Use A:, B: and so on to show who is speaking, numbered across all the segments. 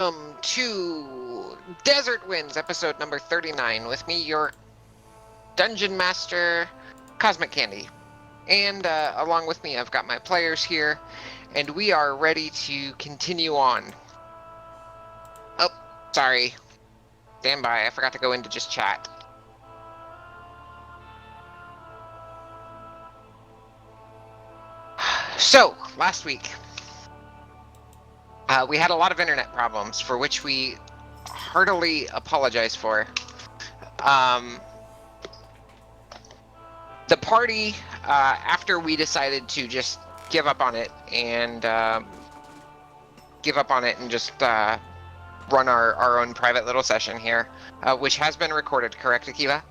A: Welcome to Desert Winds, episode number 39. With me, your Dungeon Master, CosmicCandi. And along with me, I've got my players here, and we are ready to continue on. Oh, sorry. Stand by, I forgot to go into just chat. So, last week, we had a lot of internet problems, for which we heartily apologize for. The party, after we decided to just give up on it and just run our own private little session here, which has been recorded, correct, Akiva?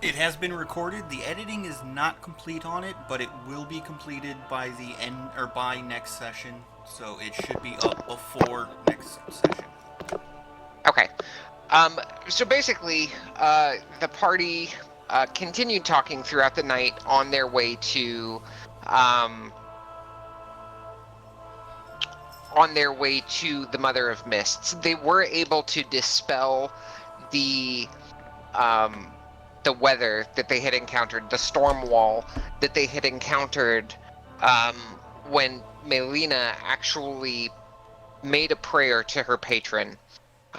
B: It has been recorded. The editing is not complete on it, but it will be completed by the end or by next session. So it should be up before next session.
A: Okay. So basically, the party continued talking throughout the night on their way to the Mother of Mists. They were able to dispel the weather that they had encountered, the storm wall that they had encountered when Melina actually made a prayer to her patron.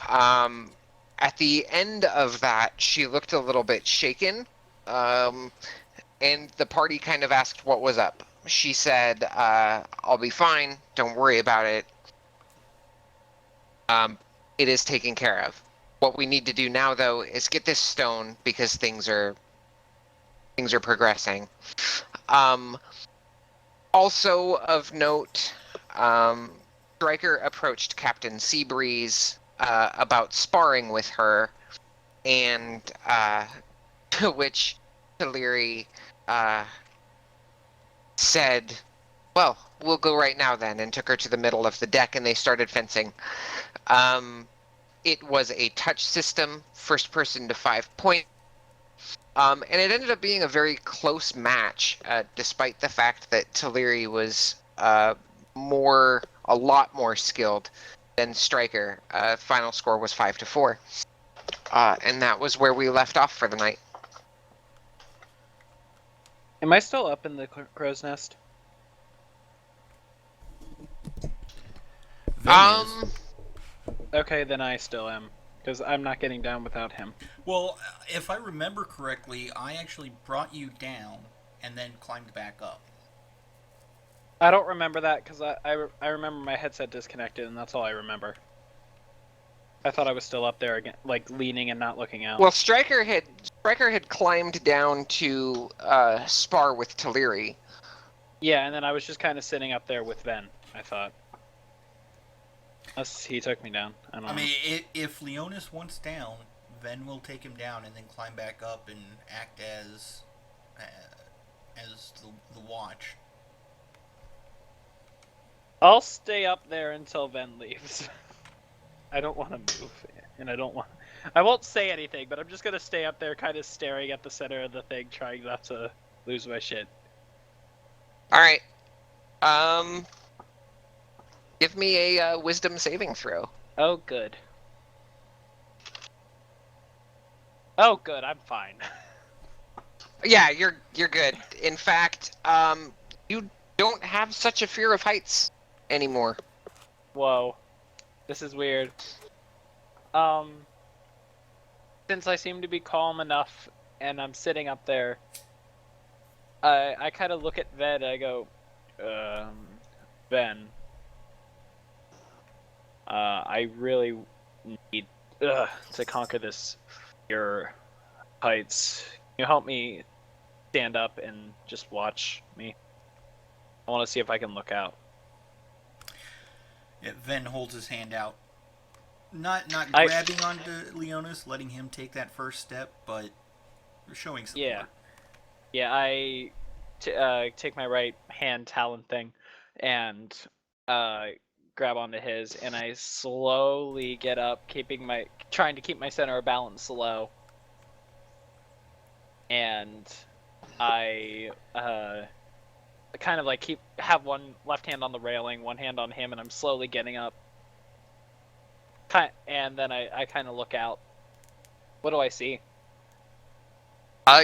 A: At the end of that, she looked a little bit shaken, and the party kind of asked what was up. She said, I'll be fine, don't worry about it. It is taken care of. What we need to do now, though, is get this stone, because things are progressing. Also of note, Stryker approached Captain Seabreeze about sparring with her, and to which Taliri said, well, we'll go right now then, and took her to the middle of the deck, and they started fencing. It was a touch system, first person to 5 points, and it ended up being a very close match, despite the fact that Taliri was a lot more skilled than Stryker. Final score was 5-4, and that was where we left off for the night.
C: Am I still up in the crow's nest? Okay, then I still am, because I'm not getting down without him.
B: Well, if I remember correctly, I actually brought you down and then climbed back up.
C: I don't remember that, because I remember my headset disconnected, and that's all I remember. I thought I was still up there again, like leaning and not looking out.
A: Well, Stryker had climbed down to spar with Taliri.
C: Yeah, and then I was just kind of sitting up there with Ven, I thought. Unless he took me down. I don't know.
B: If Leonis wants down, Ven will take him down and then climb back up and act as the watch.
C: I'll stay up there until Ven leaves. I don't want to move, and I won't say anything, but I'm just gonna stay up there kind of staring at the center of the thing, trying not to lose my shit.
A: Alright. Give me a wisdom saving throw.
C: Oh, good. Oh, good, I'm fine.
A: Yeah, you're good. In fact, you don't have such a fear of heights anymore.
C: Whoa. This is weird. Since I seem to be calm enough and I'm sitting up there, I kind of look at Ven and I go, Ven, I really need to conquer this fear heights. Can you help me stand up and just watch me? I want to see if I can look out.
B: Yeah, Ven holds his hand out. Not grabbing onto Leonis, letting him take that first step, but showing support.
C: Yeah, I take my right hand talon thing and grab onto his, and I slowly get up, trying to keep my center of balance low. And I kind of like have one left hand on the railing, one hand on him, and I'm slowly getting up. And then I kind of look out. What do I see?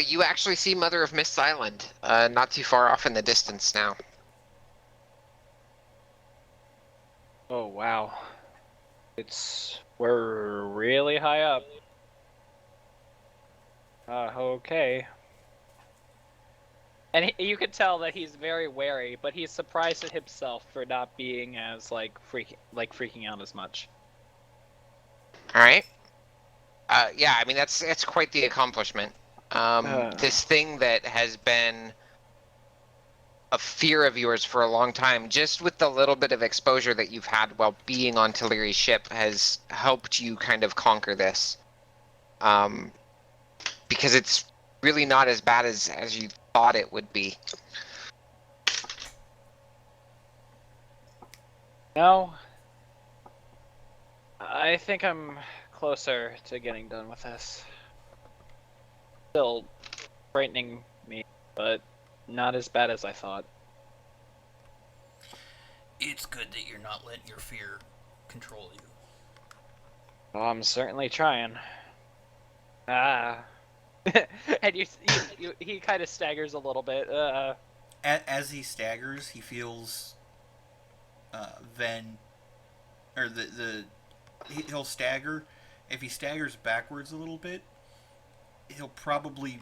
A: You actually see Mother of Mist Island, not too far off in the distance now.
C: Oh wow, we're really high up. Okay. And you can tell that he's very wary, but he's surprised at himself for not being as freaking out as much.
A: All right. Yeah, I mean that's quite the accomplishment. This thing that has been a fear of yours for a long time, just with the little bit of exposure that you've had while being on Taliri's ship, has helped you kind of conquer this. Because it's really not as bad as you thought it would be.
C: No, I think I'm closer to getting done with this. Still frightening me, but not as bad as I thought.
B: It's good that you're not letting your fear control you.
C: Well, I'm certainly trying. Ah. And he kind of staggers a little bit.
B: As he staggers, he feels Ven, or he'll stagger. If he staggers backwards a little bit, he'll probably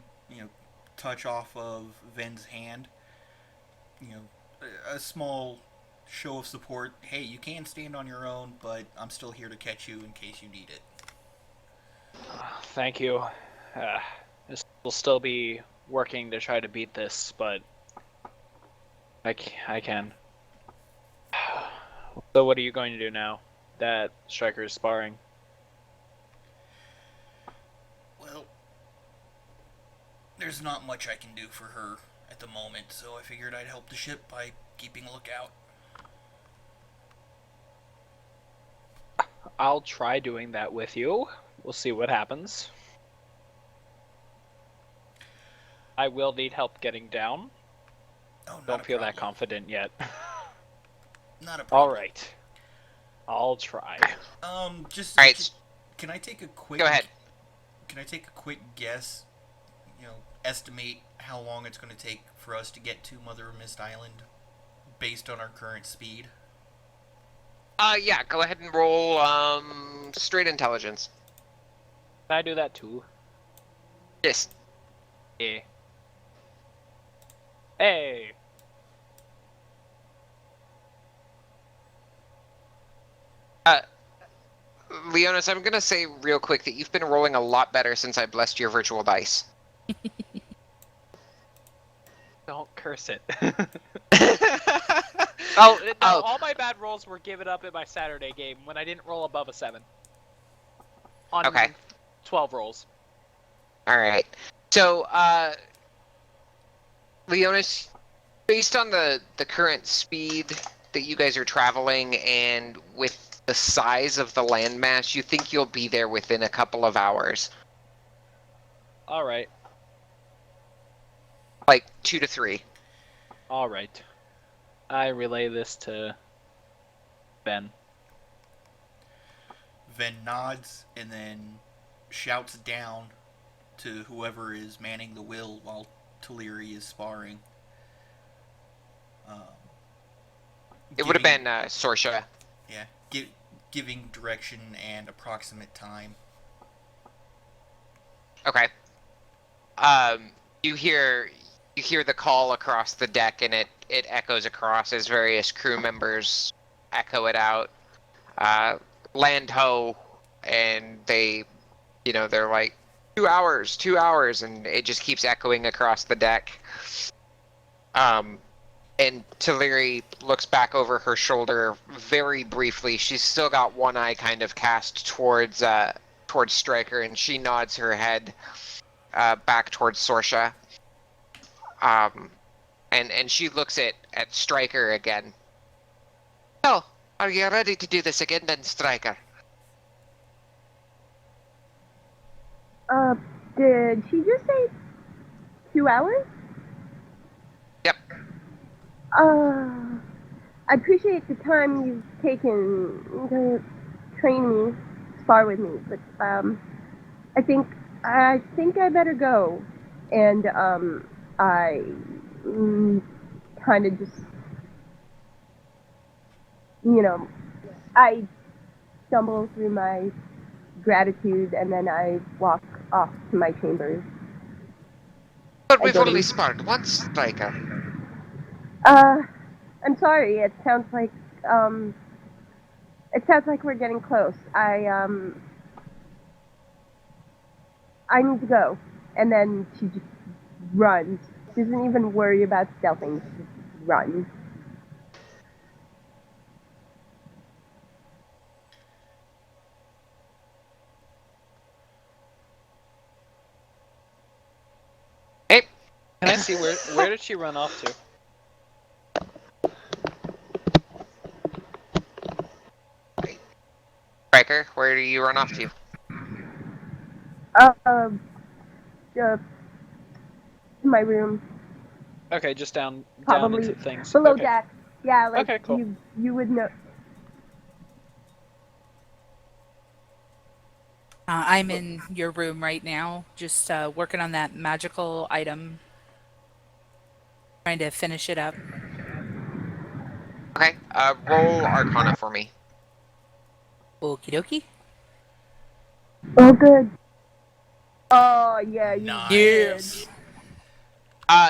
B: touch off of Ven's hand. A small show of support. Hey, you can stand on your own, but I'm still here to catch you in case you need it.
C: Thank you. This will still be working to try to beat this, but I can. So what are you going to do now that Striker is sparring?
B: Well, there's not much I can do for her at the moment, so I figured I'd help the ship by keeping a lookout.
C: I'll try doing that with you. We'll see what happens. I will need help getting down.
B: Oh, not
C: Don't
B: a
C: feel
B: problem.
C: that confident yet.
B: Not a problem.
C: All right. I'll try.
B: Just
A: All right.
B: Can I take a quick?
A: Go ahead.
B: Can I take a quick guess? Estimate how long it's going to take for us to get to Mother of Mist Island, based on our current speed.
A: Yeah. Go ahead and roll straight intelligence.
C: Can I do that too?
A: Yes.
C: Yeah. Hey.
A: Leonis, I'm gonna say real quick that you've been rolling a lot better since I blessed your virtual dice.
C: Don't curse it. Oh, no,
A: Oh.
C: all my bad rolls were given up in my Saturday game when I didn't roll above a 7. On
A: Okay.
C: 12 rolls.
A: All right. So, Leonis, based on the current speed that you guys are traveling and with the size of the landmass, you think you'll be there within a couple of hours.
C: All right.
A: Like 2 to 3.
C: All right. I relay this to Ben.
B: Ven nods and then shouts down to whoever is manning the wheel while Taliri is sparring.
A: It would have been Sorsha.
B: Yeah, giving direction and approximate time.
A: Okay. You hear the call across the deck, and it echoes across as various crew members echo it out. Land ho, and they're like 2 hours, 2 hours, and it just keeps echoing across the deck. And Taliri looks back over her shoulder very briefly. She's still got one eye kind of cast towards Stryker, and she nods her head back towards Sorsha. And she looks at Stryker again. So, are you ready to do this again then, Stryker?
D: Did she just say 2 hours?
A: Yep.
D: I appreciate the time you've taken to train me. spar with me, but I think I better go. And I kind of just, I stumble through my gratitude, and then I walk off to my chambers.
A: But
D: I
A: we've
D: go to-
A: only sparred once, Striker.
D: I'm sorry. It sounds like we're getting close. I need to go. And then she just runs. She doesn't even worry about stealthing. She just runs.
A: Hey,
C: Can I see where did she run off to?
A: Striker, where do you run off to?
D: To my room.
C: Okay, just down
D: Probably
C: into things.
D: below
C: Okay.
D: deck. Yeah, like
C: Okay, cool.
D: you would know.
E: I'm in your room right now, just working on that magical item. Trying to finish it up.
A: Okay, roll Arcana for me.
E: Okie dokie.
D: Oh, good. Oh, yeah, you
B: Nice.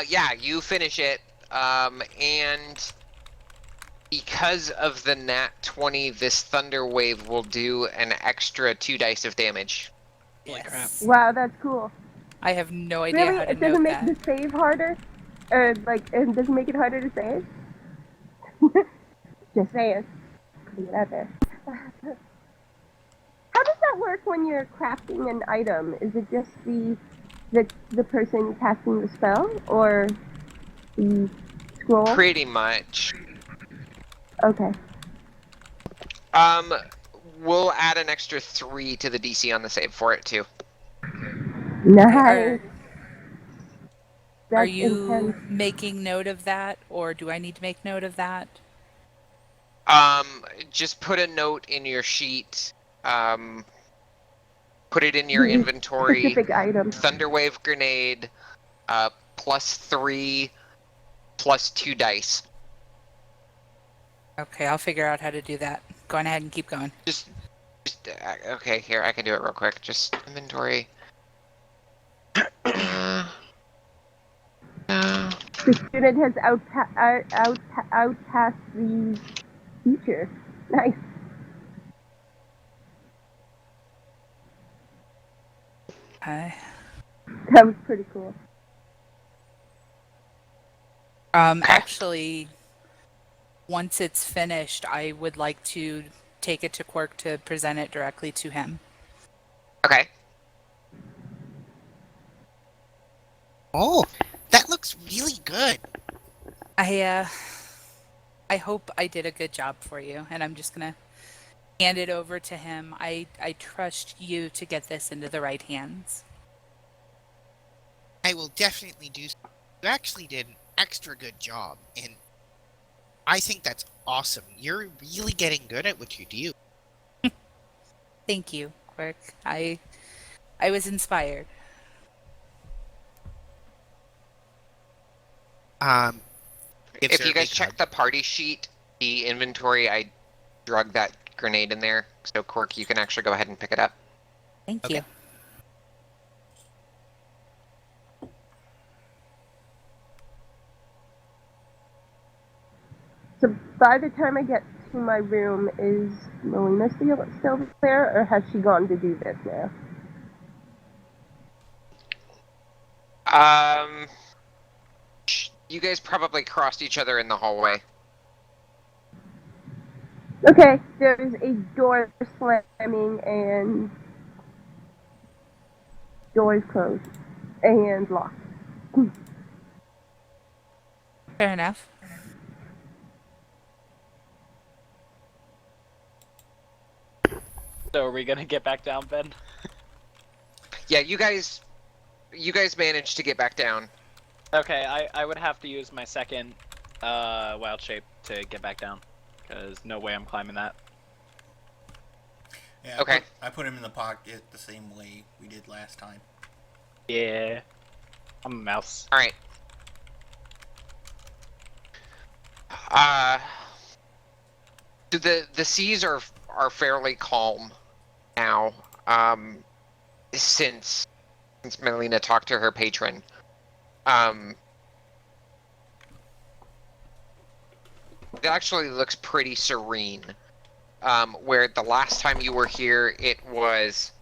A: Yeah, you finish it, and because of the nat 20, this thunder wave will do an extra 2 dice of damage.
C: Holy crap.
D: Wow, that's cool.
E: I have no idea
D: Really?
E: how to
D: It doesn't
E: note
D: make
E: that.
D: the save harder? Or, like, it doesn't make it harder to save? Just saying. Putting it out there. How does that work when you're crafting an item? Is it just the person casting the spell, or the scroll?
A: Pretty much.
D: Okay.
A: We'll add an extra 3 to the DC on the save for it, too.
D: Nice.
E: Are
D: That's
E: you
D: intense.
E: making note of that, or do I need to make note of that?
A: Just put a note in your sheet, put it in your
D: The
A: inventory.
D: Specific item.
A: Thunderwave grenade, +3, +2 dice.
E: Okay, I'll figure out how to do that. Go on ahead and keep going.
A: Just okay, here, I can do it real quick. Just inventory.
D: The student has outpassed the teacher. Nice.
E: Okay.
D: That was pretty cool.
E: Actually, once it's finished, I would like to take it to Quirk to present it directly to him.
A: Okay.
F: Oh, that looks really good.
E: I hope I did a good job for you, and I'm just gonna hand it over to him. I trust you to get this into the right hands.
F: I will definitely do so. You actually did an extra good job, and I think that's awesome. You're really getting good at what you do.
E: Thank you, Quirk. I was inspired.
A: If you guys check the party sheet, the inventory, I drug that grenade in there. So, Quirk, you can actually go ahead and pick it up.
E: Thank
F: Okay.
E: you.
D: So by the time I get to my room, is Melina still there, or has she gone to do this now?
A: You guys probably crossed each other in the hallway.
D: Okay, there's a door slamming and doors closed and locked.
E: Fair enough.
C: So are we gonna get back down, Ben?
A: Yeah, you guys managed to get back down.
C: Okay, I would have to use my second wild shape to get back down, because no way I'm climbing that.
B: Yeah,
A: Okay.
B: I put him in the pocket the same way we did last time.
C: Yeah. I'm a mouse.
A: All right. The seas are fairly calm now. Since Melina talked to her patron. It actually looks pretty serene. Where the last time you were here, it was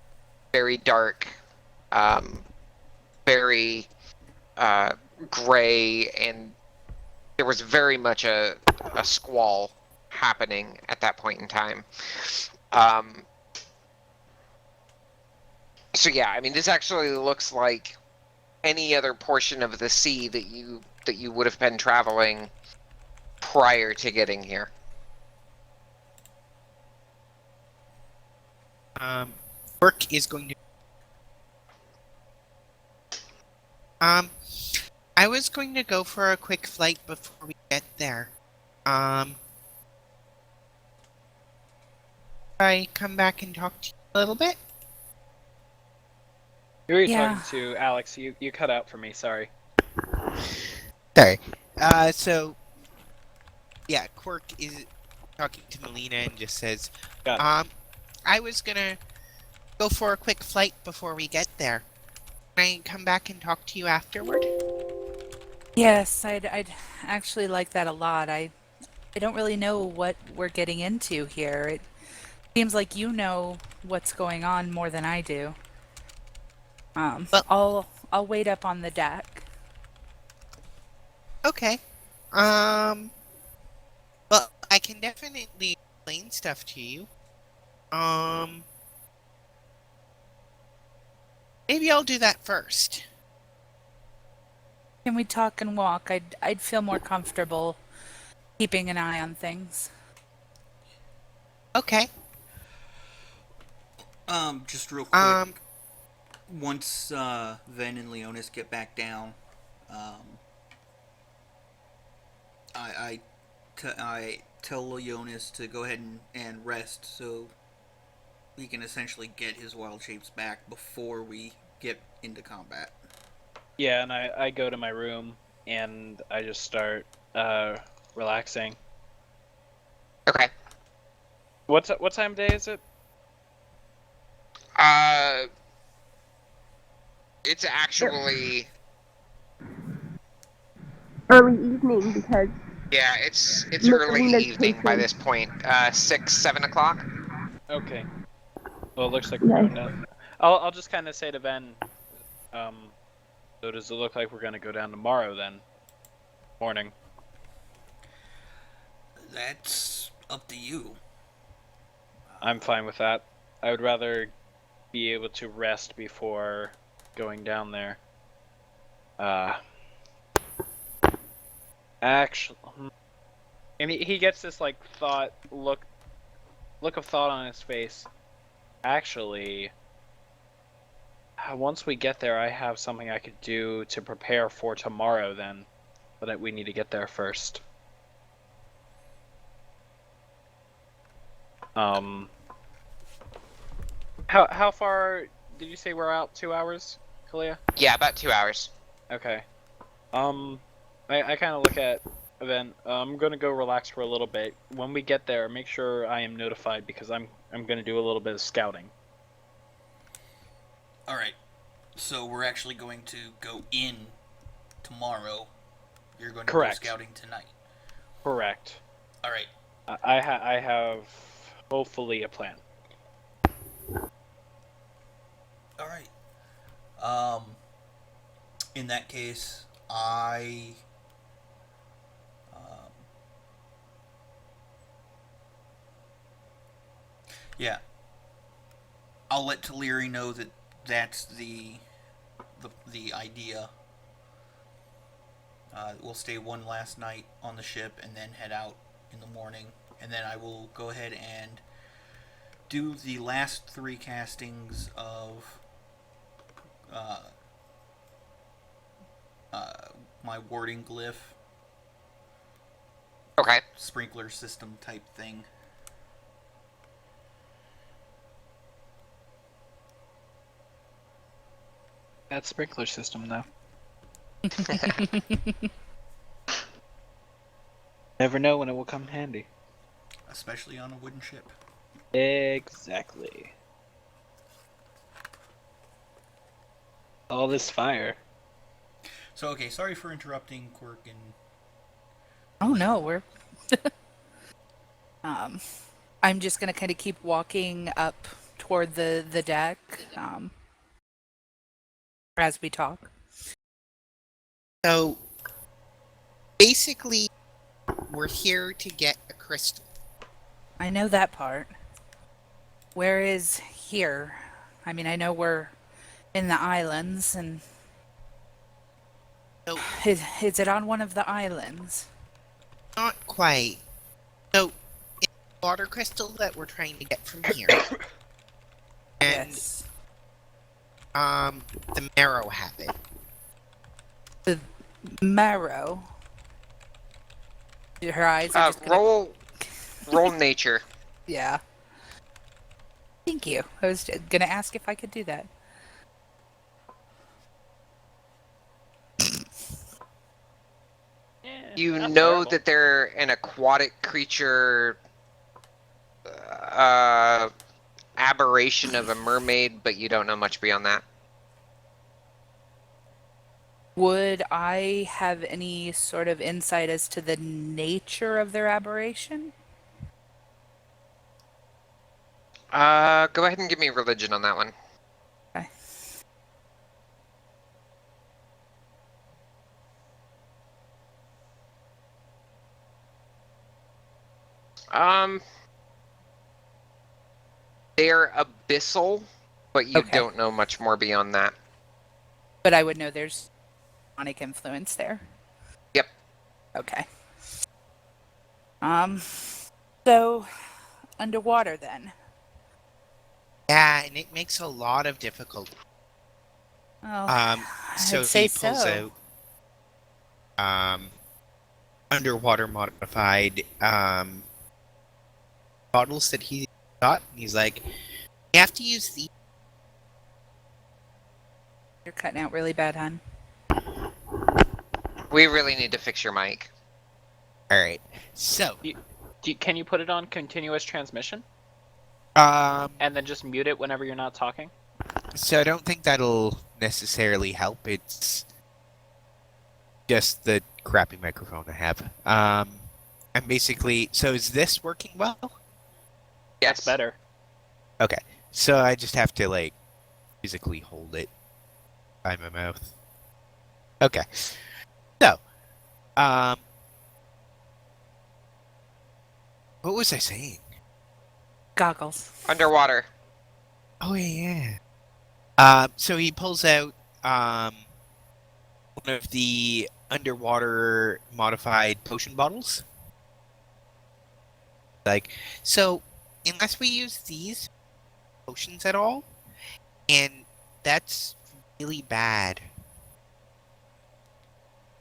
A: very dark, very gray, and there was very much a squall happening at that point in time. So yeah, I mean, this actually looks like any other portion of the sea that you would have been traveling prior to getting here.
F: Work is going to. I was going to go for a quick flight before we get there. I come back and talk to you a little bit?
C: Who are you
E: Yeah.
C: talking to, Alex? You cut out for me, sorry.
F: Sorry. So, yeah, Quirk is talking to Melina and just says,
C: Got it.
F: I was gonna go for a quick flight before we get there. Can I come back and talk to you afterward?
E: Yes, I'd actually like that a lot. I don't really know what we're getting into here. It seems like you know what's going on more than I do.
F: Well-
E: I'll wait up on the deck.
F: Okay. Well, I can definitely explain stuff to you. Maybe I'll do that first.
E: Can we talk and walk? I'd feel more comfortable keeping an eye on things.
F: Okay.
B: Just real quick. Once Ven and Leonis get back down, I tell Leonis to go ahead and rest so he can essentially get his wild shapes back before we get into combat.
C: Yeah, and I go to my room and I just start relaxing.
A: Okay.
C: What time of day is it?
A: It's actually
D: Early evening because
A: yeah, it's
D: Melina's
A: early evening by
D: patron.
A: this point. 6-7 o'clock.
C: Okay. Well, it looks like
D: Nice.
C: we're going to... I'll just kind of say to Ben, so does it look like we're going to go down tomorrow then? Morning.
B: That's up to you.
C: I'm fine with that. I would rather be able to rest before going down there. Actually, and he gets this like look of thought on his face. Actually, once we get there, I have something I could do to prepare for tomorrow. Then, but we need to get there first. How far did you say we're out? 2 hours, Kalia?
A: Yeah, about 2 hours.
C: Okay. I kind of look at event. I'm gonna go relax for a little bit. When we get there, make sure I am notified because I'm gonna do a little bit of scouting.
B: All right. So we're actually going to go in tomorrow. You're going to
C: Correct.
B: go scouting tonight.
C: Correct.
B: All right.
C: I have hopefully a plan.
B: All right. In that case, yeah, I'll let Teleri know that that's the idea. We'll stay one last night on the ship and then head out in the morning, and then I will go ahead and do the last 3 castings of my warding glyph
A: Okay.
B: sprinkler system type thing.
C: That sprinkler system, though. Never know when it will come in handy.
B: Especially on a wooden ship.
C: Exactly. All this fire.
B: So, okay, sorry for interrupting Quirk and...
E: Oh no, we're I'm just gonna kind of keep walking up toward the deck as we talk.
F: So basically, we're here to get a crystal.
E: I know that part. Where is here? I mean, I know we're in the islands, and
F: So
E: is it on one of the islands?
F: not quite. So it's a water crystal that we're trying to get from here, and
E: Yes.
F: the marrow have it.
E: The marrow. Her eyes are just gonna...
A: Roll nature.
E: Yeah. Thank you. I was gonna ask if I could do that.
C: Yeah,
A: You
C: not
A: know
C: terrible.
A: that they're an aquatic creature, uh, aberration of a mermaid, but you don't know much beyond that.
E: Would I have any sort of insight as to the nature of their aberration?
A: Go ahead and give me religion on that one.
E: Okay.
A: They're abyssal, but you
E: Okay.
A: don't know much more beyond that.
E: But I would know there's demonic influence there.
A: Yep.
E: Okay. So underwater then.
F: Yeah, and it makes a lot of difficulty.
E: Well,
F: So
E: I'd say
F: he pulls
E: so.
F: out underwater modified bottles that he got, and he's like, "You have to use these."
E: You're cutting out really bad, hon.
A: We really need to fix your mic.
F: All right. So,
C: Can you put it on continuous transmission
F: um,
C: and then just mute it whenever you're not talking?
F: so I don't think that'll necessarily help. It's just the crappy microphone I have. And basically, so is this working well?
A: Yes.
C: That's better.
F: Okay. So I just have to like physically hold it by my mouth. Okay. So, what was I saying?
E: Goggles.
A: Underwater.
F: Oh yeah. So he pulls out one of the underwater modified potion bottles. Like, so unless we use these potions at all, and that's really bad.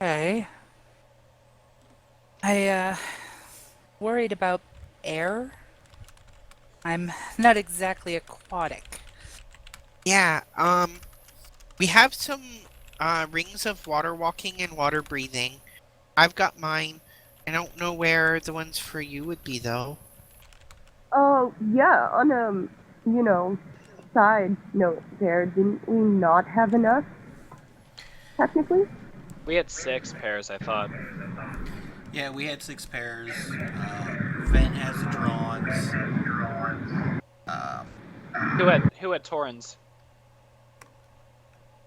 E: Okay. I worried about air. I'm not exactly aquatic.
F: Yeah, we have some rings of water walking and water breathing. I've got mine. I don't know where the ones for you would be though.
D: Oh, yeah, on side note there, didn't we not have enough? Technically?
C: We had 6 pairs, I thought.
B: Yeah, we had 6 pairs. Ven has the drawings.
C: Who had Torrens?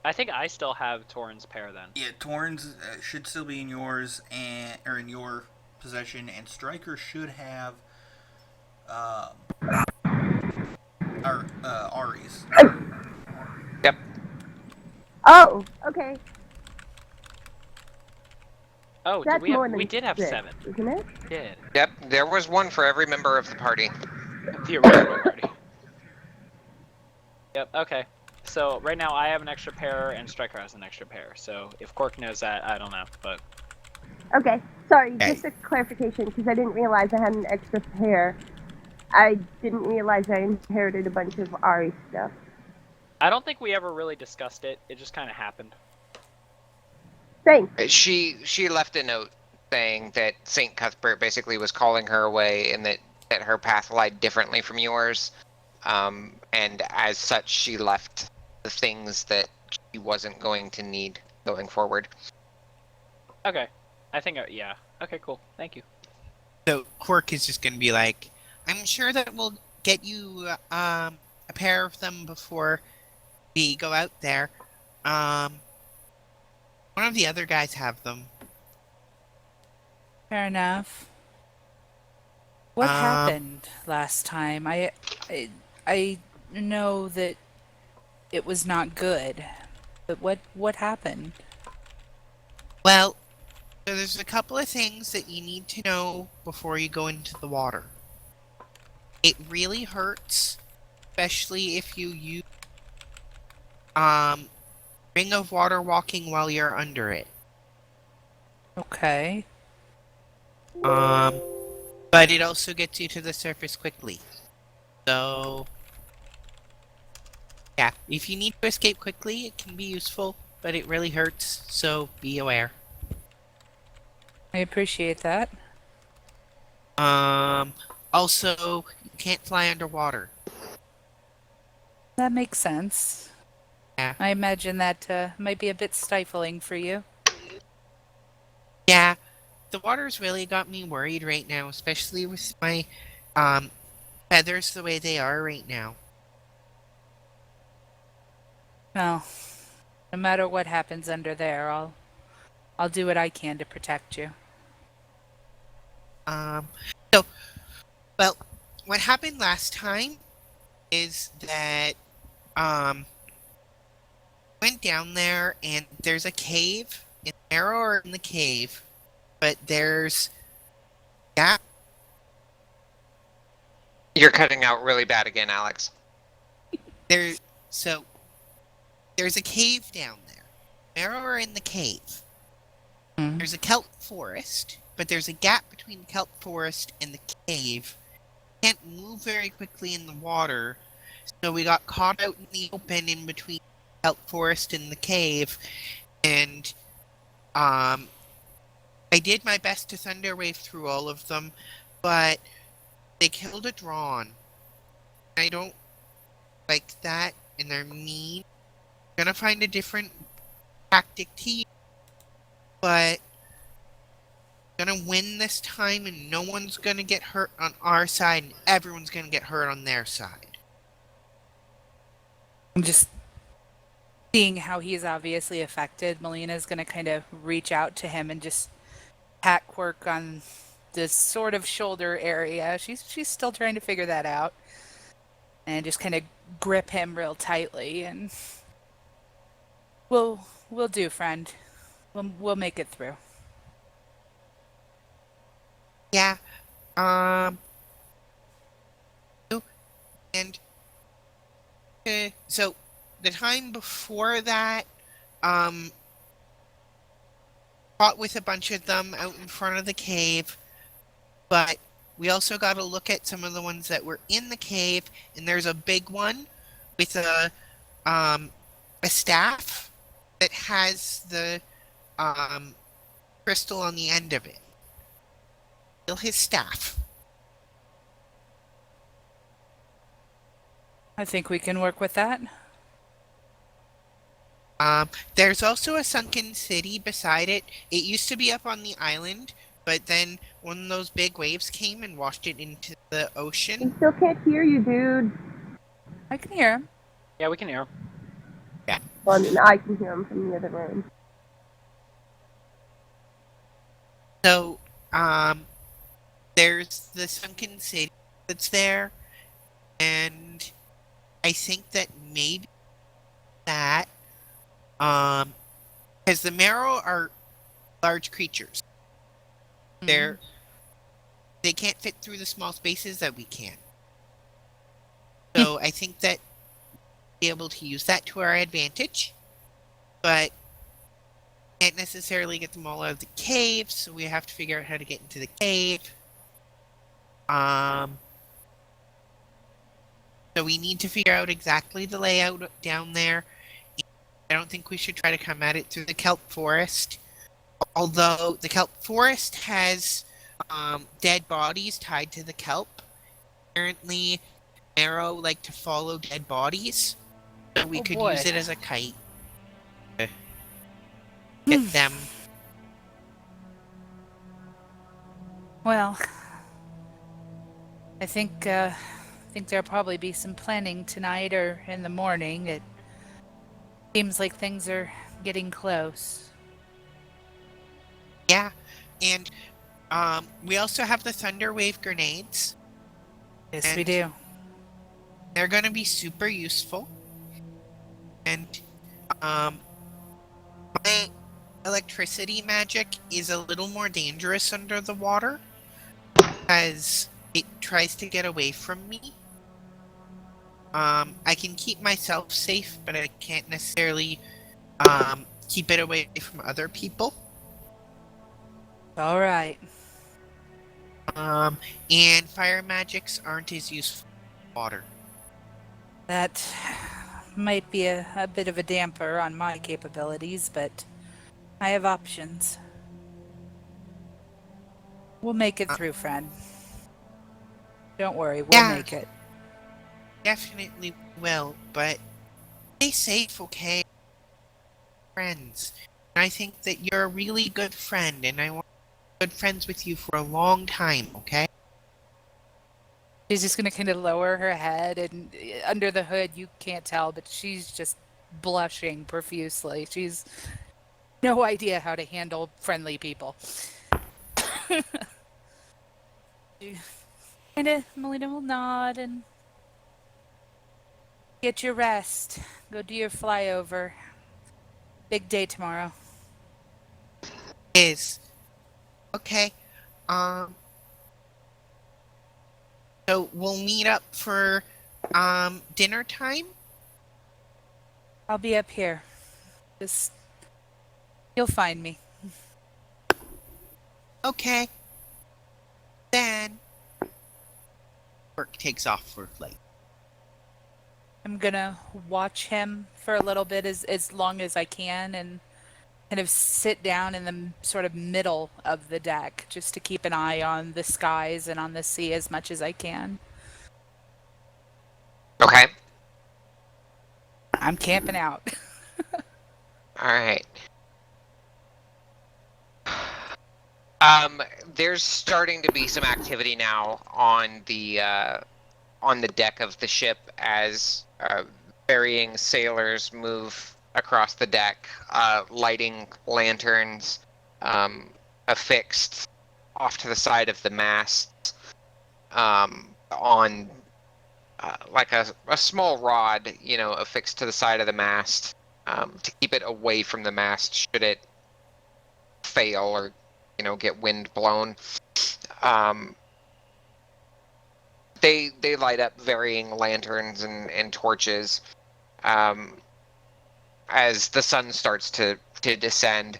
C: I think I still have Torrens pair then.
B: Yeah, Torrens should still be in yours, or in your possession, and Striker should have Ari's.
A: Yep.
D: Oh, okay.
C: Oh,
D: That's more than
C: we did have
D: 6,
C: 7.
D: isn't it?
C: We did.
A: Yep. There was one for every member of the party.
C: The original party. Yep, okay. So right now I have an extra pair and Striker has an extra pair. So if Cork knows that, I don't know, but
D: Okay, sorry,
F: Hey.
D: just a clarification, because I didn't realize I had an extra pair. I didn't realize I inherited a bunch of Ari stuff.
C: I don't think we ever really discussed it. It just kind of happened.
D: Thanks.
A: She left a note saying that Saint Cuthbert basically was calling her away, and that her path lied differently from yours. And as such, she left the things that she wasn't going to need going forward.
C: Okay. I think, yeah. Okay, cool. Thank you.
F: So Quirk is just going to be like, I'm sure that we'll get you a pair of them before we go out there. One of the other guys have them.
E: Fair enough. What
F: Um,
E: happened last time? I know that it was not good, but what happened?
F: Well, so there's a couple of things that you need to know before you go into the water. It really hurts, especially if you use ring of water walking while you're under it.
E: Okay.
F: But it also gets you to the surface quickly. So yeah, if you need to escape quickly, it can be useful, but it really hurts, so be aware.
E: I appreciate that.
F: Also, you can't fly underwater.
E: That makes sense.
F: Yeah.
E: I imagine that might be a bit stifling for you.
F: Yeah, the water's really got me worried right now, especially with my feathers the way they are right now.
E: Well, no matter what happens under there, I'll do what I can to protect you.
F: So, well, what happened last time is that went down there and there's a cave. It's narrower in the cave, but there's
A: You're cutting out really bad again, Alex.
F: so there's a cave down there. Narrower in the cave.
E: Hmm.
F: There's a kelp forest, but there's a gap between the kelp forest and the cave. Can't move very quickly in the water, so we got caught out in the open in between the kelp forest and the cave, and I did my best to thunderwave through all of them, but they killed a drawn. I don't like that, and they're mean. I'm gonna find a different tactic to use, but I'm gonna win this time, and no one's gonna get hurt on our side, and everyone's gonna get hurt on their side.
E: I'm just seeing how he's obviously affected. Melina's going to kind of reach out to him and just pat Quirk on this sort of shoulder area. She's still trying to figure that out. And just kind of grip him real tightly, and we'll do, friend. We'll make it through.
F: Yeah. And so the time before that, fought with a bunch of them out in front of the cave, but we also got to look at some of the ones that were in the cave, and there's a big one with a staff that has the crystal on the end of it. Kill his staff.
E: I think we can work with that.
F: There's also a sunken city beside it. It used to be up on the island, but then one of those big waves came and washed it into the
D: We
F: ocean.
D: still can't hear you, dude.
E: I can hear him.
C: Yeah, we can hear him.
D: Well, I mean, I can hear him from the other room.
F: So, there's the sunken city that's there, and I think that maybe that, because the marrow are large creatures. They can't fit through the small spaces that we can. So I think that we'll be able to use that to our advantage, but can't necessarily get them all out of the cave, so we have to figure out how to get into the cave. So we need to figure out exactly the layout down there. I don't think we should try to come at it through the kelp forest. Although the kelp forest has dead bodies tied to the kelp. Apparently, arrow like to follow dead bodies. So we
C: Oh
F: could
C: boy.
F: use it as a kite to get them.
E: Well, I think there'll probably be some planning tonight or in the morning. It seems like things are getting close.
F: Yeah, and we also have the thunder wave grenades,
E: Yes, we
F: and
E: do.
F: they're going to be super useful. And um, my electricity magic is a little more dangerous under the water as it tries to get away from me. I can keep myself safe, but I can't necessarily keep it away from other people.
E: All right.
F: And fire magics aren't as useful in water.
E: That might be a bit of a damper on my capabilities, but I have options. We'll make it through, friend. Don't worry, we'll
F: Yeah,
E: make it.
F: definitely will, but stay safe, okay? Friends. And I think that you're a really good friend, and I want to be good friends with you for a long time, okay?
E: She's just gonna kind of lower her head, and under the hood, you can't tell, but she's just blushing profusely. She's no idea how to handle friendly people. And Melina will nod and get your rest. Go do your flyover. Big day tomorrow.
F: Is okay. Um, so we'll meet up for dinner time.
E: I'll be up here. Just you'll find me.
F: Okay. Then work takes off for flight.
E: I'm gonna watch him for a little bit as long as I can and kind of sit down in the sort of middle of the deck just to keep an eye on the skies and on the sea as much as I can.
A: Okay.
E: I'm camping out.
A: All right. There's starting to be some activity now on the deck of the ship as varying sailors move across the deck, lighting lanterns affixed off to the side of the mast on like a small rod, affixed to the side of the mast to keep it away from the mast should it fail or get wind blown. They light up varying lanterns and torches as the sun starts to descend.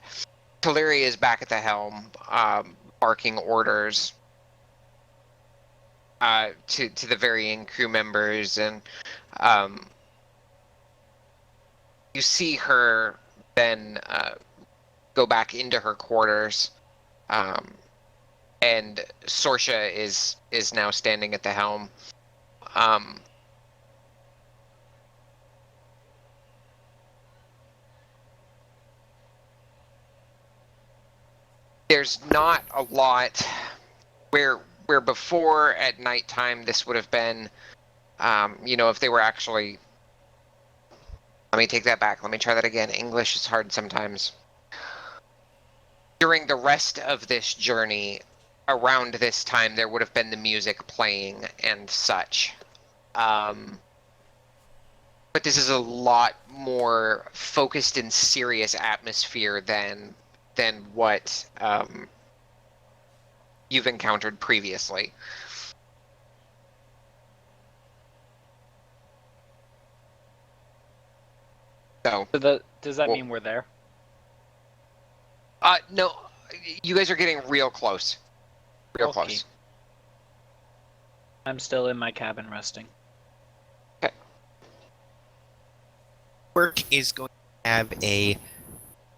A: Kaleri is back at the helm, barking orders to the varying crew members, and you see her then go back into her quarters, and Sorsha is now standing at the helm. There's not a lot where before at nighttime this would have been, if they were actually. Let me take that back. Let me try that again. English is hard sometimes. During the rest of this journey, around this time, there would have been the music playing and such. But this is a lot more focused and serious atmosphere than what you've encountered previously. So
C: does that mean we're there?
A: No, you guys are getting real close. Real
C: Okay.
A: close.
C: I'm still in my cabin resting.
F: Work is going to have a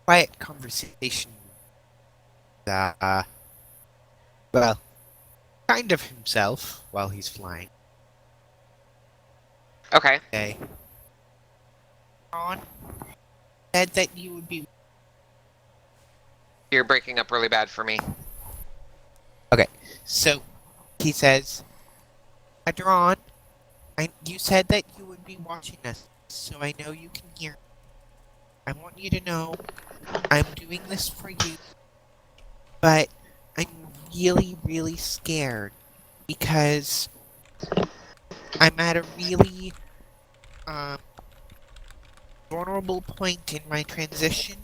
F: quiet conversation. Well, kind of himself while he's flying.
A: Okay.
F: Okay. Ron said that you would be.
A: You're breaking up really bad for me.
F: Okay, so he says, Adron, you said that you would be watching us, so I know you can hear. I want you to know I'm doing this for you, but I'm really, really scared because I'm at a really vulnerable point in my transition,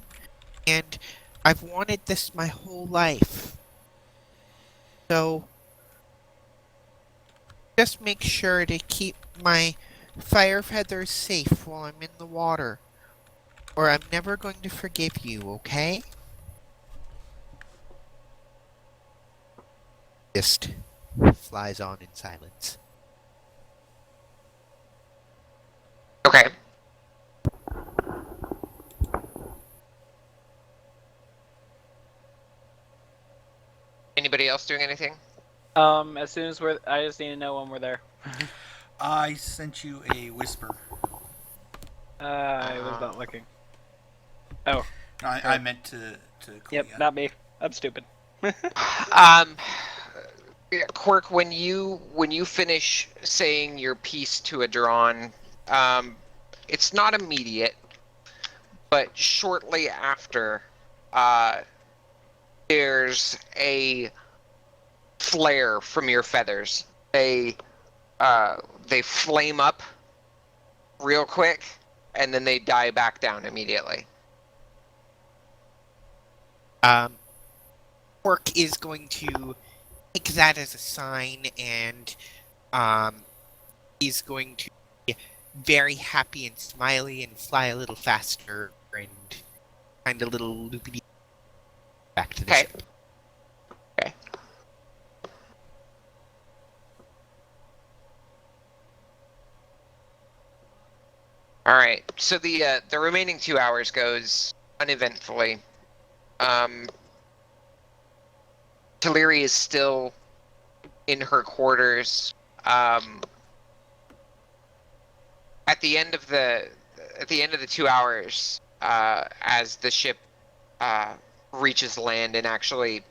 F: and I've wanted this my whole life. So just make sure to keep my fire feathers safe while I'm in the water, or I'm never going to forgive you, okay? Just flies on in silence.
A: Okay. Anybody else doing anything?
C: As soon as I just need to know when we're there.
B: I sent you a whisper.
C: I was not looking. Oh,
B: I meant to
C: yep,
B: Clea.
C: not me. I'm stupid.
A: Um, Quirk, when you finish saying your piece to Adron, it's not immediate, but shortly after, there's a flare from your feathers. They flame up real quick, and then they die back down immediately.
F: Quirk is going to take that as a sign, and he's going to be very happy and smiley and fly a little faster and find a little loopy back to the
A: Okay.
F: ship.
A: Okay. All right. So the remaining 2 hours goes uneventfully. Taliri is still in her quarters. At the end of the 2 hours, as the ship reaches land and actually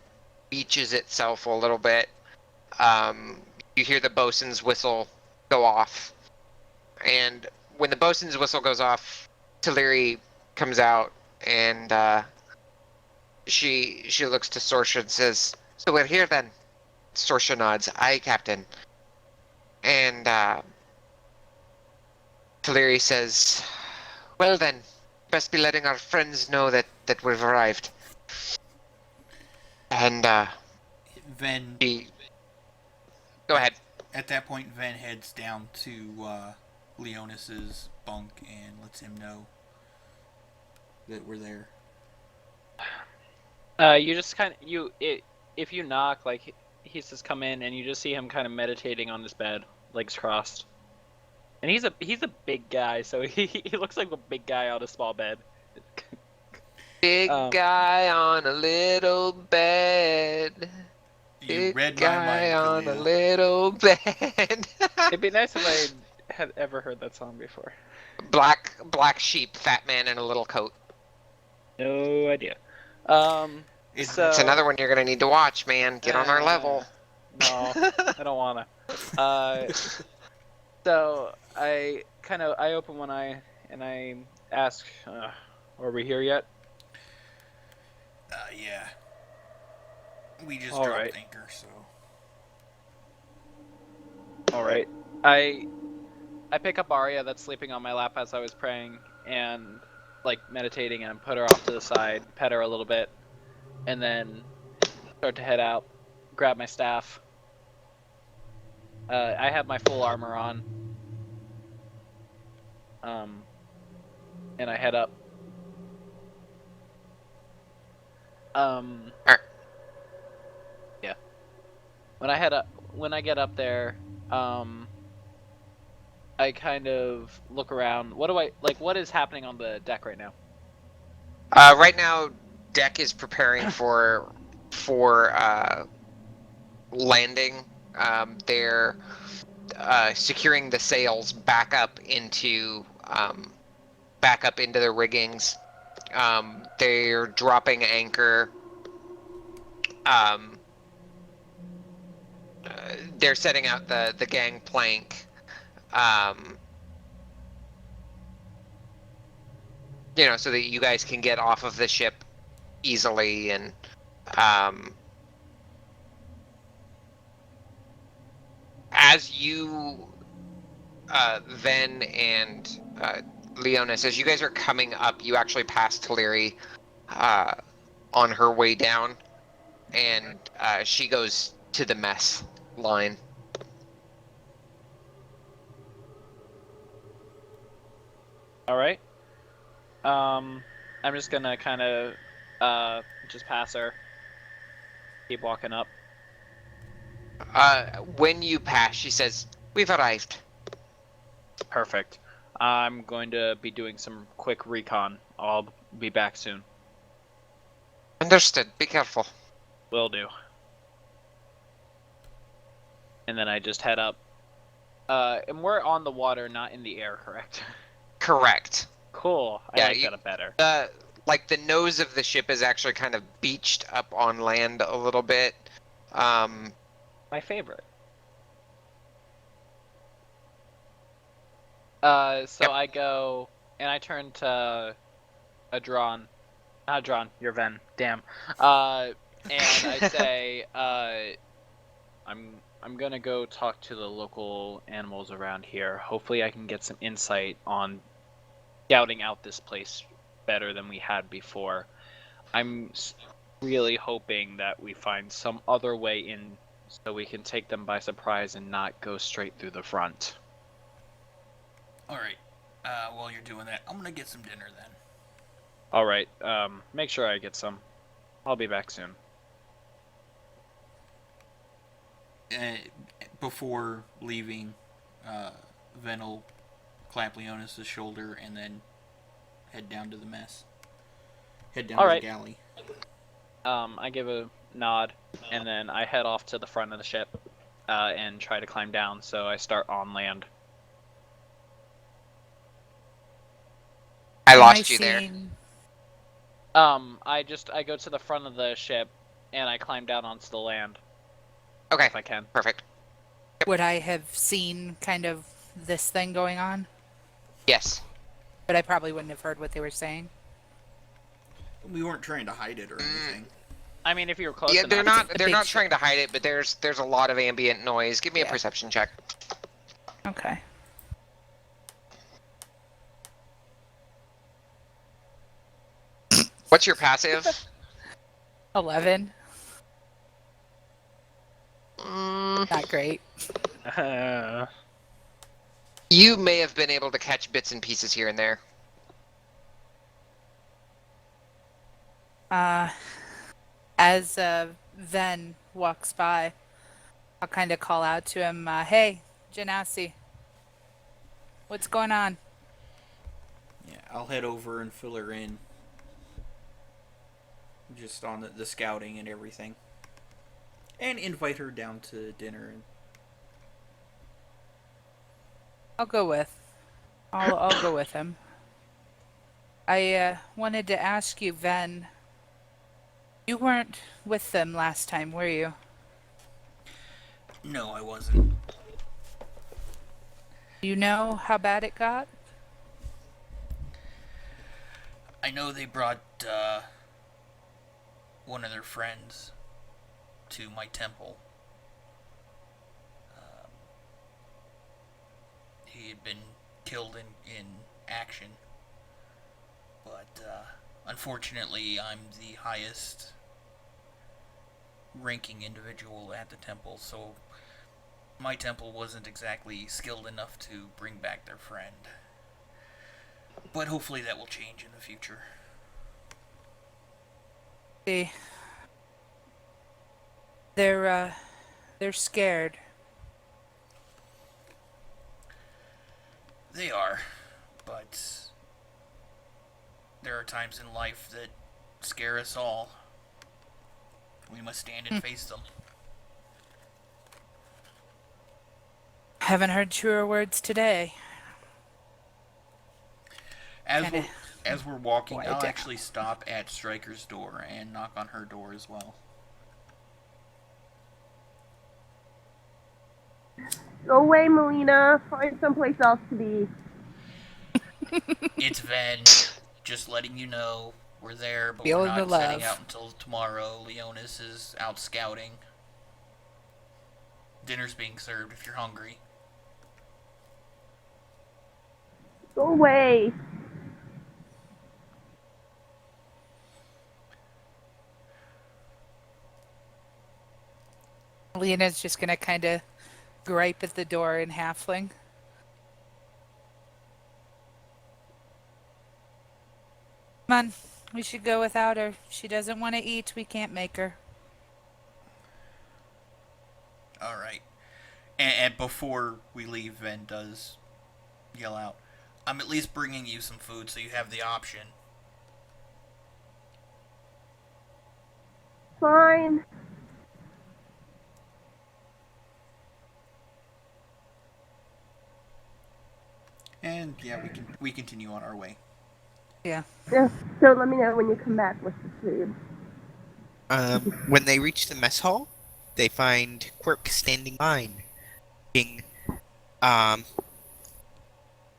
A: beaches itself a little bit, you hear the bosun's whistle go off, and when the bosun's whistle goes off, Taliri comes out and she looks to Sorsha and says, "So we're here then." Sorsha nods, "Aye, Captain." And Taliri says, "Well then, best be letting our friends know that we've arrived." And
B: Ven.
A: go ahead.
B: At that point, Ven heads down to Leonis's bunk and lets him know that we're there.
C: You just kind of if you knock, like he's just come in and you just see him kind of meditating on his bed, legs crossed. And he's a big guy, so he looks like a big guy on a small bed.
A: Big guy on a little bed.
B: You
A: Big
B: read my
A: guy
B: mind,
A: on a
B: Khalil.
A: little bed.
C: It'd be nice if I had ever heard that song before.
A: Black sheep, fat man in a little coat.
C: No idea.
B: It's
A: another one you're gonna need to watch, man. Get on our level.
C: No, I don't wanna. So I open one eye and I ask, "Are we here yet?"
B: Yeah. We just
C: All
B: dropped
C: right.
B: anchor, so.
C: All right. I pick up Arya that's sleeping on my lap as I was praying and like meditating, and put her off to the side, pet her a little bit, and then start to head out, grab my staff. I have my full armor on. And I head up. Yeah. When I get up there, I I kind of look around. What is happening on the deck right now?
A: Right now, deck is preparing for landing. They're securing the sails back up into the riggings. They're dropping anchor. Um, they're setting out the gangplank. Um, so that you guys can get off of the ship easily and as you Ven and Leonis, as you guys are coming up, you actually pass Teleri on her way down, and she goes to the mess line.
C: All right. I'm just gonna kind of just pass her. Keep walking up.
A: When you pass, she says, "We've arrived."
C: Perfect. I'm going to be doing some quick recon. I'll be back soon.
A: Understood. Be careful.
C: Will do. And then I just head up. And we're on the water, not in the air, correct?
A: Correct.
C: Cool. I like that better.
A: Like the nose of the ship is actually kind of beached up on land a little bit.
C: My favorite. So
A: Yep.
C: I go and I turn to Adron. Not Adron, you're Ven. Damn. And I say, I'm gonna go talk to the local animals around here. Hopefully I can get some insight on scouting out this place better than we had before. I'm really hoping that we find some other way in so we can take them by surprise and not go straight through the front.
B: Alright. While you're doing that, I'm gonna get some dinner then.
C: Alright, make sure I get some. I'll be back soon.
B: Before leaving, Ven will clap Leonis' shoulder and then head down to the mess. Head down to the galley.
C: I give a nod, and then I head off to the front of the ship and try to climb down, so I start on land.
A: I lost you there.
C: I go to the front of the ship, and I climb down onto the land.
A: Okay.
C: If I can.
A: Perfect.
E: Would I have seen kind of this thing going on?
A: Yes.
E: But I probably wouldn't have heard what they were saying.
B: We weren't trying to hide it or anything.
C: I mean, if you were close
A: Yeah,
C: enough.
A: they're not trying to hide it, but there's a lot of ambient noise. Give me a perception check.
E: Okay.
A: What's your passive?
E: 11. Not great.
A: You may have been able to catch bits and pieces here and there.
E: As Ven walks by, I'll kind of call out to him, "Hey, Genasi, what's going on?"
B: Yeah, I'll head over and fill her in. Just on the scouting and everything. And invite her down to dinner.
E: I'll go with. I'll go with him. I wanted to ask you, Ven. You weren't with them last time, were you?
B: No, I wasn't.
E: Do you know how bad it got?
B: I know they brought one of their friends to my temple. He had been killed in action. But unfortunately, I'm the highest ranking individual at the temple, so my temple wasn't exactly skilled enough to bring back their friend. But hopefully that will change in the future.
E: See, they're scared.
B: They are, but there are times in life that scare us all. We must stand and face them.
E: Haven't heard truer words today.
B: As
E: Kind
B: we're
E: of
B: as we're walking,
E: quiet
B: I'll
E: down.
B: actually stop at Striker's door and knock on her door as well.
D: Go away, Melina. Find someplace else to be.
B: It's Ven. Just letting you know we're there, but we're
E: Feeling the
B: not setting
E: love.
B: out until tomorrow. Leonis is out scouting. Dinner's being served if you're hungry.
D: Go away.
E: Lena's just gonna kind of gripe at the door in halfling. Come on, we should go without her. She doesn't want to eat. We can't make her.
B: All right. And before we leave, Ven does yell out, "I'm at least bringing you some food, so you have the option."
D: Fine.
B: And yeah, we continue on our way.
E: Yeah.
D: Yeah. So let me know when you come back with the food.
F: When they reach the mess hall, they find Quirk standing behind, being um,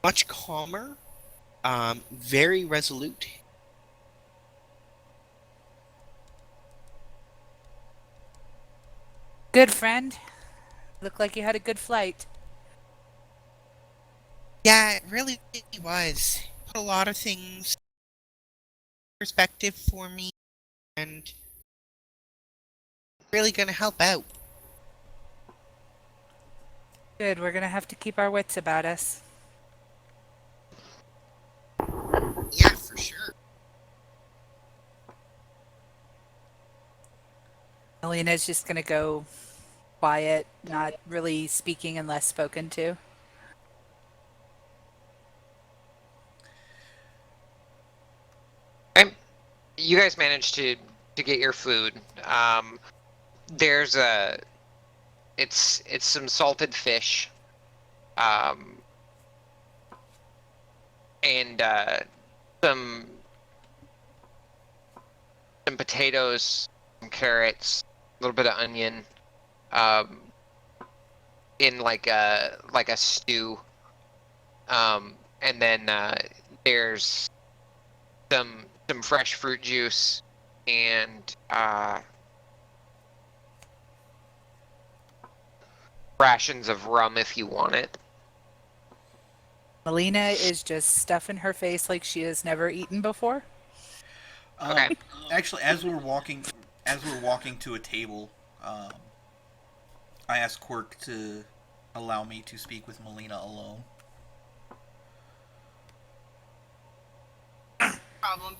F: much calmer, very resolute.
E: Good friend. Looked like you had a good flight.
F: Yeah, it really was. Put a lot of things in perspective for me, and really gonna help out.
E: Good. We're gonna have to keep our wits about us.
F: Yeah, for sure.
E: Alina's just gonna go quiet, not really speaking unless spoken to.
A: You guys managed to get your food. There's a it's some salted fish, um, and some potatoes, some carrots, a little bit of onion, um, in like a stew. And then there's some fresh fruit juice and rations of rum if you want it.
E: Melina is just stuffing her face like she has never eaten before.
A: Okay.
B: Actually, as we're walking to a table, I asked Quirk to allow me to speak with Melina alone.
F: Problem.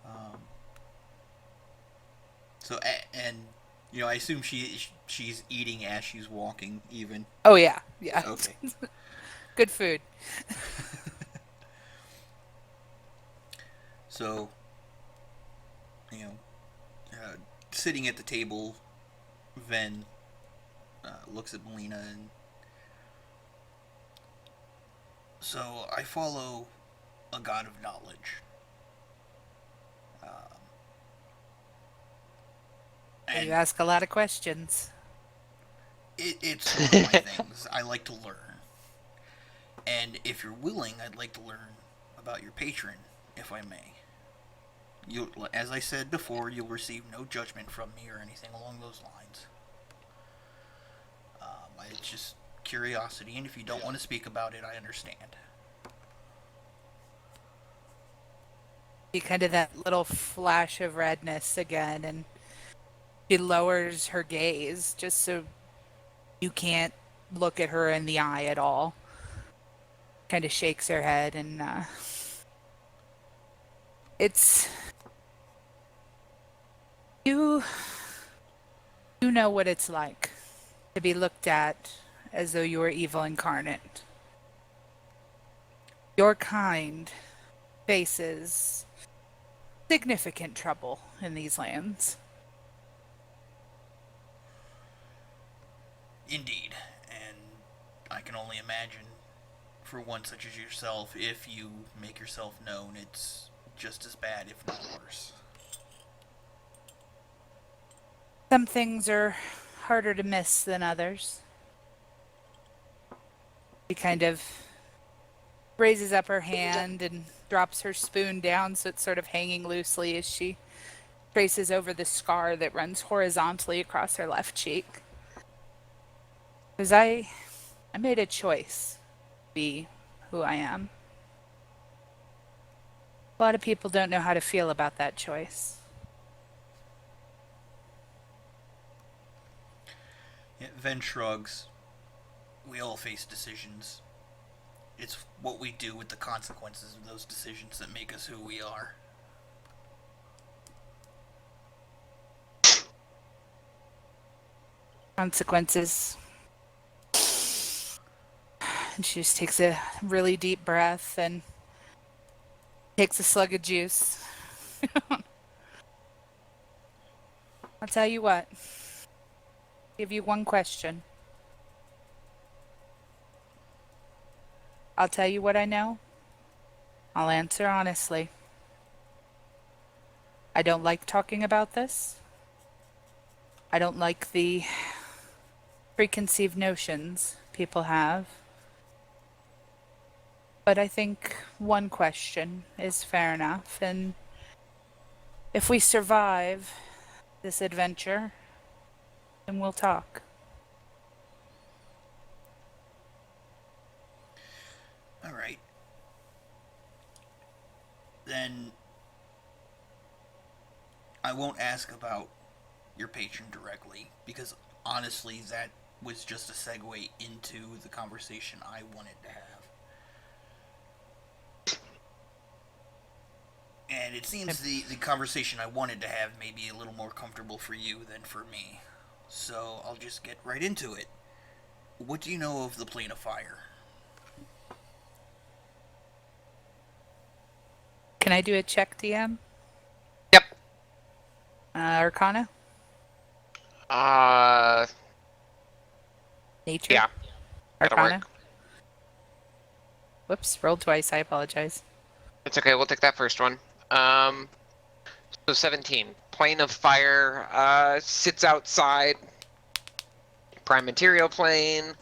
B: Um, and I assume she's eating as she's walking, even.
E: Oh yeah, yeah.
B: Okay.
E: Good food.
B: So, you know, sitting at the table, Ven looks at Melina and so I follow a god of knowledge. Um, and
E: You ask a lot of questions.
B: it's one of my things. I like to learn. And if you're willing, I'd like to learn about your patron, if I may. As I said before, you'll receive no judgment from me or anything along those lines. It's just curiosity, and if you don't want to speak about it, I understand.
E: You kind of that little flash of redness again, and she lowers her gaze just so you can't look at her in the eye at all. Kind of shakes her head, and it's you. You know what it's like to be looked at as though you were evil incarnate. Your kind faces significant trouble in these lands.
B: Indeed, and I can only imagine for one such as yourself, if you make yourself known, it's just as bad, if not worse.
E: Some things are harder to miss than others. She kind of raises up her hand and drops her spoon down so it's sort of hanging loosely as she traces over the scar that runs horizontally across her left cheek. Because I made a choice to be who I am. A lot of people don't know how to feel about that choice.
B: Yeah, Ven shrugs. We all face decisions. It's what we do with the consequences of those decisions that make us who we are.
E: Consequences. And she just takes a really deep breath and takes a slug of juice. I'll tell you what. Give you one question. I'll tell you what I know. I'll answer honestly. I don't like talking about this. I don't like the preconceived notions people have. But I think one question is fair enough, and if we survive this adventure, then we'll talk.
B: Alright. Then I won't ask about your patron directly, because honestly, that was just a segue into the conversation I wanted to have. And it seems the conversation I wanted to have may be a little more comfortable for you than for me. So I'll just get right into it. What do you know of the Plane of Fire?
E: Can I do a check, DM?
A: Yep.
E: Arcana? Nature?
A: Yeah. That'll
E: Arcana?
A: work.
E: Whoops, rolled twice. I apologize.
A: It's okay. We'll take that first one. So 17. Plane of Fire sits outside. Prime material plane.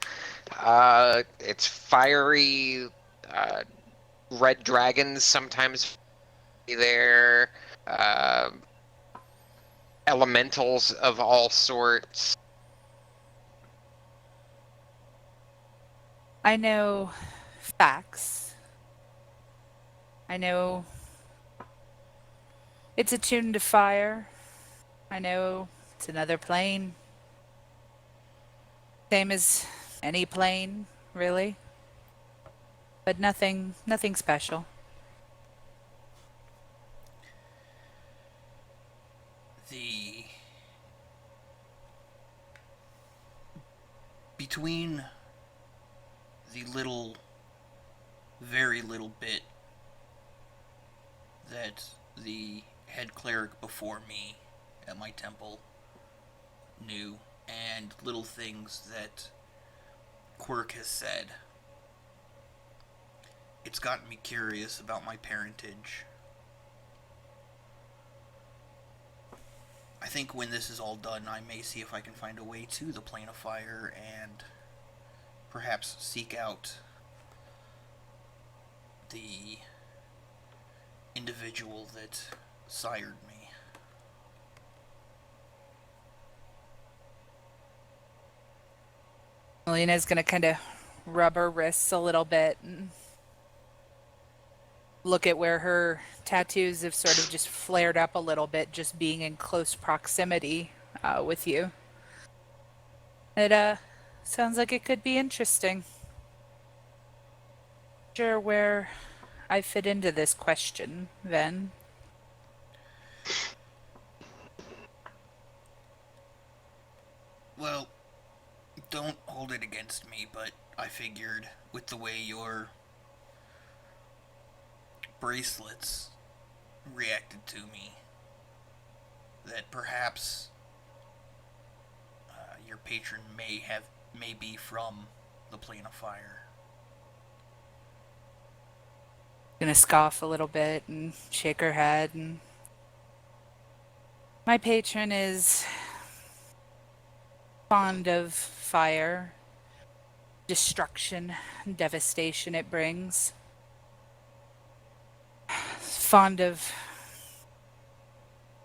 A: It's fiery. Red dragons sometimes there. Elementals of all sorts.
E: I know facts. I know it's attuned to fire. I know it's another plane. Same as any plane, really. But nothing special.
B: The between the little, very little bit that the head cleric before me at my temple knew, and little things that Quirk has said, it's gotten me curious about my parentage. I think when this is all done, I may see if I can find a way to the Plane of Fire and perhaps seek out the individual that sired me.
E: Melina's gonna kind of rub her wrists a little bit and look at where her tattoos have sort of just flared up a little bit, just being in close proximity with you. It sounds like it could be interesting. Sure where I fit into this question, then.
B: Well, don't hold it against against me, but I figured with the way your bracelets reacted to me, that perhaps your patron may be from the plane of fire.
E: Gonna scoff a little bit and shake her head. And my patron is fond of fire, destruction, devastation it brings. Fond of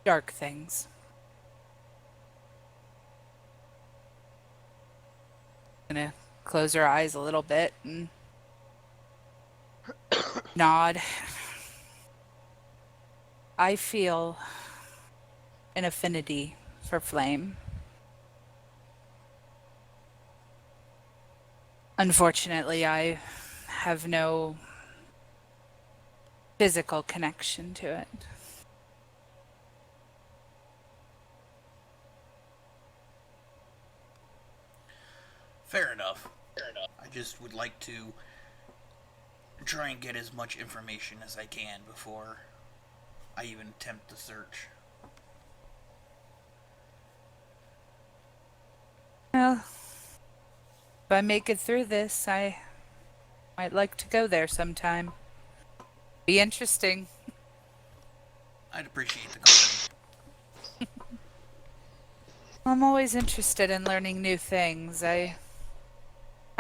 E: dark things. Gonna close her eyes a little bit and nod. I feel an affinity for flame. Unfortunately, I have no physical connection to it.
B: Fair enough. I just would like to try and get as much information as I can before I even attempt the search.
E: Well, if I make it through this, I might like to go there sometime. Be interesting.
B: I'd appreciate the company.
E: I'm always interested in learning new things. I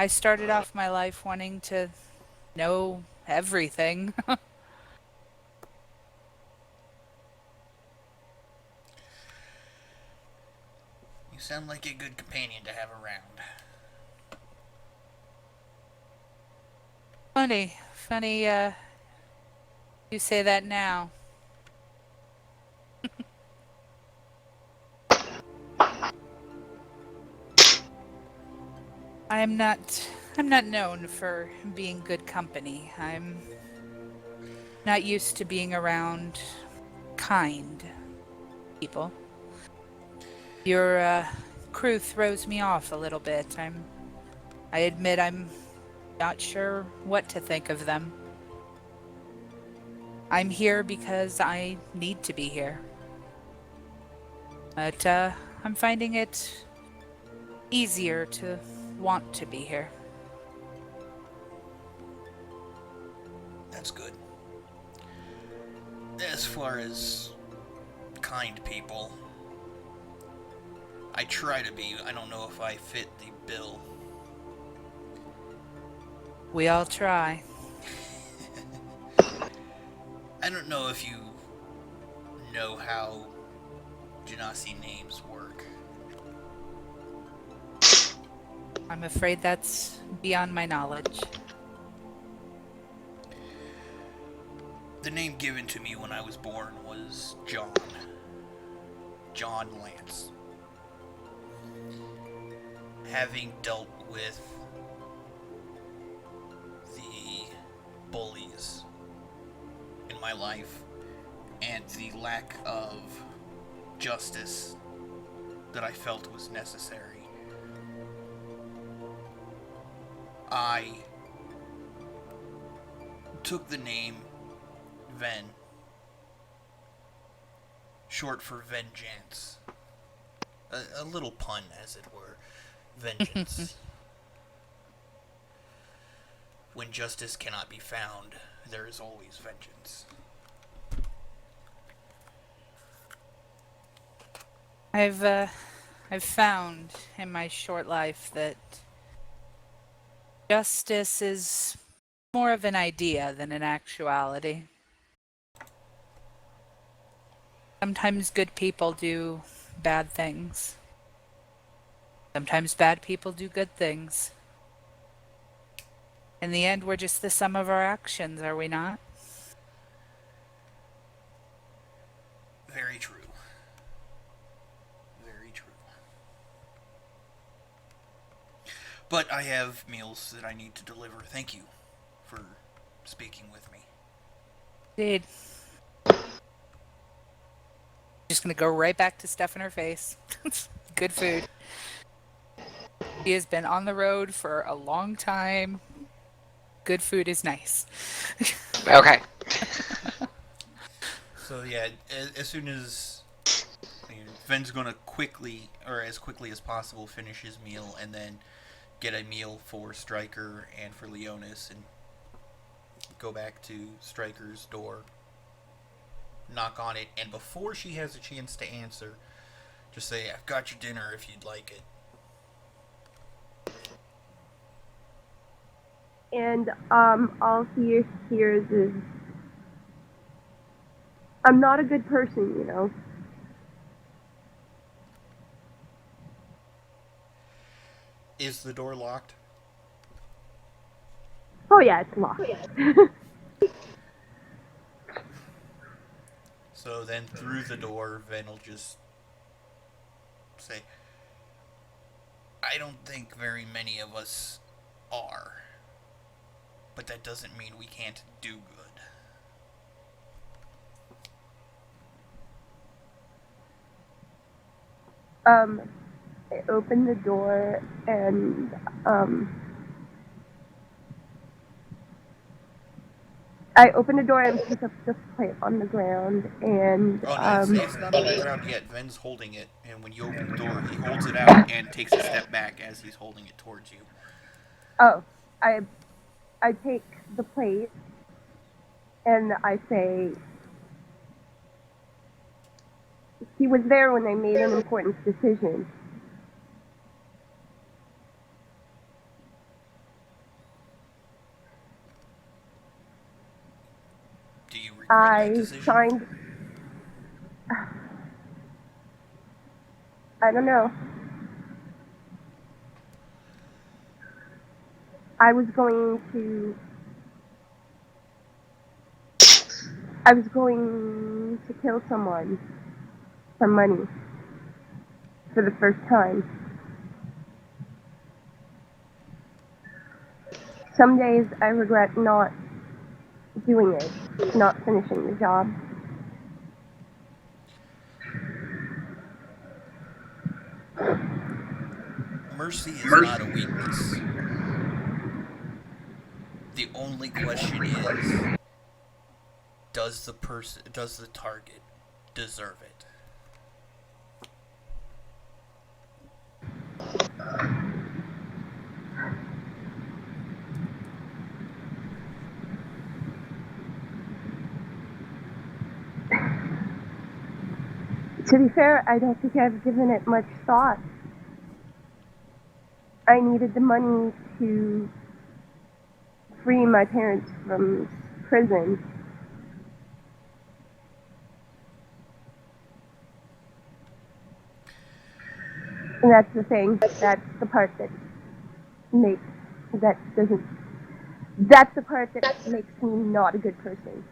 E: started off my life wanting to know everything.
B: You sound like a good companion to have around.
E: Funny, you say that now. I'm not known for being good company. I'm not used to being around kind people. Your crew throws me off a little bit. I admit I'm not sure what to think of them. I'm here because I need to be here. But I'm finding it easier to want to be here.
B: That's good. As far as kind people, I try to be. I don't know if I fit the bill.
E: We all try.
B: I don't know if you know how Genasi names work.
E: I'm afraid that's beyond my knowledge.
B: The name given to me when I was born was John. John Lance. Having dealt with the bullies in my life and the lack of justice that I felt was necessary, I took the name Ven, short for vengeance. A little pun, as it were. Vengeance. When justice cannot be found, there is always vengeance.
E: I've found in my short life that justice is more of an idea than an actuality. Sometimes good people do bad things. Sometimes bad people do good things. In the end, we're just the sum of our actions, are we not?
B: Very true. Very true. But I have meals that I need to deliver. Thank you for speaking with me.
E: Indeed. Just gonna go right back to stuff in her face. Good food. He has been on the road for a long time. Good food is nice.
A: Okay.
B: So yeah, as soon as Ven's gonna quickly, or as quickly as possible, finish his meal and then get a meal for Stryker and for Leonis and go back to Stryker's door, knock on it, and before she has a chance to answer, just say, "I've got your dinner if you'd like it."
D: And all he hears is, "I'm not a good person, you know."
B: Is the door locked?
D: Oh yeah, it's locked.
B: So then through the door, Ven will just say, "I don't think very many of us are. But that doesn't mean we can't do good."
D: I open the door and pick up the plate on the ground and
B: Oh no, it's not on the ground yet. Ven's holding it, and when you open the door, he holds it out and takes a step back as he's holding it towards you.
D: oh, I take the plate and I say, "He was there when I made an important decision."
B: Do you regret that
D: I
B: decision?
D: signed. I don't know. I was going to kill someone for money for the first time. Some days I regret not doing it, not finishing the job.
B: Mercy is not a weakness. The only question is, does the target deserve it?
D: To be fair, I don't think I've given it much thought. I needed the money to free my parents from prison. And that's the thing. That's the part that makes that doesn't. That's the part that makes me not a good person.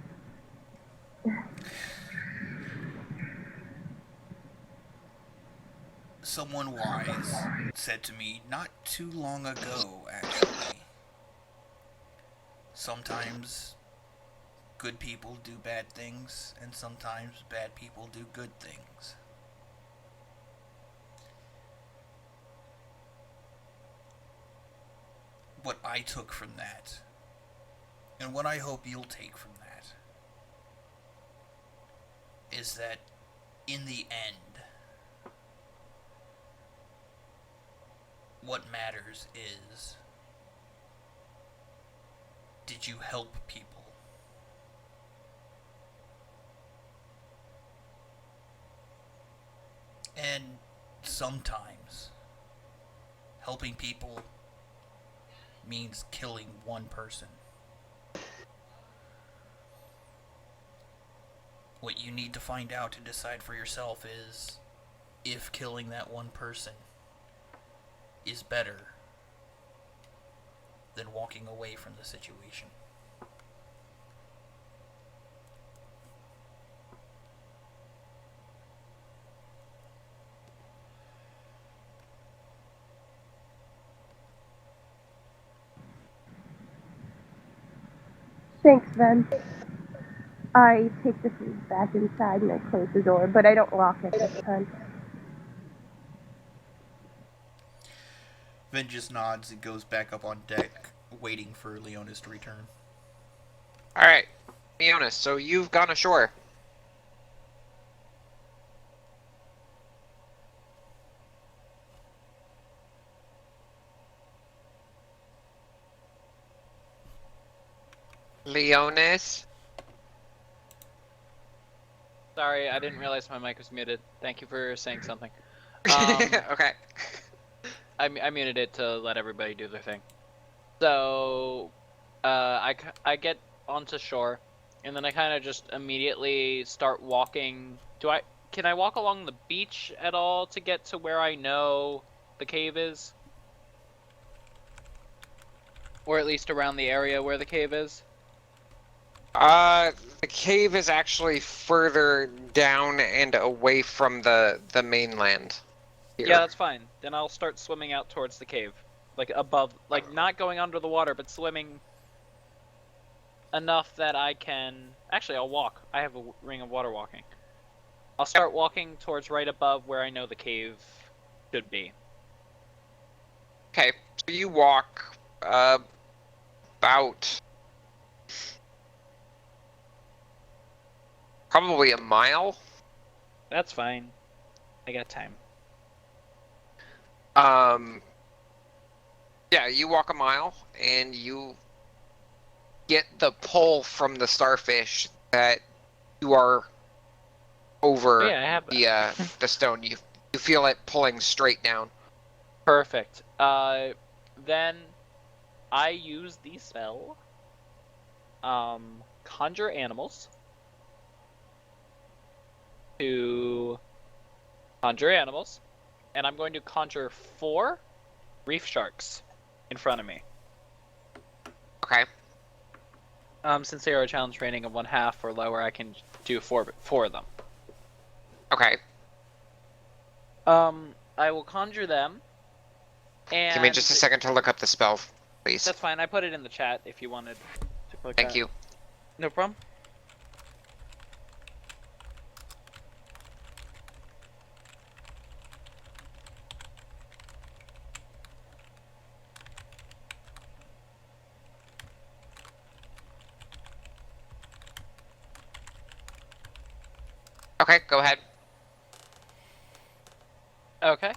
B: Someone wise said to me not too long ago, actually. Sometimes good people do bad things, and sometimes bad people do good things. What I took from that, and what I hope you'll take from that, is that in the end, what matters is, did you help people? And sometimes helping people means killing one person. What you need to find out to decide for yourself is if killing that one person is better than walking away from the situation.
D: Thanks, Ven. I take the food back inside and I close the door, but I don't lock it this time.
B: Vin just nods and goes back up on deck, waiting for Leonis to return.
A: All right, Leonis, so you've gone ashore. Leonis?
C: Sorry, I didn't realize my mic was muted. Thank you for saying something.
A: Okay.
C: I muted it to let everybody do their thing. So, I get onto shore, and then I kind of just immediately start walking. Can I walk along the beach at all to get to where I know the cave is? Or at least around the area where the cave is?
A: The cave is actually further down and away from the mainland. Here.
C: Yeah, that's fine. Then I'll start swimming out towards the cave. Like above, like not going under the water, but swimming enough that I can... Actually, I'll walk. I have a ring of water walking. I'll start walking towards right above where I know the cave should be.
A: Okay, so you walk about probably a mile.
C: That's fine. I got time.
A: Yeah, you walk a mile and you get the pull from the starfish that you are over
C: Oh, yeah, I have that.
A: the stone. You feel it pulling straight down.
C: Perfect. Then I use the spell, Conjure Animals, to conjure animals, and I'm going to conjure 4 reef sharks in front of me.
A: Okay.
C: Since they are a challenge rating of 1/2 or lower, I can do 4 of them.
A: Okay.
C: I will conjure them. And
A: Give me just a second to look up the spell, please.
C: That's fine. I put it in the chat if you wanted to click
A: Thank
C: that.
A: you.
C: No problem.
A: Okay, go ahead.
C: Okay.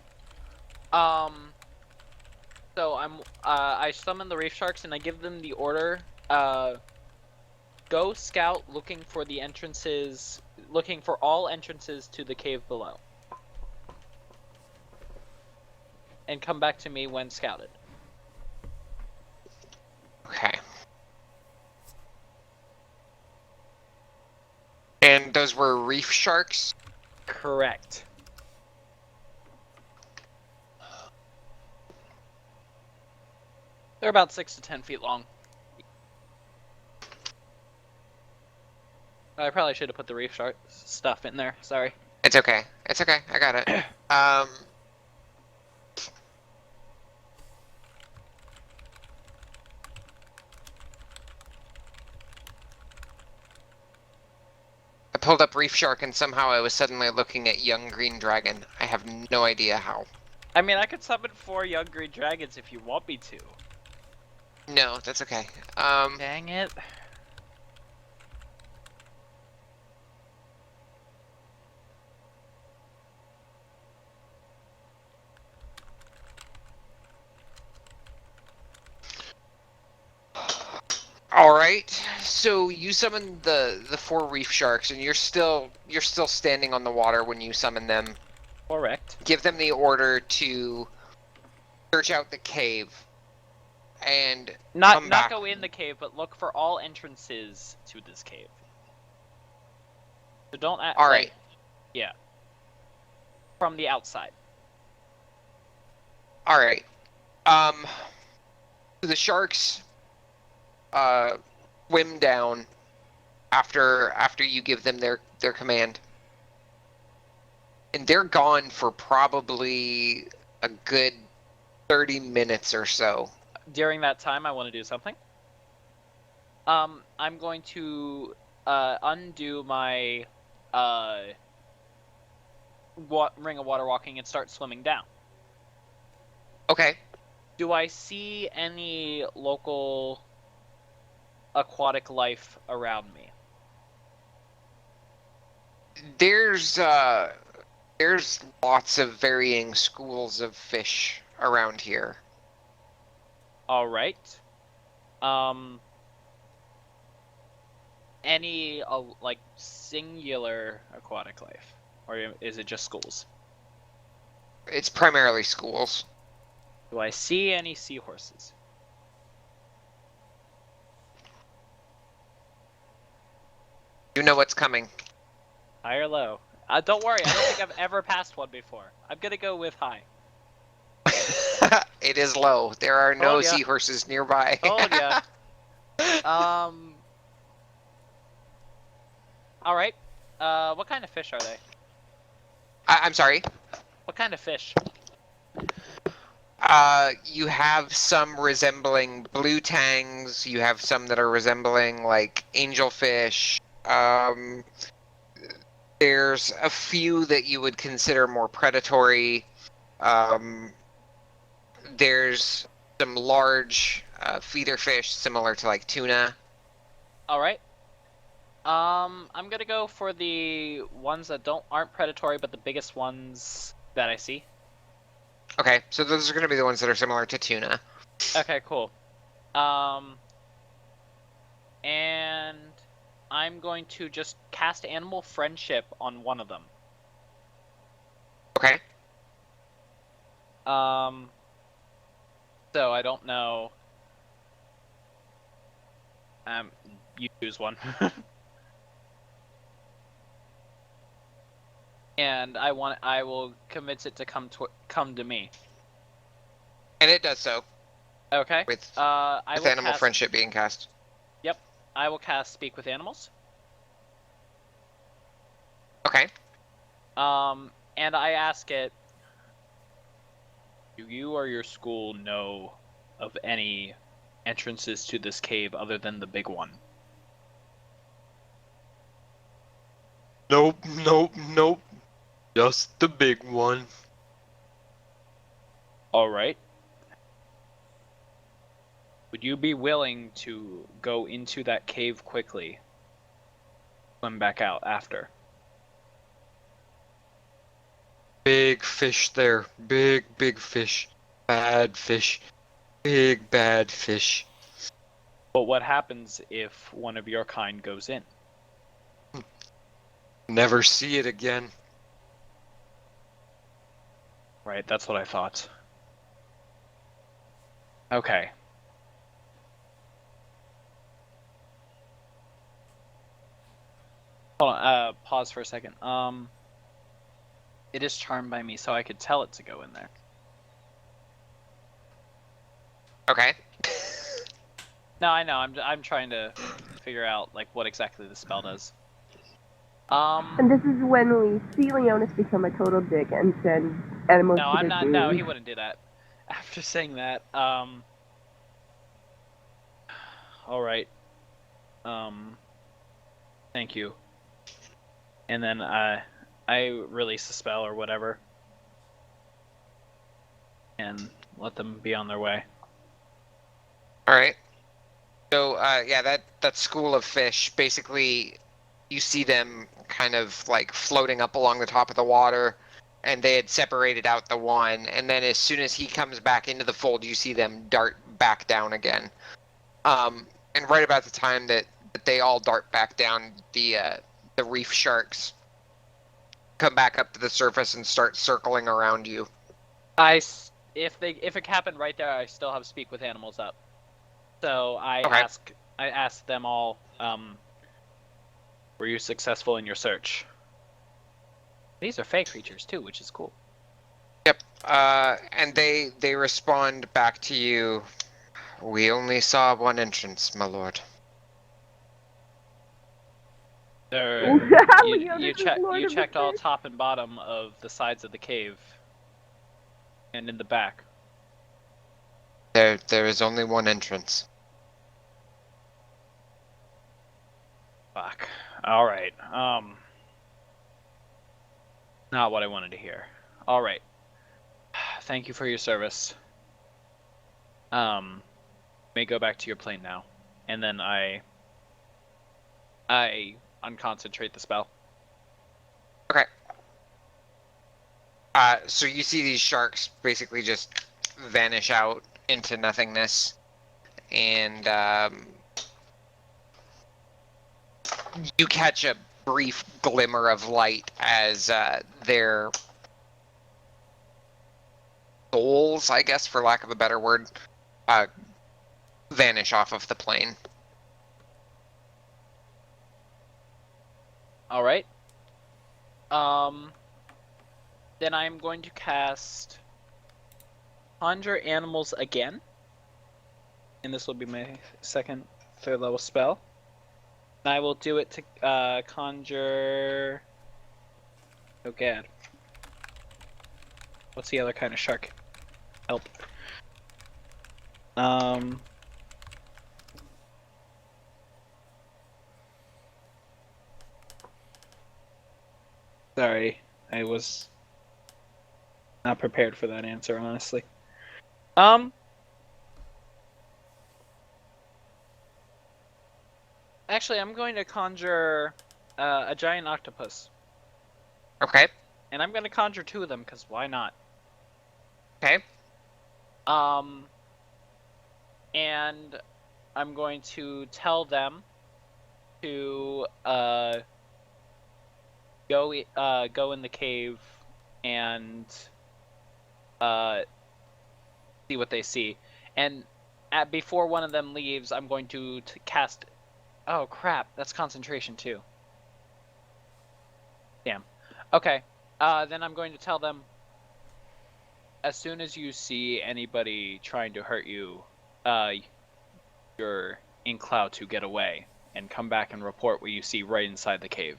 C: So I summon the reef sharks and I give them the order, go scout looking for the entrances, looking for all entrances to the cave below. And come back to me when scouted.
A: Okay. And those were reef sharks?
C: Correct. They're about 6 to 10 feet long. I probably should have put the reef shark stuff in there. Sorry.
A: It's okay. It's okay. I got it. I pulled up Reef Shark and somehow I was suddenly looking at Young Green Dragon. I have no idea how.
C: I mean, I could summon 4 young green dragons if you want me to.
A: No, that's okay.
C: Dang it.
A: Alright, so you summon the 4 reef sharks and you're still standing on the water when you summon them.
C: Correct.
A: Give them the order to search out the cave and come back.
C: Not go in the cave, but look for all entrances to this cave. So don't act.
A: Alright.
C: Yeah. From the outside.
A: Alright. The sharks swim down after you give them their command. And they're gone for probably a good 30 minutes or so.
C: During that time, I want to do something. I'm going to undo my ring of water walking and start swimming down.
A: Okay.
C: Do I see any local aquatic life around me?
A: There's lots of varying schools of fish around here.
C: All right. Any like singular aquatic life, or is it just schools?
A: It's primarily schools.
C: Do I see any seahorses?
A: You know what's coming.
C: High or low? Don't worry, I don't think I've ever passed one before. I'm gonna go with high.
A: It is low. There are no
C: Told ya.
A: seahorses nearby.
C: Told ya. All right. What kind of fish are they?
A: I'm sorry.
C: What kind of fish?
A: You have some resembling blue tangs. You have some that are resembling like angelfish. There's a few that you would consider more predatory. There's some large feeder fish similar to like tuna.
C: All right. I'm gonna go for the ones that aren't predatory, but the biggest ones that I see.
A: Okay, so those are going to be the ones that are similar to tuna.
C: Okay, cool. And I'm going to just cast Animal Friendship on one of them.
A: Okay.
C: So I don't know. You choose one. And I will convince it to come to me.
A: And it does so.
C: Okay.
A: With
C: I will
A: animal
C: cast,
A: friendship being cast.
C: Yep. I will cast Speak with Animals.
A: Okay.
C: And I ask it, do you or your school know of any entrances to this cave other than the big one?
A: Nope, nope, nope. Just the big one.
C: All right. Would you be willing to go into that cave quickly? Swim back out after.
A: Big fish there. Big, big fish. Bad fish. Big, bad fish.
C: But what happens if one of your kind goes in?
A: Never see it again.
C: Right, that's what I thought. Okay. Hold on, pause for a second. It is charmed by me, so I could tell it to go in there.
A: Okay.
C: No, I know. I'm trying to figure out like what exactly the spell does.
D: And this is when we see Leonis become a total dick and send animals
C: No,
D: to
C: I'm
D: the
C: not.
D: zoo.
C: No, he wouldn't do that. After saying that, all right. Thank you. And then I release the spell or whatever, and let them be on their way.
A: All right. So, yeah, that school of fish, basically, you see them kind of like floating up along the top of the water, and they had separated out the one, and then as soon as he comes back into the fold, you see them dart back down again. And right about the time that they all dart back down, the reef sharks come back up to the surface and start circling around you.
C: If it happened right there, I still have Speak with Animals up. So I ask them all, were you successful in your search? These are fey creatures too, which is cool.
A: Yep. And they respond back to you. We only saw one entrance, my lord.
C: You checked all top and bottom of the sides of the cave, and in the back.
A: There is only one entrance.
C: Fuck. All right. Not what I wanted to hear. All right. Thank you for your service. May go back to your plane now. And then I unconcentrate the spell.
A: Okay. So you see these sharks basically just vanish out into nothingness, and you catch a brief glimmer of light as their souls, I guess, for lack of a better word, vanish off of the plane.
C: All right. Then I'm going to cast Conjure Animals again. And this will be my second third level spell. And I will do it to conjure... Oh god. What's the other kind of shark? Help. Sorry, I was not prepared for that answer, honestly. Actually, I'm going to conjure a giant octopus.
A: Okay.
C: And I'm going to conjure 2 of them, because why not?
A: Okay.
C: And I'm going to tell them to go in the cave and see what they see. And before one of them leaves, I'm going to cast... Oh crap, that's concentration too. Damn. Okay. Then I'm going to tell them, as soon as you see anybody trying to hurt you, you're in cloud to get away, and come back and report what you see right inside the cave.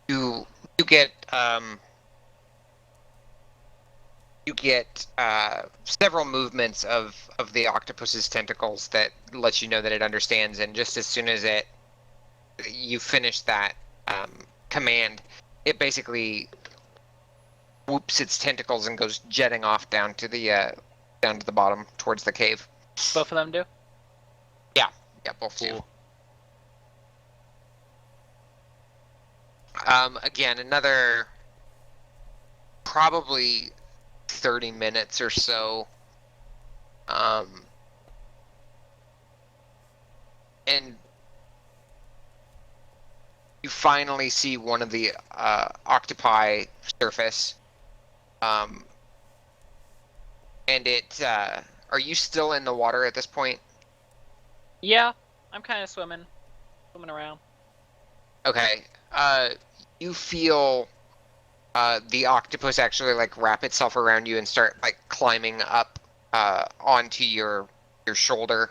A: You get several movements of the octopus's tentacles that lets you know that it understands, and just as soon as you finish that command, it basically whoops its tentacles and goes jetting off down to the bottom towards the cave.
C: Both of them do?
A: Yeah, both do. Again, another probably 30 minutes or so. And you finally see one of the octopi surface. And it, are you still in the water at this point?
C: Yeah, I'm kind of swimming around.
A: Okay. You feel the octopus actually like wrap itself around you and start like climbing up onto your shoulder,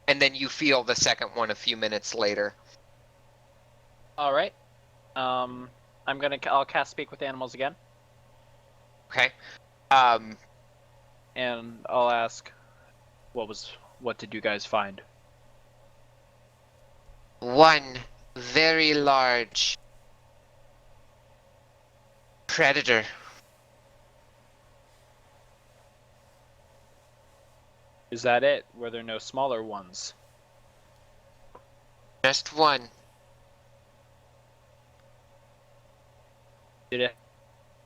A: and then you feel the second one a few minutes later.
C: All right. I'll cast Speak with Animals again,
A: Okay.
C: and I'll ask, what did you guys find?
A: One very large predator.
C: Is that it? Were there no smaller ones?
A: Just one.
C: Did it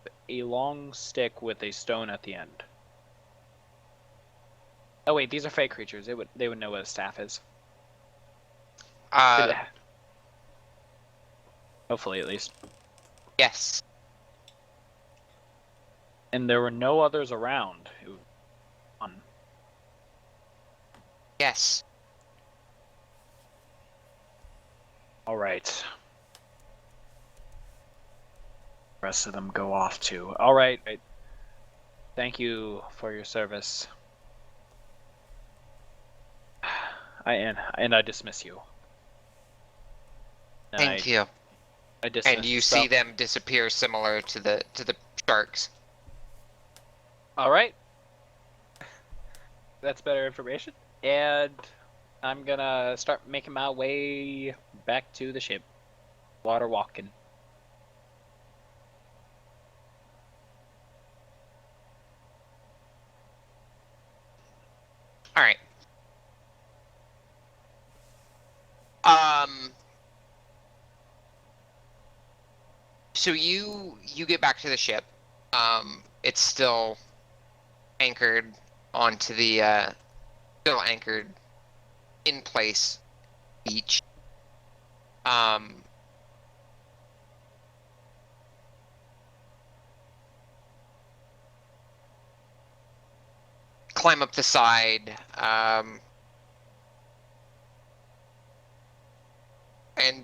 C: have a long stick with a stone at the end? Oh wait, these are fey creatures. They would know what a staff is. Hopefully, at least.
A: Yes.
C: And there were no others around. It was fun.
A: Yes.
C: All right. The rest of them go off too. All right. Thank you for your service. I dismiss you.
A: Thank you.
C: I dismiss
A: And you see them disappear, similar to the sharks.
C: All right. That's better information. And I'm gonna start making my way back to the ship. Water walking.
A: So you get back to the ship. It's still anchored onto the still anchored in place beach. Climb up the side. And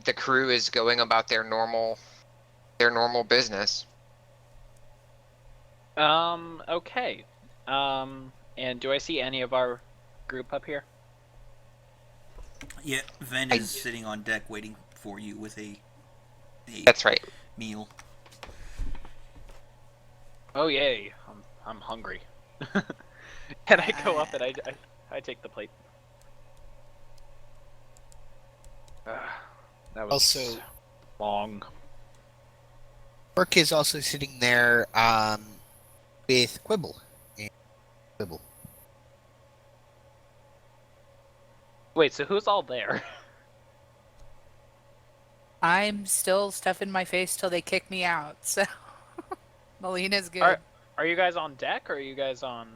A: the crew is going about their normal business.
C: Okay. And do I see any of our group up here?
B: Yeah, Ven
A: I-
B: is sitting on deck waiting for you with a
A: That's right.
B: meal.
C: Oh yay! I'm hungry. And I go up and I take the plate. That was
F: Also,
C: long.
F: Burke is also sitting there with Quibble. And Quibble.
C: Wait, so who's all there?
E: I'm still stuffing my face till they kick me out, so Melina's good.
C: Are you guys on deck or are you guys on?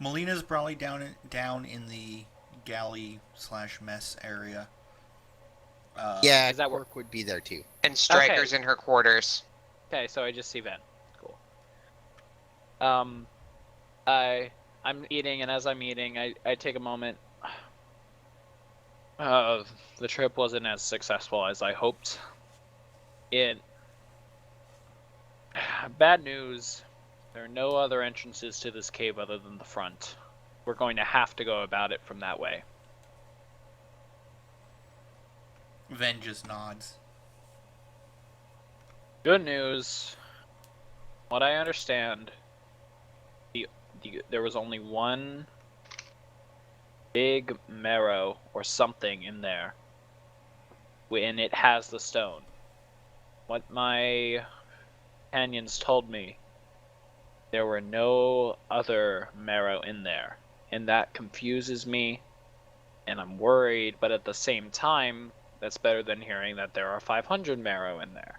B: Melina's probably down in the galley / mess area.
F: Yeah,
C: is that
F: Quirk would be there too.
A: And Striker's in her quarters.
C: Okay, so I just see Ven. Cool. I'm eating, and as I'm eating, I take a moment. The trip wasn't as successful as I hoped. Bad news. There are no other entrances to this cave other than the front. We're going to have to go about it from that way.
B: Ven just nods.
C: Good news. What I understand, there was only one big marrow or something in there, and it has the stone. What my companions told me, there were no other marrow in there, and that confuses me, and I'm worried, but at the same time, that's better than hearing that there are 500 marrow in there.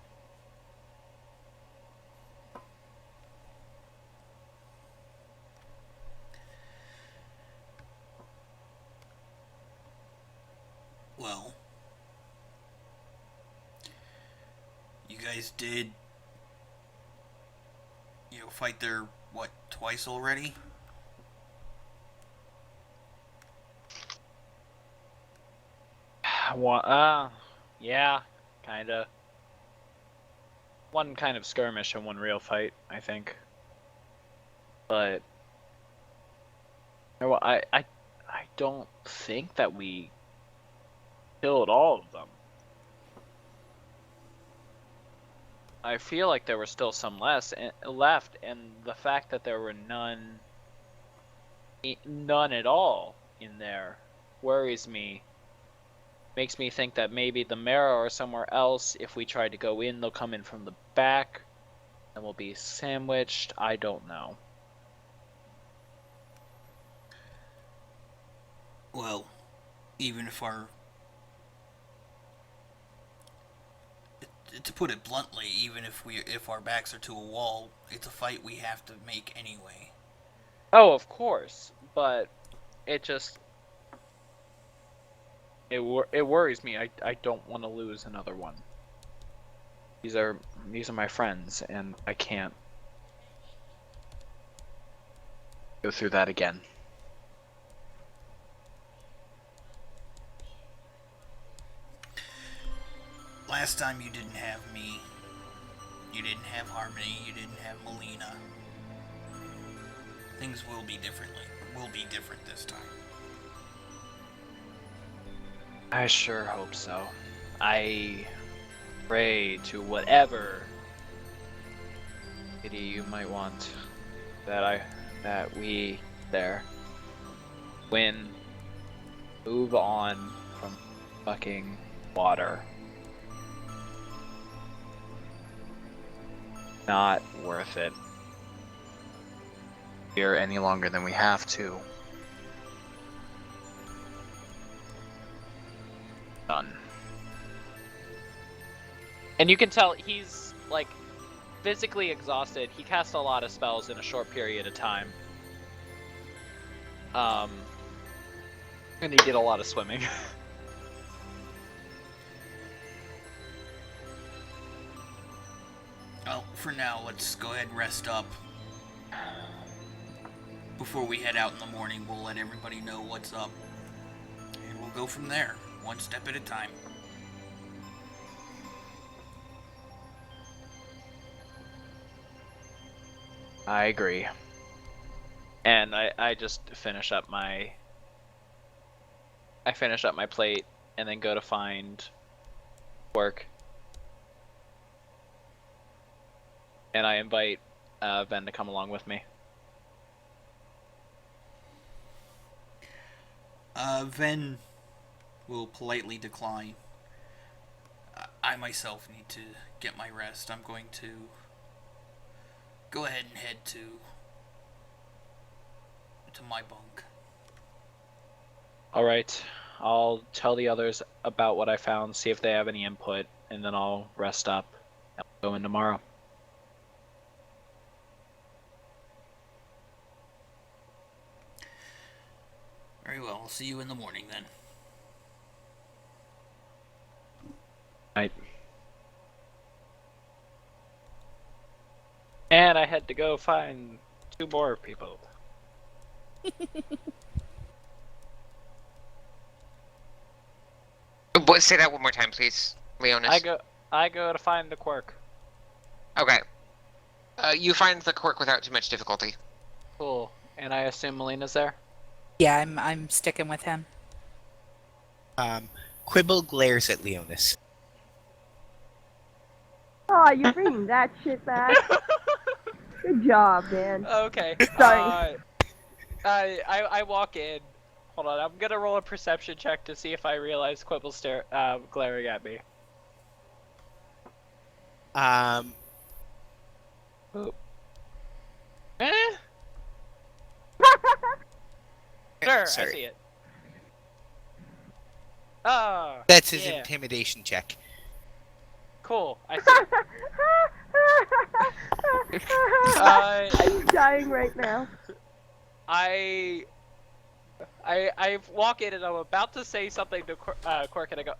B: Well, you guys did, fight there, what, twice already?
C: Yeah, kinda. One kind of skirmish and one real fight, I think. But I don't think that we killed all of them. I feel like there were still some left, and the fact that there were none at all in there worries me. Makes me think that maybe the marrow are somewhere else. If we try to go in, they'll come in from the back, and we'll be sandwiched. I don't know.
B: Well, even if to put it bluntly, even if our backs are to a wall, it's a fight we have to make anyway.
C: Oh, of course, but it just it worries me. I don't want to lose another one. These are my friends, and I can't go through that again.
B: Last time you didn't have me, you didn't have Harmony, you didn't have Melina. Things will be different this time.
C: I sure hope so. I pray to whatever deity you might want that we win, move on from fucking water. Not worth it here any longer than we have to. Done. And you can tell he's like physically exhausted. He cast a lot of spells in a short period of time. And he did a lot of swimming.
B: Oh, for now, let's go ahead and rest up. Before we head out in the morning, we'll let everybody know what's up. And we'll go from there, one step at a time.
C: I agree. And I just finish up my plate and then go to find work. And I invite Ben to come along with me.
B: Ven will politely decline. I myself need to get my rest. I'm going to go ahead and head to my bunk.
C: Alright, I'll tell the others about what I found, see if they have any input, and then I'll rest up and we'll go in tomorrow.
B: Very well, I'll see you in the morning then.
C: Right. And I had to go find 2 more people.
A: Say that one more time, please, Leonis.
C: I go to find the quirk.
A: Okay. You find the quirk without too much difficulty.
C: Cool. And I assume Melina's there?
E: Yeah, I'm sticking with him.
F: Quibble glares at Leonis.
D: Oh, you're bringing that shit back. Good job, man.
C: Okay.
D: Sorry.
C: I walk in. Hold on, I'm gonna roll a perception check to see if I realize Quibble's glaring at me. Oh. Eh? Sure,
F: Sorry.
C: I see it. Oh,
F: That's his
C: yeah.
F: intimidation check.
C: Cool, I see it.
D: I'm dying right now.
C: I walk in and I'm about to say something to Quirk and I go,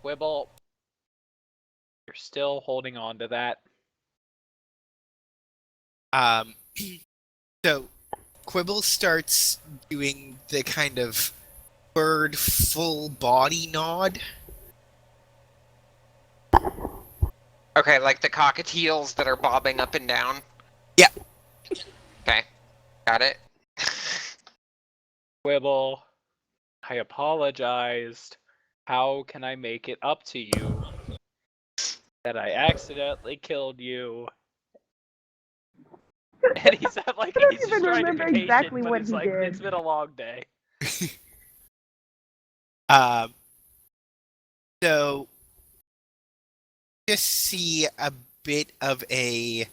C: Quibble, you're still holding on to that.
F: So Quibble starts doing the kind of bird full body nod.
A: Okay, like the cockatiels that are bobbing up and down?
F: Yeah.
A: Okay, got it.
C: Quibble, I apologized. How can I make it up to you that I accidentally killed you? And he's like,
D: I don't
C: he's just
D: even
C: trying to
D: remember
C: be
D: exactly
C: patient, but
D: what
C: it's
D: he
C: like,
D: did.
C: it's been a long day.
F: So just see a bit of a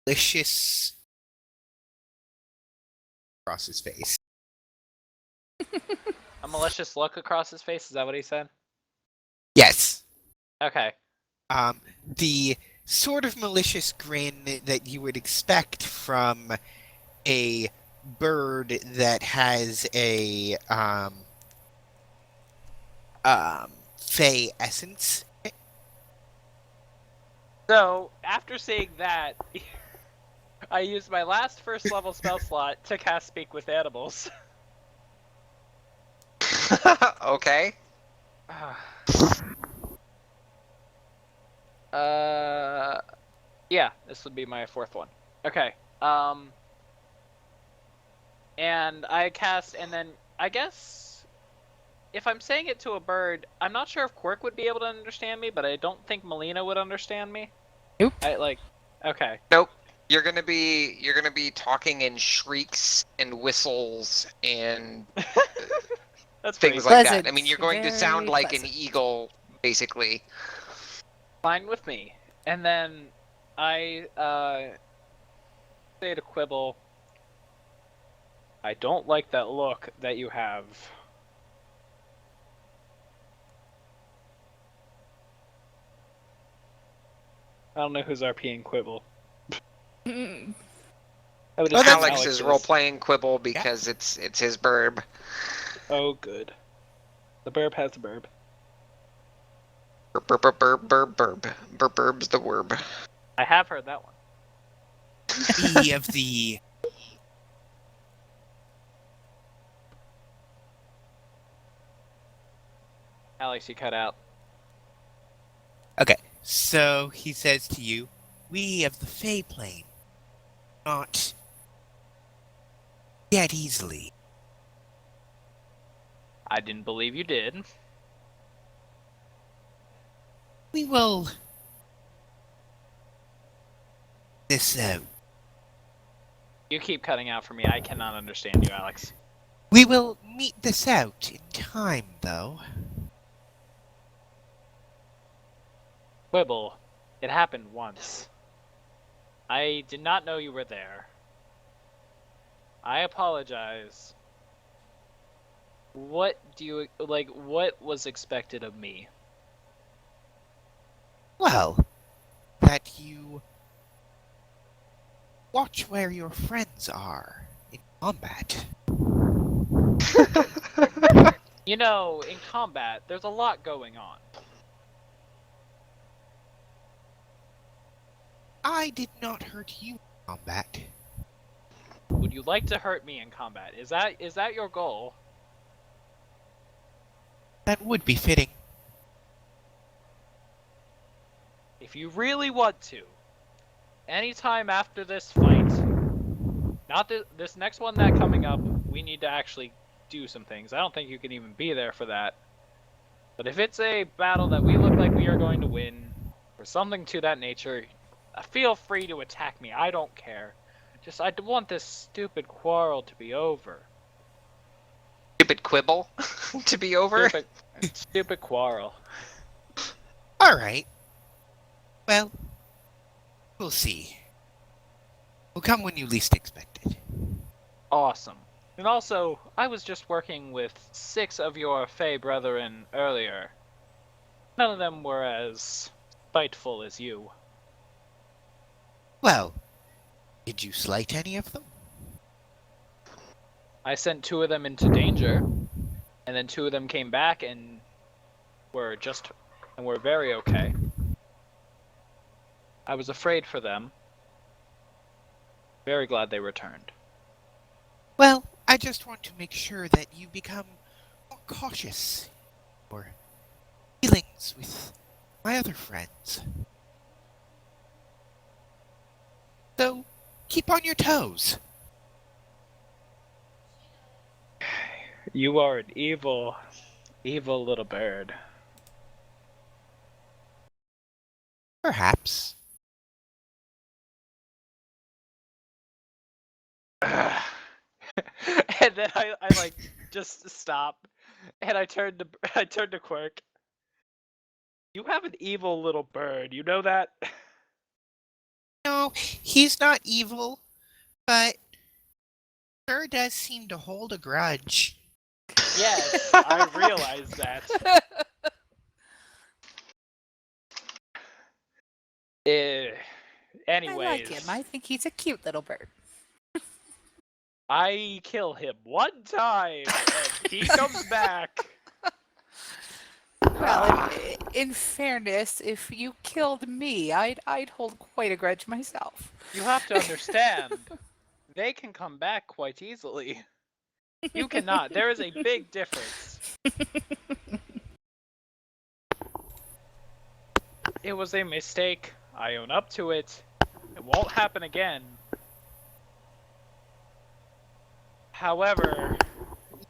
F: malicious across his face.
C: A malicious look across his face, is that what he said?
F: Yes.
C: Okay.
F: The sort of malicious grin that you would expect from a bird that has a fey essence.
C: So, after seeing that, I used my last first level spell slot to cast Speak with Animals.
A: Okay.
C: Yeah, this would be my 4th one. Okay. And I cast, and then I guess if I'm saying it to a bird, I'm not sure if Quirk would be able to understand me, but I don't think Melina would understand me.
E: Nope.
C: Okay.
A: Nope. You're gonna be talking in shrieks and whistles and
C: That's
A: things
C: pretty
A: like
E: Pleasant.
A: that. I mean, you're going to
E: Very
A: sound like an
E: pleasant.
A: eagle, basically.
C: fine with me. And then I say to Quibble, I don't like that look that you have. I don't know who's RPing Quibble.
E: Mm.
C: I would
F: Oh,
C: assume
F: that's
A: Alex is role
C: is.
A: playing Quibble because it's his burb.
C: Oh, good. The burb has the burb.
A: Burb, burb, burb, burb, burb. Burb, burb's the word.
C: I have heard that one.
F: E of the.
C: Alex, you cut out.
F: Okay, so he says to you, "We of the Fey plane, not yet easily.
C: I didn't believe you did.
F: We will this out.
C: You keep cutting out for me. I cannot understand you, Alex.
F: We will meet this out in time, though."
C: Quibble, it happened once. I did not know you were there. I apologize. What do you like? What was expected of me?
F: Well, that you watch where your friends are in combat.
C: You know, in combat, there's a lot going on.
F: I did not hurt you in combat.
C: Would you like to hurt me in combat? Is that your goal?
F: That would be fitting.
C: If you really want to, anytime after this fight, not this next one that coming up, we need to actually do some things. I don't think you can even be there for that. But if it's a battle that we look like we are going to win, or something to that nature, feel free to attack me. I don't care. Just, I want this stupid quarrel to be over.
A: Stupid Quibble to be over.
C: Stupid quarrel.
F: Alright. Well, we'll see. Will come when you least expect it.
C: Awesome. And also, I was just working with 6 of your Fey brethren earlier. None of them were as spiteful as you.
F: Well, did you slight any of them?
C: I sent 2 of them into danger, and then 2 of them came back and were very okay. I was afraid for them. Very glad they returned.
F: Well, I just want to make sure that you become more cautious in your dealings with my other friends. So, keep on your toes.
C: You are an evil, evil little bird.
F: Perhaps.
C: And then I like just stop, and I turned to Quirk. You have an evil little bird. You know that?
F: No, he's not evil, but sure does seem to hold a grudge.
C: Yes, I realize that. Anyways,
E: I like him. I think he's a cute little bird.
C: I kill him one time, and he comes back.
E: Well, in fairness, if you killed me, I'd hold quite a grudge myself.
C: You have to understand, they can come back quite easily. You cannot. There is a big difference. It was a mistake. I own up to it. It won't happen again. However,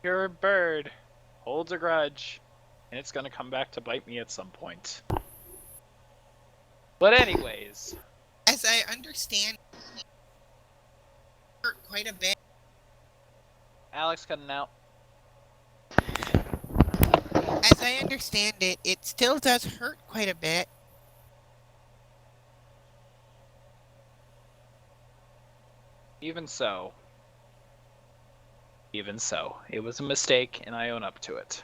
C: your bird holds a grudge, and it's gonna come back to bite me at some point. But anyways,
F: As I understand, hurt quite a bit.
C: Alex cutting out.
F: As I understand it, it still does hurt quite a bit.
C: Even so, it was a mistake, and I own up to it.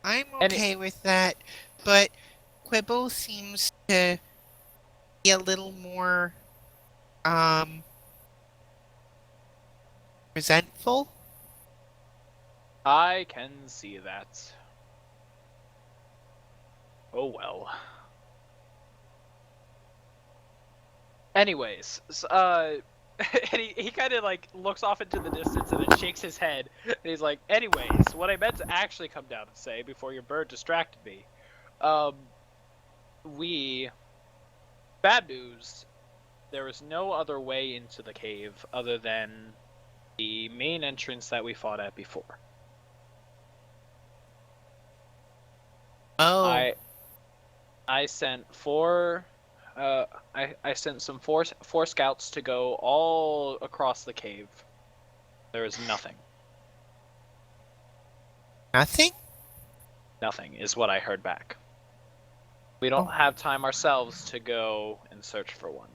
F: I'm
C: And
F: okay with that, but Quibble seems to be a little more resentful.
C: I can see that. Oh well. Anyways, and he kind of like looks off into the distance and then shakes his head. And he's like, anyways, what I meant to actually come down and say before your bird distracted me, bad news, there is no other way into the cave other than the main entrance that we fought at before.
F: Oh,
C: I sent four. I sent some four scouts to go all across the cave. There is nothing.
F: nothing?
C: Nothing is what I heard back. We don't
F: Oh.
C: have time ourselves to go and search for one.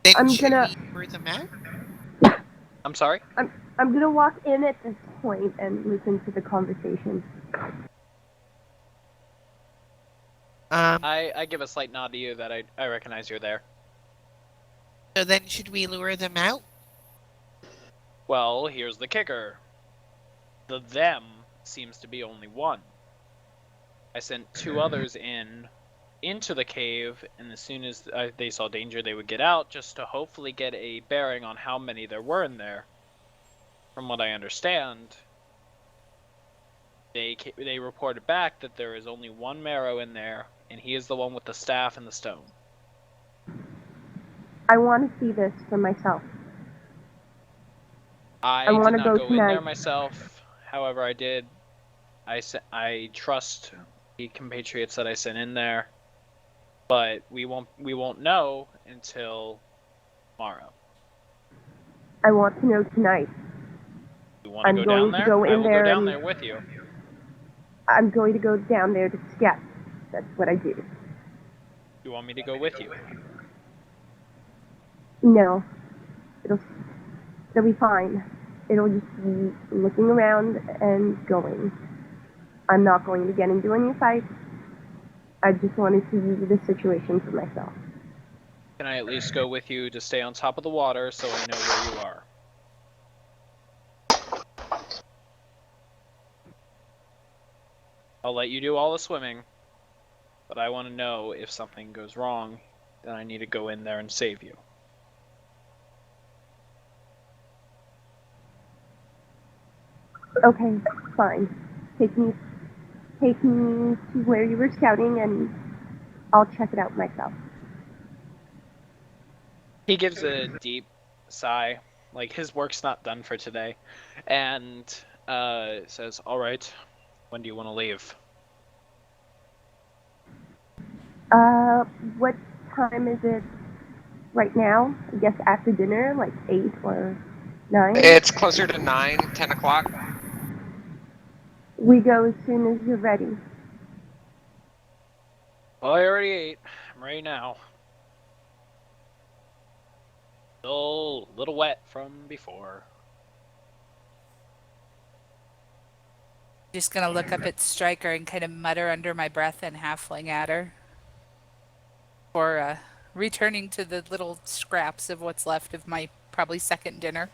F: Then
D: I'm
F: should
D: gonna-
F: we lure them out?
C: I'm sorry?
D: I'm gonna walk in at this point and listen to the conversation.
C: I give a slight nod to you that I recognize you're there.
F: So then should we lure them out?
C: Well, here's the kicker. The them seems to be only one. I sent two others into the cave, and as soon as they saw danger, they would get out, just to hopefully get a bearing on how many there were in there. From what I understand, they reported back that there is only one Marrow in there, and he is the one with the staff and the stone.
D: I want to see this for myself.
C: I
D: wanna
C: did
D: go
C: not go in
D: tonight.
C: there myself. However, I did. I trust the compatriots that I sent in there, but we won't know until tomorrow.
D: I want to know tonight.
C: You want to
D: I'm
C: go
D: going
C: down
D: to
C: there?
D: go in
C: I will
D: there
C: go down
D: and-
C: there with you.
D: I'm going to go down there to scout. That's what I do.
C: You want me to go with you?
D: No. It'll be fine. It'll just be looking around and going. I'm not going to get into any fights. I just want to see the situation for myself.
C: Can I at least go with you to stay on top of the water so I know where you are? I'll let you do all the swimming, but I want to know if something goes wrong, then I need to go in there and save you.
D: Okay, fine. Take me to where you were scouting and I'll check it out myself.
C: He gives a deep sigh, like his work's not done for today, and says, "All right, when do you want to leave?"
D: What time is it right now? I guess after dinner, like 8 or 9?
A: It's closer to 9, 10 o'clock.
D: We go as soon as you're ready.
C: Well, I already ate. I'm ready now. Still a little wet from before.
E: Just gonna look up at Stryker and kind of mutter under my breath and halfling at her. For returning to the little scraps of what's left of my probably second dinner.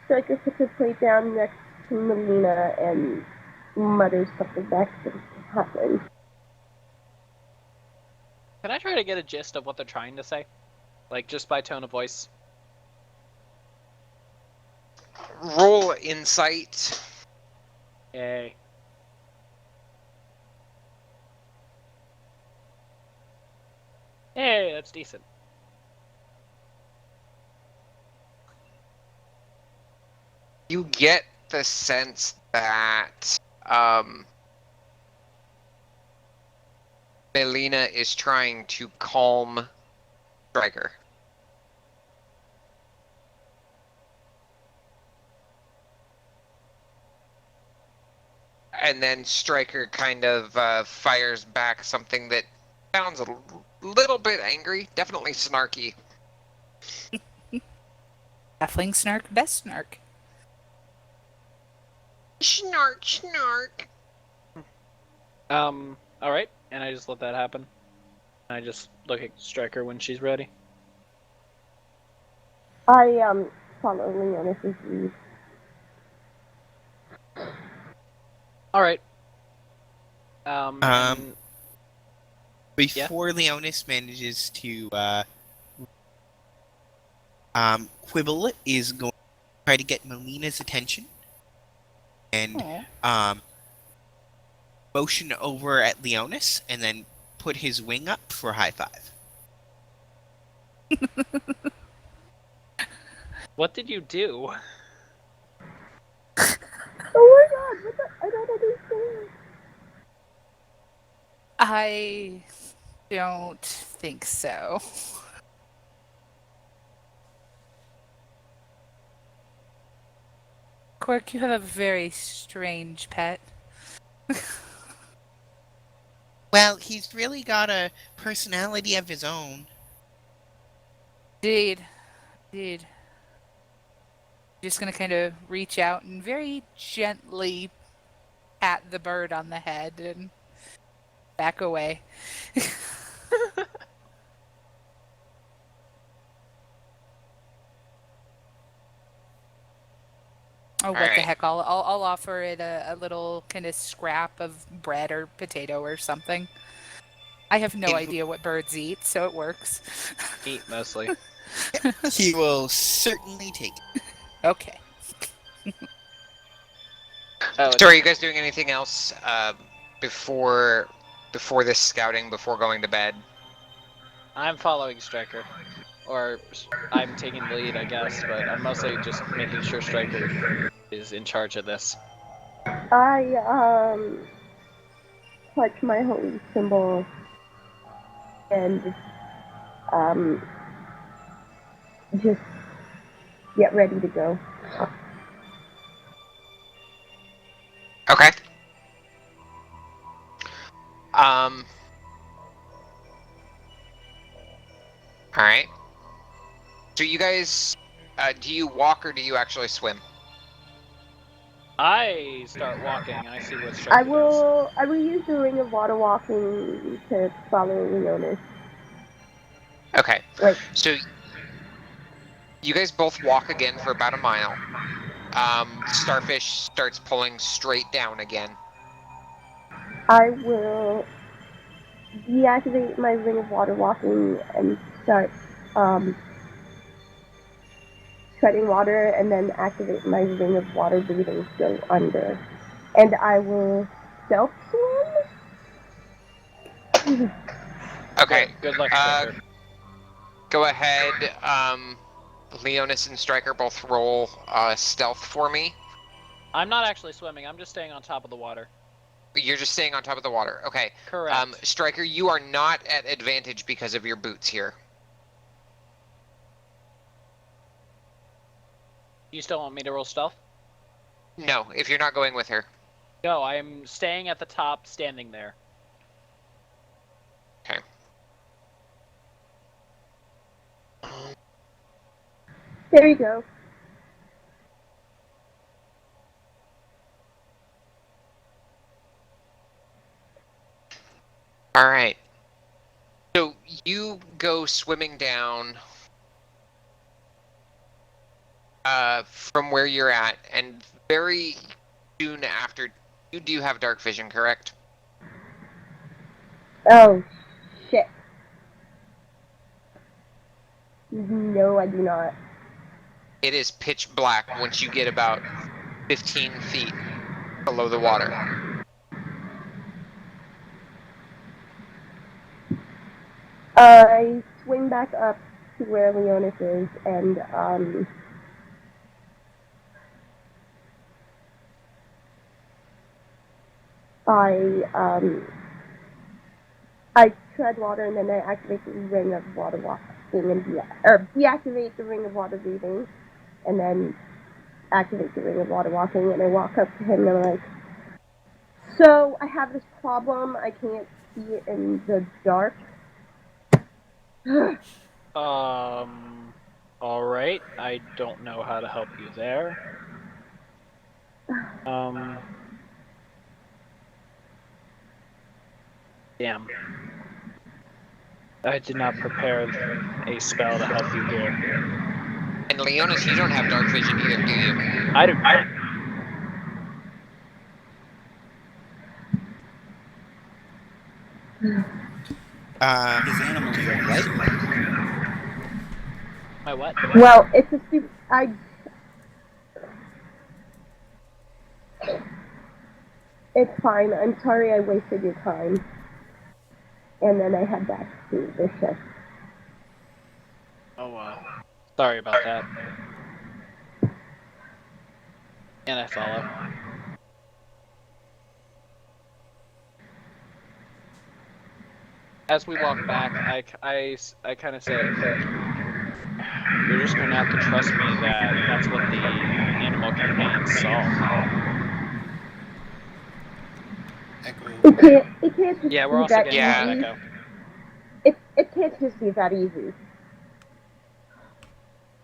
D: Striker puts his plate down next to Melina and mutters something back to Hotland.
C: Can I try to get a gist of what they're trying to say? Like, just by tone of voice?
A: Roll insight.
C: Yay. Hey, that's decent.
A: You get the sense that Melina is trying to calm Stryker. And then Stryker kind of fires back something that sounds a little bit angry, definitely snarky.
E: Halfling snark, best snark.
A: Snark, snark.
C: All right, and I just let that happen. I just look at Striker when she's ready.
D: I follow Leonis's lead.
C: All right. And
F: Before Leonis manages to Quibble is going to try to get Melina's attention and
E: Aw.
F: motion over at Leonis and then put his wing up for a high five.
C: what did you do?
D: Oh my god, what the? I don't understand.
E: I don't think so. Quark, you have a very strange pet.
F: Well, he's really got a personality of his own.
E: Indeed. Indeed. Just gonna kind of reach out and very gently pat the bird on the head and back away. Oh, what the
A: Alright.
E: heck! I'll offer it a little kind of scrap of bread or potato or something. I have no idea what birds eat, so it works.
C: Eat mostly.
F: He will certainly take it.
E: Okay.
C: Oh,
A: So are you guys doing anything else before this scouting, before going to bed?
C: I'm following Striker. Or I'm taking the lead, I guess, but I'm mostly just making sure Striker is in charge of this.
D: I touch my holy symbol and just get ready to go.
A: Okay. All right. So you guys, do you walk or do you actually swim?
C: I start walking. I see what Striker
D: I will use the ring of water walking to follow Leonis.
A: Okay.
D: Wait.
A: So you guys both walk again for about a mile. Starfish starts pulling straight down again.
D: I will deactivate my ring of water walking and start treading water, and then activate my ring of water breathing to go under. And I will stealth swim.
A: Okay.
C: Good luck, Striker.
A: Go ahead. Leonis and Striker both roll stealth for me.
C: I'm not actually swimming. I'm just staying on top of the water.
A: You're just staying on top of the water. Okay.
C: Correct.
A: Striker, you are not at advantage because of your boots here.
C: You still want me to roll stealth?
A: No, if you're not going with her.
C: No, I am staying at the top, standing there.
A: Okay.
D: There you go.
A: All right. So you go swimming down from where you're at, and very soon after, you do have dark vision, correct?
D: Oh, shit. No, I do not.
A: It is pitch black once you get about 15 feet below the water.
D: I swing back up to where Leonis is, and I tread water, and then I activate the ring of water walking and deactivate the ring of water breathing, and then activate the ring of water walking, and I walk up to him and I'm like, so I have this problem, I can't see it in the dark.
C: Alright. I don't know how to help you there. Damn. I did not prepare a spell to help you here.
A: And Leonis, you don't have dark vision either, do you?
C: I do not.
B: His animals are
F: what?
C: My what?
D: Well, it's a It's fine. I'm sorry I wasted your time. And then I head back to the ship.
C: Oh, sorry about that. And I follow. As we walk back, I kind of say, you're just going to have to trust me that that's what the animal companions saw.
B: Echo.
D: It can't just
C: Yeah, we're
D: be
C: also
D: that
C: getting
A: Yeah.
C: a lot of
D: easy.
C: echo.
D: It can't just be that easy.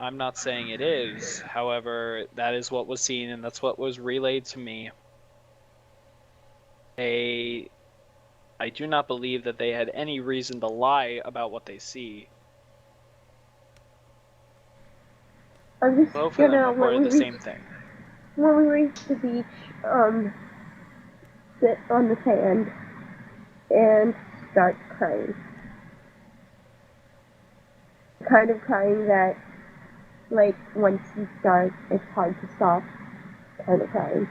C: I'm not saying it is. However, that is what was seen, and that's what was relayed to me. I do not believe that they had any reason to lie about what they see.
D: I'm just
C: Both of them
D: gonna
C: reported the same thing.
D: when we reach the beach, sit on the sand and start crying. Kind of crying that, like, once you start, it's hard to stop. Kind of crying.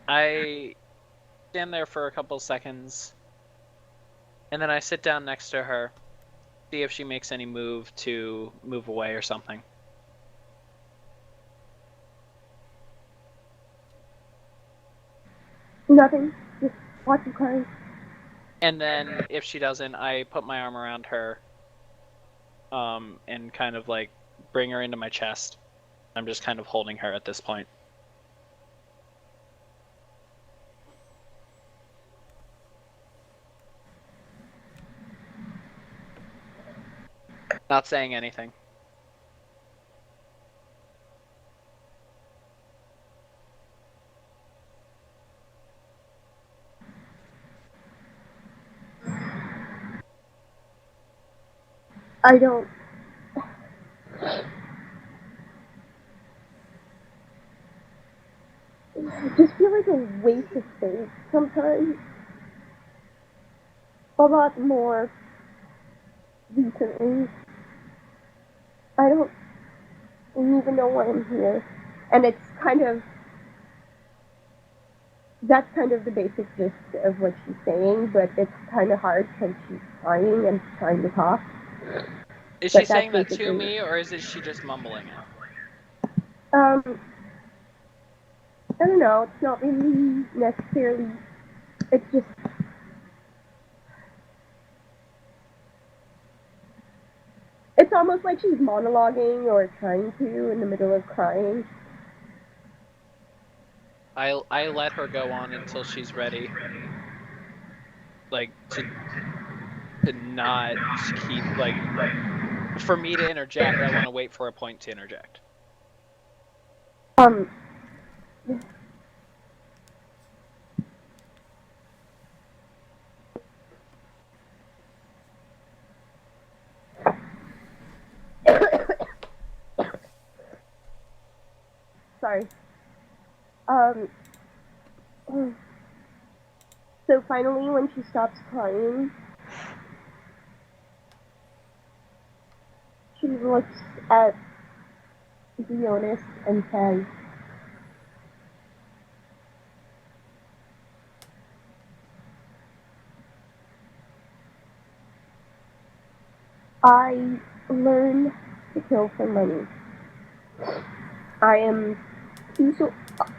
C: I stand there for a couple seconds, and then I sit down next to her, see if she makes any move to move away or something.
D: Nothing. Just watch you crying.
C: And then if she doesn't, I put my arm around her, and kind of like bring her into my chest. I'm just kind of holding her at this point. Not saying anything.
D: I don't. I just feel like a waste of space sometimes. A lot more recently. I don't even know why I'm here. And it's kind of. That's kind of the basic gist of what she's saying, but it's kind of hard because she's crying and trying to talk.
C: Is
D: But
C: she
D: that's
C: saying that to
D: basically-
C: me, or is she just mumbling it?
D: I don't know. It's not really necessarily. It's just. It's almost like she's monologuing or trying to in the middle of crying.
C: I let her go on until she's ready. Like to not keep like for me to interject, I want to wait for a point to interject.
D: Um. Sorry. So finally, when she stops crying, she looks at Dionys and says, I learn to kill for money. I am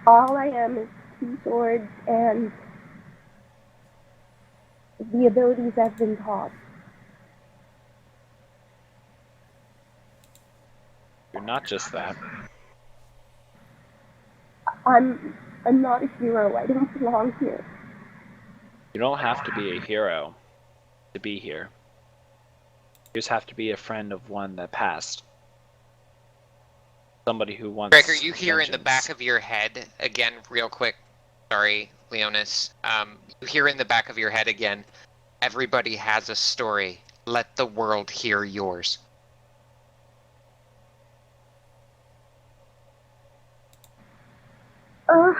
D: all I am is 2 swords and the abilities I've been taught.
C: You're not just that.
D: I'm not a hero. I don't belong here.
C: You don't have to be a hero to be here. You just have to be a friend of one that passed. Somebody who wants
A: Greg, are you here in the
C: vengeance.
A: back of your head again, real quick? Sorry, Leonis. You hear in the back of your head again, everybody has a story. Let the world hear yours.
D: Uh,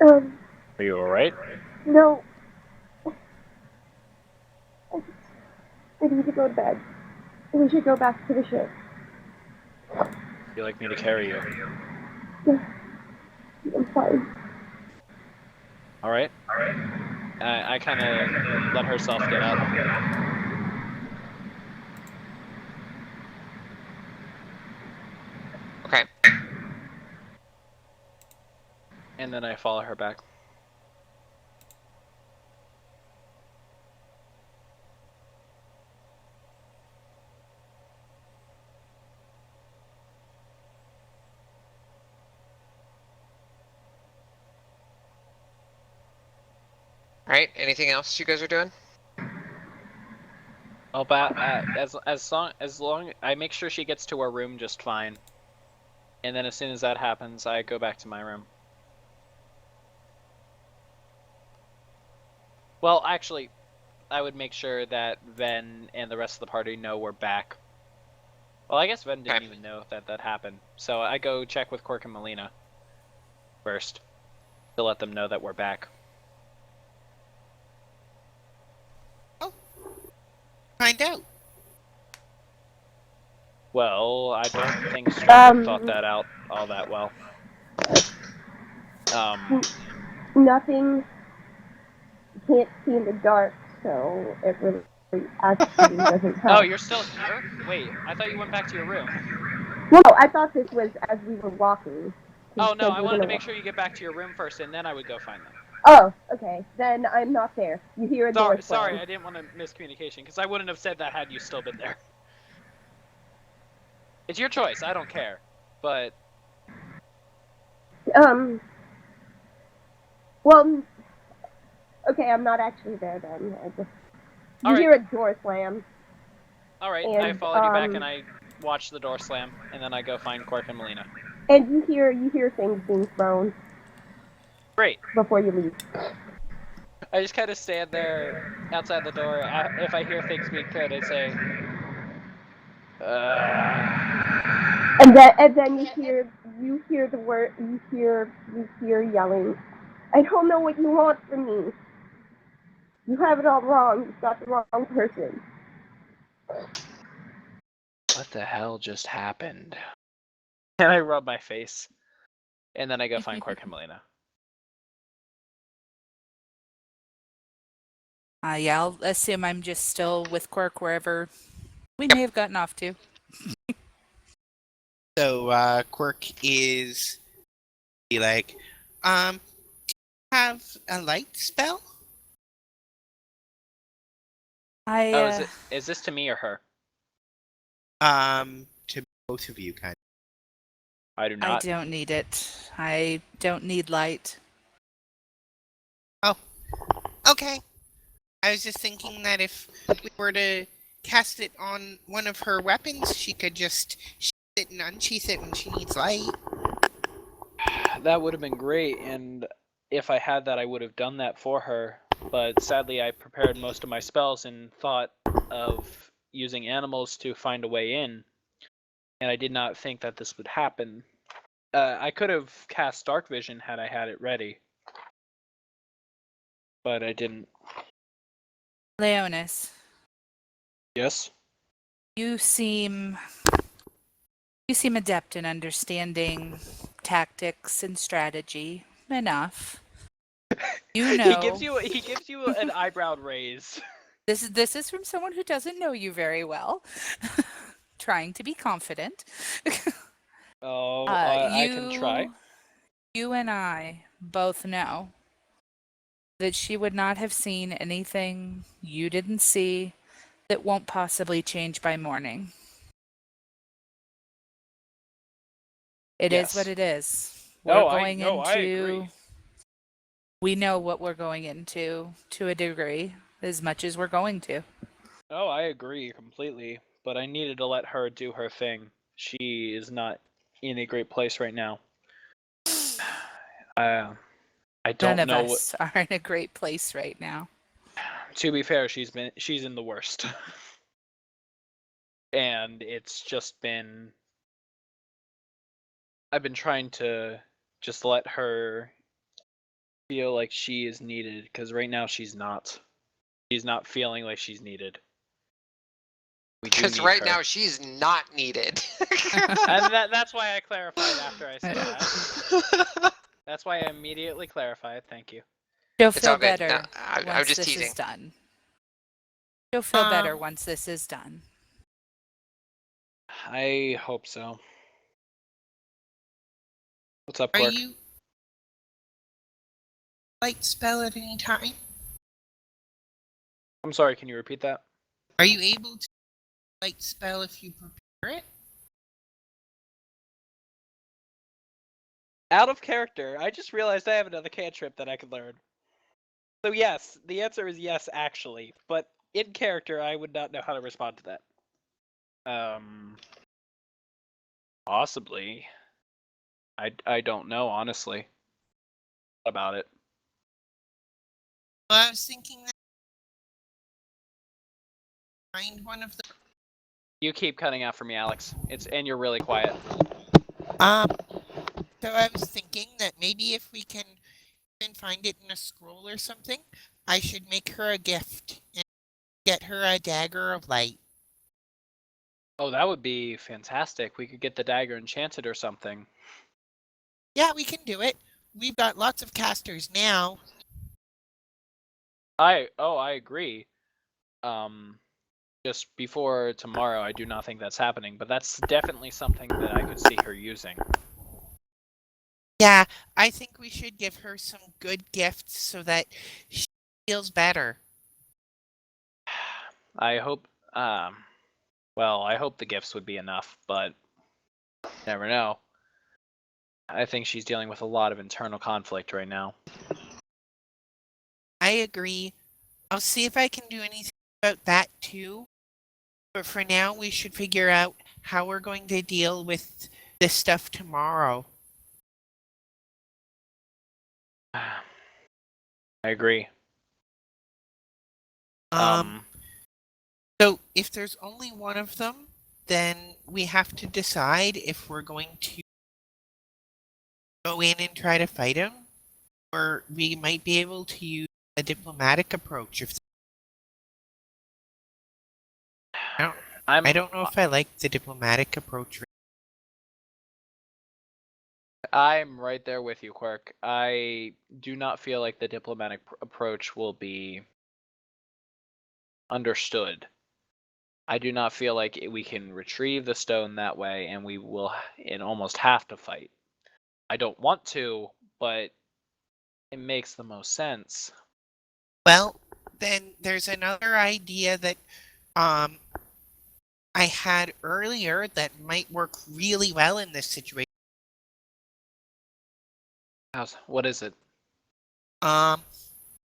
C: Are you alright?
D: no. I need to go to bed. We should go back to the ship.
C: You like me to carry you?
D: I'm fine.
C: Alright. I kind of let herself get up.
A: Okay.
C: And then I follow her back.
A: All right. Anything else you guys are doing?
C: Oh, but as long I make sure she gets to her room just fine. And then as soon as that happens, I go back to my room. Well, actually, I would make sure that Ven and the rest of the party know we're back. Well, I guess Ven didn't
A: Okay.
C: even know that happened. So I go check with Quark and Melina first to let them know that we're back.
F: Find out.
C: Well, I don't think Striker thought that out all that well.
D: Nothing. Can't see in the dark, so it really actually doesn't help.
C: Oh, you're still here? Wait, I thought you went back to your room.
D: No, I thought this was as we were walking.
C: Oh no,
D: Said
C: I
D: we're
C: wanted to
D: gonna
C: make
D: walk.
C: sure you get back to your room first, and then I would go find them.
D: Oh, okay. Then I'm not there. You hear a door
C: Sorry,
D: slam.
C: I didn't want to miscommunication, because I wouldn't have said that had you still been there. It's your choice, I don't care. But
D: Well, okay, I'm not actually there then. You
C: Alright.
D: hear a door slam.
C: Alright,
D: And,
C: I followed you back and I watch the door slam, and then I go find Quark and Melina.
D: And you hear things being thrown
C: Great.
D: before you leave.
C: I just kind of stand there outside the door. If I hear things being thrown, I say,
D: And then you hear the word you hear yelling. I don't know what you want from me. You have it all wrong. You've got the wrong person.
C: what the hell just happened? And I rub my face. And then I go find Quark and Melina.
E: Yeah, I'll assume I'm just still with Quirk wherever we may have gotten off to.
F: So Quirk is be like, have a light spell?
C: Is this to me or her?
F: To both of you, kind of.
C: I do
E: I
C: not.
E: don't need it. I don't need light.
F: Oh, okay. I was just thinking that if we were to cast it on one of her weapons, she could just sheath it and unsheath it when she needs light.
C: That would have been great, and if I had that, I would have done that for her. But sadly, I prepared most of my spells and thought of using animals to find a way in, and I did not think that this would happen. I could have cast Dark Vision had I had it ready, but I didn't.
E: Leonis,
C: Yes?
E: you seem adept in understanding tactics and strategy enough. You know,
C: He gives you an eyebrow raise.
E: this is from someone who doesn't know you very well, trying to be confident.
C: Oh, I can try.
E: You and I both know that she would not have seen anything you didn't see that won't possibly change by morning. It is
C: Yes.
E: what it is.
C: No,
E: We're
C: I
E: going
C: no, I
E: into
C: agree.
E: We know what we're going into to a degree, as much as we're going to.
C: Oh, I agree completely, but I needed to let her do her thing. She is not in a great place right now. I
E: None
C: don't
E: of
C: know what.
E: us are in a great place right now.
C: To be fair, she's in the worst. And it's just been I've been trying to just let her feel like she is needed, because right now she's not. She's not feeling like she's needed. We do
A: Because
C: need
A: right
C: her.
A: now she's not needed.
C: And that's why I clarified after I said that. That's why I immediately clarified. Thank you.
E: She'll
A: It's
E: feel
A: all good. No,
E: better
A: I'm
E: once
A: just
E: this
A: teasing.
E: is done. She'll feel better
F: Um,
E: once this is done.
C: I hope so. What's up,
F: are
C: Quark?
F: you light spell at any time?
C: I'm sorry, can you repeat that?
F: Are you able to light spell if you prepare it?
C: Out of character, I just realized I have another cantrip that I could learn. So yes, the answer is yes, actually. But in character, I would not know how to respond to that. Possibly. I don't know, honestly, about it.
F: Well, I was thinking that find one of the
C: You keep cutting out for me, Alex. And you're really quiet.
F: um. So I was thinking that maybe if we can even find it in a scroll or something, I should make her a gift and get her a dagger of light.
C: Oh, that would be fantastic. We could get the dagger enchanted or something.
F: Yeah, we can do it. We've got lots of casters now.
C: I agree. Um, just before tomorrow, I do not think that's happening, but that's definitely something that I could see her using.
F: Yeah, I think we should give her some good gifts so that she feels better.
C: I hope. Well, I hope the gifts would be enough, but never know. I think she's dealing with a lot of internal conflict right now.
F: I agree. I'll see if I can do anything about that too. But for now, we should figure out how we're going to deal with this stuff tomorrow.
C: I agree.
F: Um, so if there's only one of them, then we have to decide if we're going to go in and try to fight him, or we might be able to use a diplomatic approach. If I don't know if I like the diplomatic approach.
C: I'm right there with you, Quirk. I do not feel like the diplomatic approach will be understood. I do not feel like we can retrieve the stone that way, and we will almost have to fight. I don't want to, but it makes the most sense.
F: Well, then there's another idea that um I had earlier that might work really well in this situation.
C: What is it?
F: Um,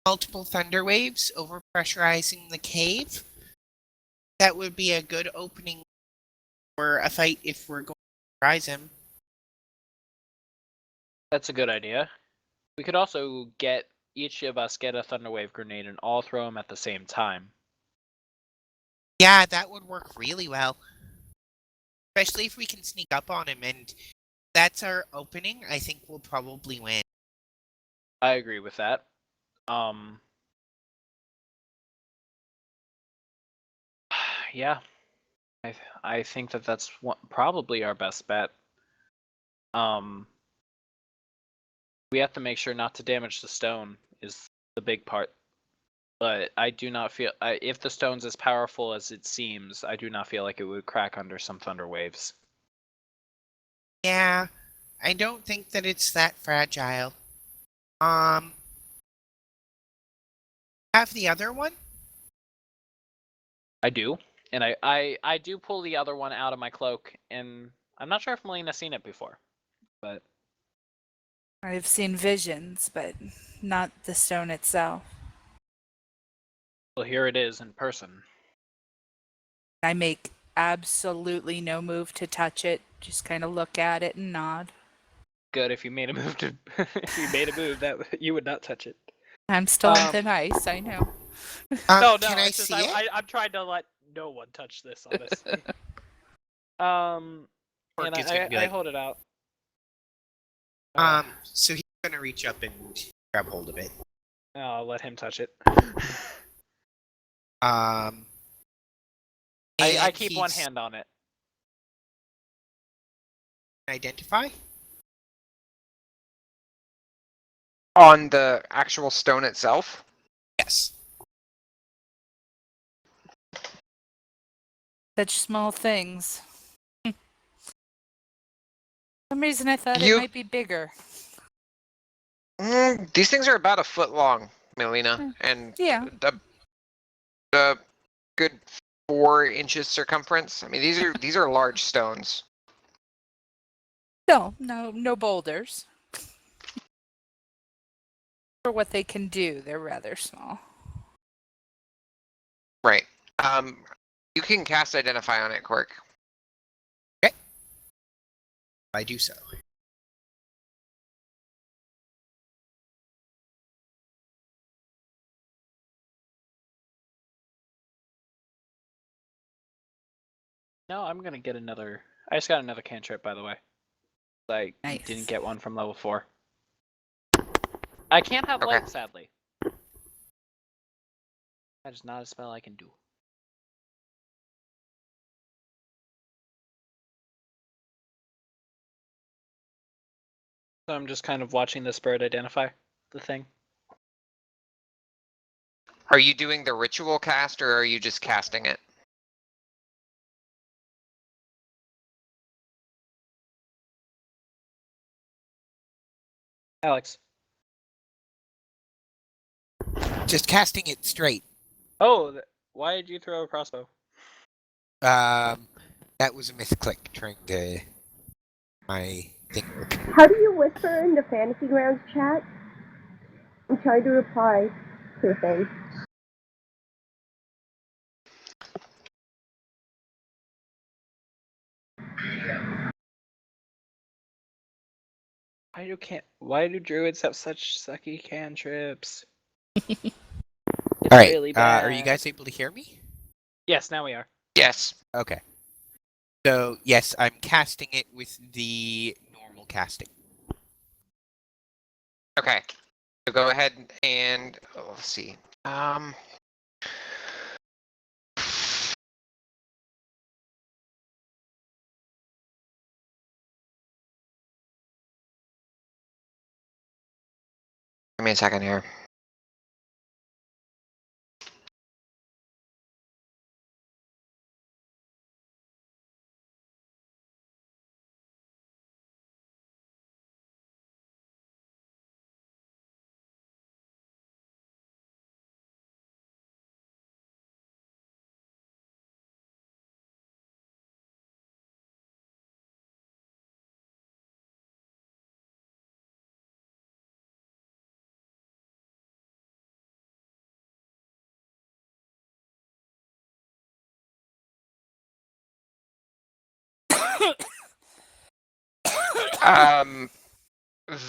F: multiple thunder waves over pressurizing the cave. That would be a good opening for a fight if we're going to surprise him.
C: That's a good idea. We could also get each of us get a thunderwave grenade and all throw them at the same time.
F: Yeah, that would work really well. Especially if we can sneak up on him, and that's our opening. I think we'll probably win.
C: I agree with that. Yeah, I think that's probably our best bet. We have to make sure not to damage the stone is the big part. But I do not feel if the stone's as powerful as it seems, I do not feel like it would crack under some thunder waves.
F: Yeah, I don't think that it's that fragile. Um, have the other one?
C: I do, and I do pull the other one out of my cloak, and I'm not sure if Melina's seen it before, but
E: I've seen visions, but not the stone itself.
C: Well, here it is in person.
E: I make absolutely no move to touch it, just kind of look at it and nod.
C: Good, if you made a move to, if you made a move that you would not touch it.
E: I'm still in thin ice, I know.
C: No,
F: Can I
C: it's just
F: see it?
C: I'm trying to let no one touch this, honestly.
F: Or
C: And
F: it's gonna be
C: I
F: like,
C: hold it out.
F: so he's gonna reach up and grab hold of it.
C: I'll let him touch it.
F: Um,
C: I
F: and
C: keep one
F: he's
C: hand on it.
F: identify.
A: On the actual stone itself?
F: Yes.
E: Such small things. For some reason I thought it
A: You
E: might be bigger.
A: These things are about a foot long, Melina,
E: Hmm.
A: and
E: Yeah.
A: a good 4 inches circumference. I mean, these are large stones.
E: No boulders. For what they can do, they're rather small.
A: Right. You can cast Identify on it, Quirk.
F: I do so.
C: No, I'm gonna get another. I just got another cantrip, by the way. I
E: Nice.
C: didn't get one from level 4. I can't have
A: Okay.
C: light, sadly. That is not a spell I can do. So I'm just kind of watching the spirit identify the thing.
A: Are you doing the ritual cast, or are you just casting it?
C: Alex.
F: Just casting it straight.
C: Oh, why did you throw a crossbow?
F: That was a misclick trying to my thing work.
D: How do you whisper in the Fantasy Grounds chat? I'm trying to reply to the thing.
C: Why do druids have such sucky cantrips? It's
F: All right.
C: really bad.
F: Are you guys able to hear me?
C: Yes, now we are.
A: Yes.
F: Okay. So yes, I'm casting it with the normal casting.
A: Okay. So go ahead and let's see. Give me a second here.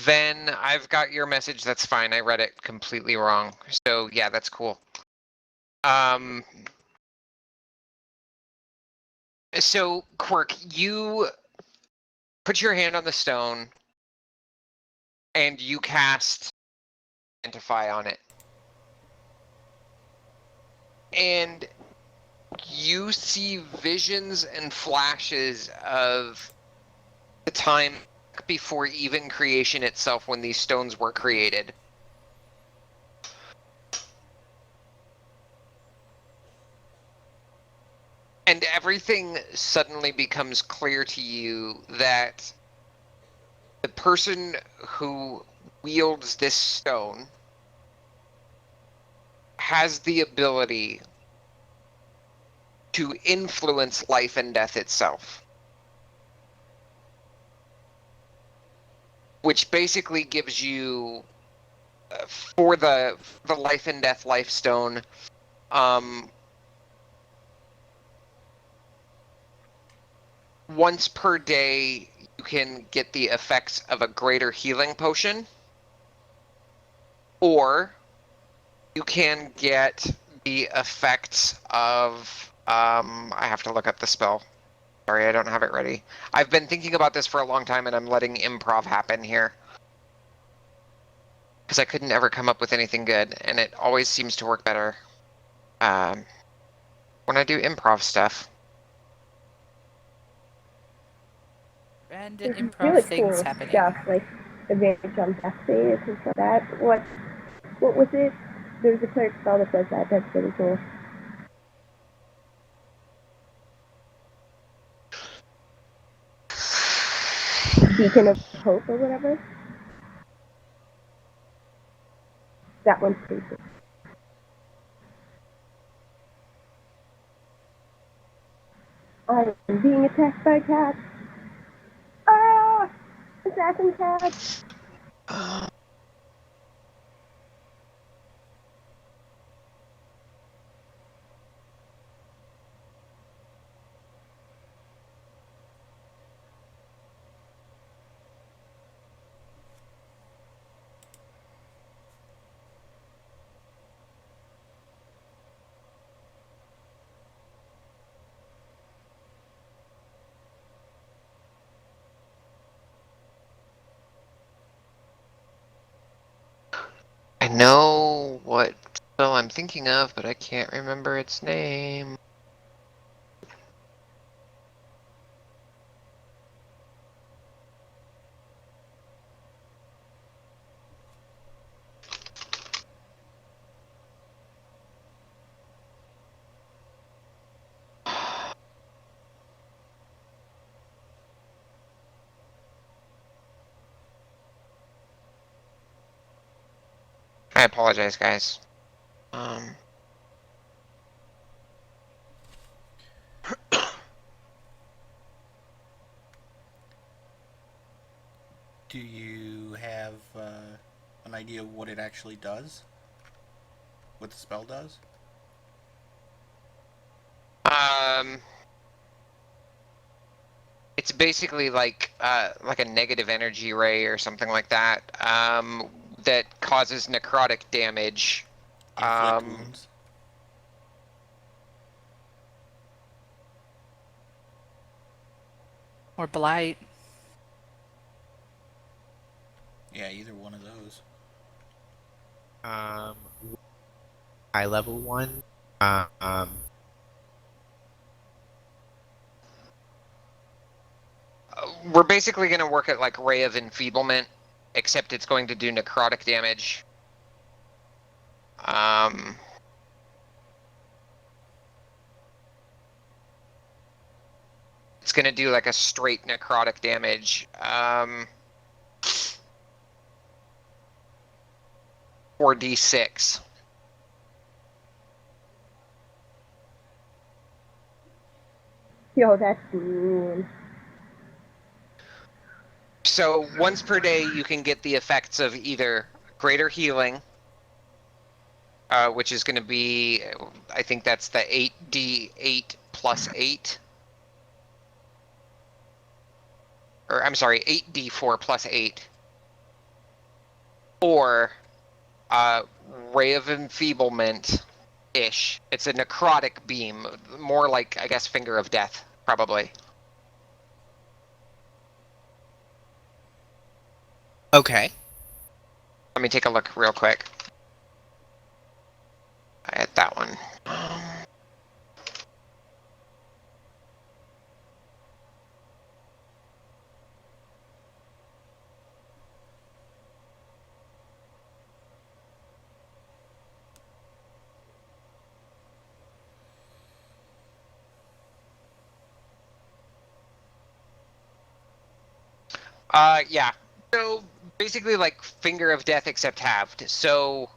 A: Then I've got your message. That's fine. I read it completely wrong. So yeah, that's cool. So Quirk, you put your hand on the stone and you cast Identify on it. And you see visions and flashes of the time before even creation itself, when these stones were created. And everything suddenly becomes clear to you that the person who wields this stone has the ability to influence life and death itself. which basically gives you for the life and death life stone. Once per day, you can get the effects of a greater healing potion, or you can get the effects of. I have to look up the spell. Sorry, I don't have it ready. I've been thinking about this for a long time, and I'm letting improv happen here. Because I couldn't ever come up with anything good, and it always seems to work better when I do improv stuff.
E: Random
D: There's
E: improv
D: really
E: things
D: cool
E: happening.
D: stuff, like advantage on death saves and stuff like that. What was it? There's a cleric spell that does that. That's really cool. Beacon of Hope or whatever. That one's pretty cool. I'm being attacked by cats. Ah! Assassin cats!
A: I know what spell I'm thinking of, but I can't remember its name. I apologize, guys.
B: Do you have an idea of what it actually does? What the spell does?
A: It's basically like a negative energy ray or something like that. That causes necrotic damage.
B: Inflict wounds?
E: Or blight.
B: Yeah, either one of those.
F: High level one.
A: We're basically going to work at like Ray of Enfeeblement, except it's going to do necrotic damage. It's going to do like a straight necrotic damage. 4d6.
D: Yo, that's mean.
A: So once per day, you can get the effects of either greater healing, which is going to be, I think that's the 8d8 plus 8. Or I'm sorry, 8d4 plus 8. Or Ray of Enfeeblement-ish. It's a necrotic beam, more like, I guess, Finger of Death, probably.
F: Okay.
A: Let me take a look real quick at that one. Yeah. So basically like Finger of Death except halved. So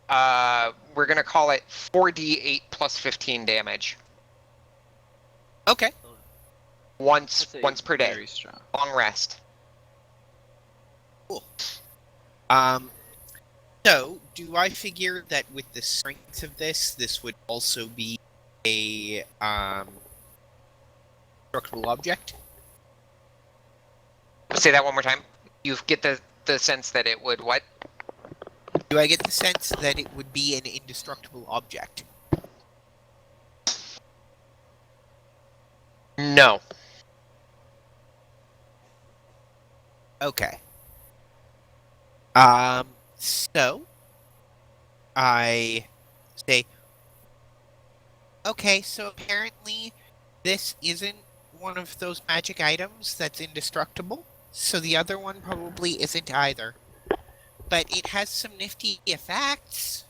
A: we're gonna call it 4d8 plus 15 damage.
F: Okay.
A: Once
C: That's
A: per day.
C: very strong.
A: Long rest.
F: Cool. So, do I figure that with the strength of this would also be a destructible object?
A: Say that one more time. You get the sense that it would what?
F: Do I get the sense that it would be an indestructible object?
A: No.
F: Okay. So I say, okay, so apparently this isn't one of those magic items that's indestructible, so the other one probably isn't either. But it has some nifty effects.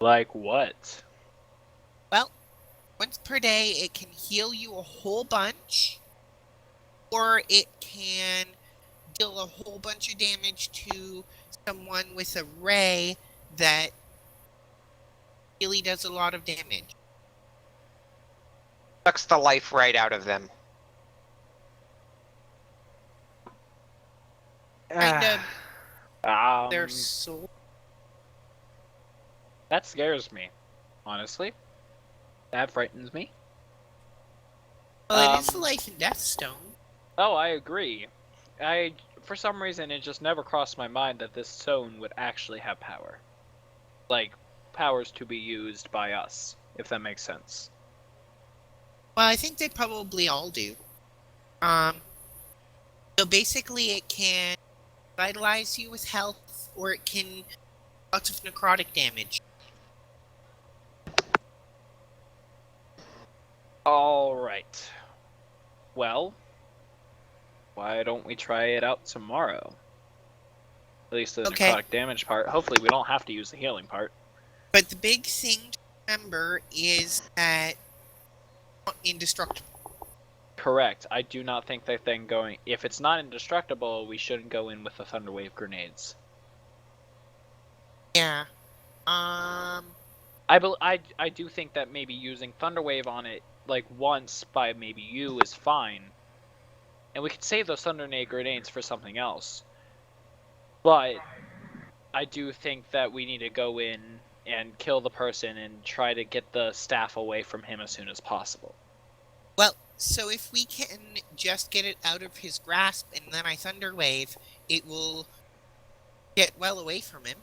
C: Like what?
F: Well, once per day it can heal you a whole bunch, or it can deal a whole bunch of damage to someone with a ray that really does a lot of damage.
A: Sucks the life right out of them.
F: Kind of their
C: Um,
F: soul.
C: that scares me, honestly. That frightens me.
F: Well, it is the life and death stone.
C: Oh, I agree. For some reason, it just never crossed my mind that this stone would actually have power. Like, powers to be used by us, if that makes sense.
F: Well, I think they probably all do. So basically it can vitalize you with health, or it can lots of necrotic damage.
C: Alright. Well, why don't we try it out tomorrow? At least the
F: Okay.
C: necrotic damage part. Hopefully we don't have to use the healing part.
F: But the big thing to remember is that it's not indestructible.
C: Correct. I do not think that thing going... If it's not indestructible, we shouldn't go in with the Thunderwave grenades.
F: Yeah.
C: I do think that maybe using Thunderwave on it, like, once by maybe you is fine. And we could save those Thundernade grenades for something else. But I do think that we need to go in and kill the person and try to get the staff away from him as soon as possible.
F: Well, so if we can just get it out of his grasp and then I Thunderwave, it will get well away from him.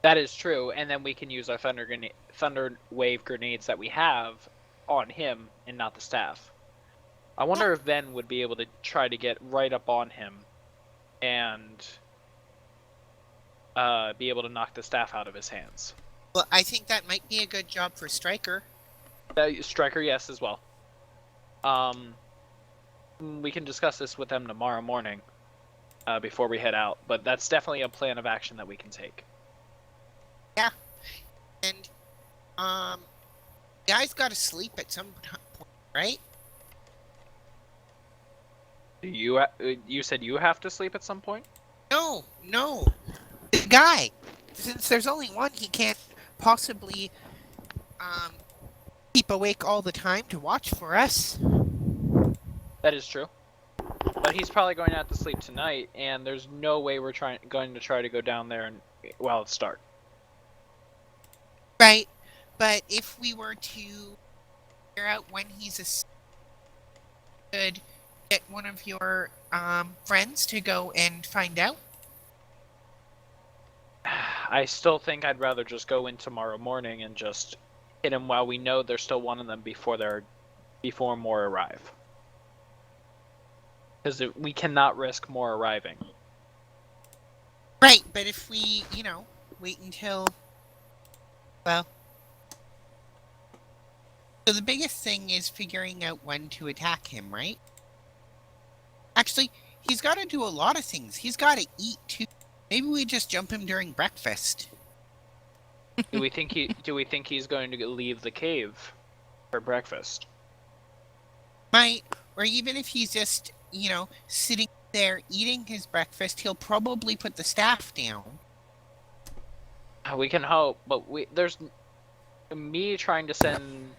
C: That is true, and then we can use our Thunder Wave grenades that we have on him and not the staff. I wonder if Ven would be able to try to get right up on him and be able to knock the staff out of his hands.
F: Well, I think that might be a good job for Striker.
C: Striker, yes, as well. We can discuss this with them tomorrow morning before we head out, but that's definitely a plan of action that we can take.
F: Yeah. And, guys gotta sleep at some point, right?
C: You said you have to sleep at some point?
F: No. The guy. Since there's only one, he can't possibly, keep awake all the time to watch for us.
C: That is true. But he's probably going to have to sleep tonight, and there's no way we're going to try to go down there while it's dark.
F: Right. But if we were to figure out when he's asleep, could get one of your, friends to go and find out?
C: I still think I'd rather just go in tomorrow morning and just hit him while we know there's still one of them before more arrive. Because we cannot risk more arriving.
F: Right, but if we, wait until... Well... So the biggest thing is figuring out when to attack him, right? Actually, he's got to do a lot of things. He's got to eat, too. Maybe we just jump him during breakfast.
C: Do we think he's going to leave the cave for breakfast?
F: Might. Or even if he's just, sitting there eating his breakfast, he'll probably put the staff down.
C: We can hope, but there's me trying to send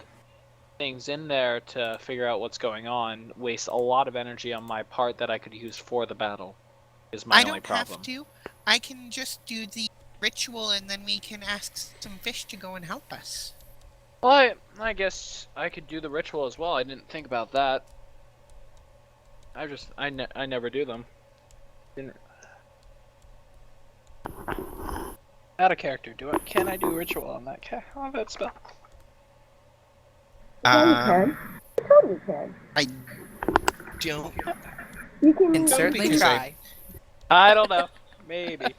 C: things in there to figure out what's going on wastes a lot of energy on my part that I could use for the battle. Is my
F: I
C: only
F: don't
C: problem.
F: have to. I can just do the ritual and then we can ask some fish to go and help us.
C: Well, I guess I could do the ritual as well. I didn't think about that. I never do them. Didn't. Out of character. Can I do ritual on that spell?
D: Yeah, you can. You totally can.
F: I don't.
D: You can.
E: Can certainly
F: because
E: try.
C: I don't know. Maybe. We'll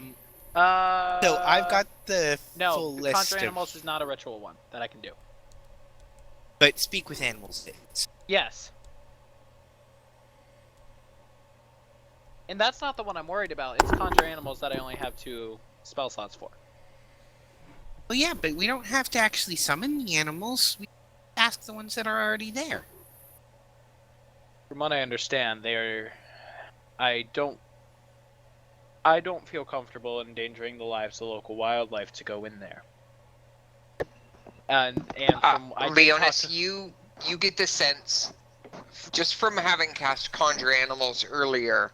C: see.
F: So I've got the
C: no.
F: full list
C: Conjure
F: of,
C: animals is not a ritual one that I can do.
F: but speak with animals is.
C: Yes. And that's not the one I'm worried about. It's conjure animals that I only have 2 spell slots for.
F: Well, yeah, but we don't have to actually summon the animals. We ask the ones that are already there.
C: From what I understand, I don't feel comfortable endangering the lives of local wildlife to go in there. And from
A: Leonis, you get the sense, just from having cast Conjure Animals earlier,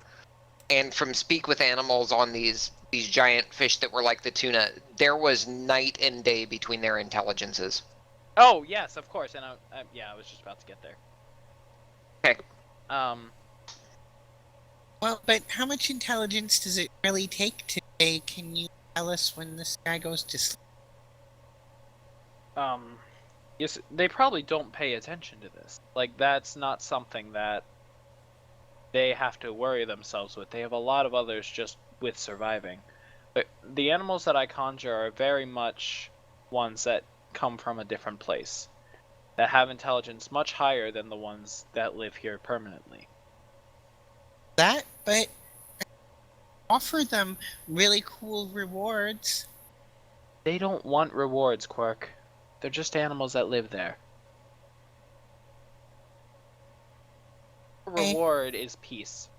A: and from Speak with Animals on these giant fish that were like the tuna, there was night and day between their intelligences.
C: Oh yes, of course, and I was just about to get there.
A: Okay.
F: Well, but how much intelligence does it really take today? Can you tell us when this guy goes to sleep?
C: Yes, they probably don't pay attention to this. Like, that's not something that they have to worry themselves with. They have a lot of others just with surviving. But the animals that I conjure are very much ones that come from a different place, that have intelligence much higher than the ones that live here permanently.
F: That, but offer them really cool rewards.
C: They don't want rewards, Quirk. They're just animals that live there. Reward is peace,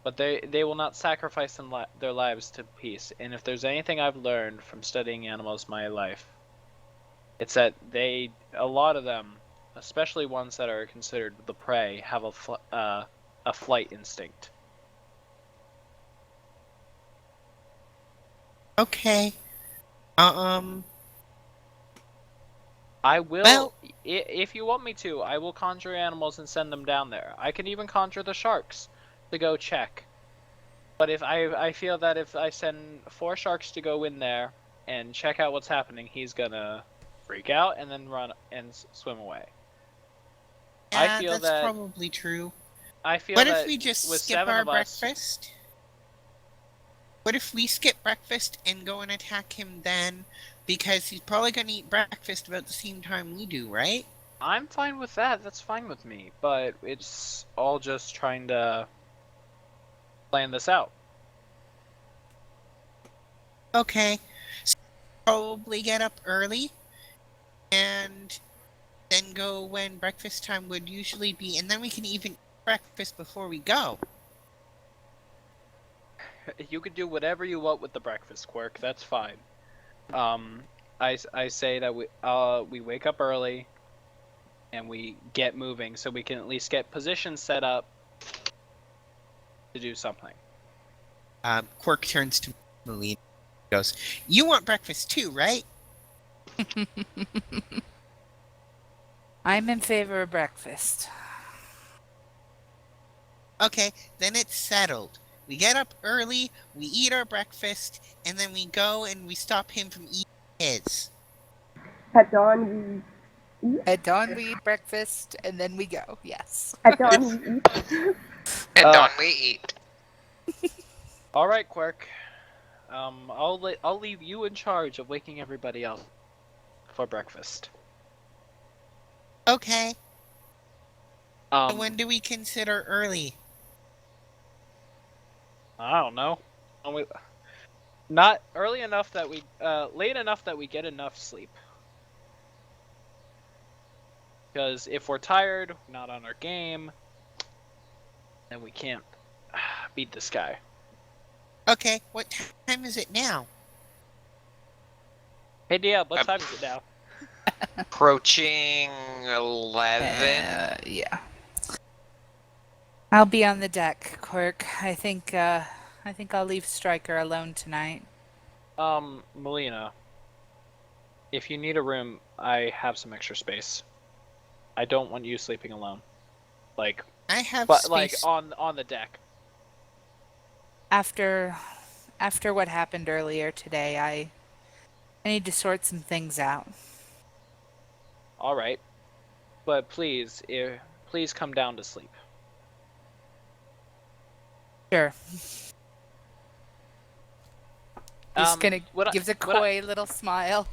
C: but they will not sacrifice their lives to peace. And if there's anything I've learned from studying animals my life, it's that a lot of them, especially ones that are considered the prey, have a flight instinct.
F: Okay.
C: I will,
F: Well,
C: if you want me to, I will conjure animals and send them down there. I can even conjure the sharks to go check. But if I feel that if I send 4 sharks to go in there and check out what's happening, he's gonna freak out and then run and swim away.
F: yeah,
C: I feel
F: that's probably true.
C: I feel
F: What
C: that
F: if we just
C: with
F: skip
C: 7
F: our
C: of us,
F: breakfast? What if we skip breakfast and go and attack him then? Because he's probably going to eat breakfast about the same time we do, right?
C: I'm fine with that. That's fine with me. But it's all just trying to plan this out.
F: Okay. So probably get up early and then go when breakfast time would usually be, and then we can even eat breakfast before we go.
C: You could do whatever you want with the breakfast, Quirk. That's fine. I say that we wake up early and we get moving so we can at least get positions set up to do something.
F: Quirk turns to Malene and goes, "You want breakfast too, right?"
E: I'm in favor of breakfast.
F: Okay, then it's settled. We get up early, we eat our breakfast, and then we go and we stop him from eating his.
D: At dawn, we eat.
E: At dawn, we eat breakfast, and then we go. Yes.
D: At dawn, we eat.
A: At dawn we eat.
C: All right, Quirk. I'll leave you in charge of waking everybody up for breakfast.
F: Okay, so
C: Um,
F: when do we consider early?
C: I don't know. Not early enough that we, late enough that we get enough sleep. Because if we're tired, not on our game, then we can't beat this guy.
F: Okay, what time is it now?
C: Hey, DM, what time is it now?
A: Approaching 11.
E: Yeah. I'll be on the deck, Quirk. I think I'll leave Stryker alone tonight.
C: Melina, if you need a room, I have some extra space. I don't want you sleeping alone. Like,
F: I have
C: but like
F: space.
C: on the deck.
E: After what happened earlier today, I need to sort some things out.
C: All right, but please, please come down to sleep.
E: Sure. Just gonna
C: Would
E: gives a
C: would I-
E: coy little smile.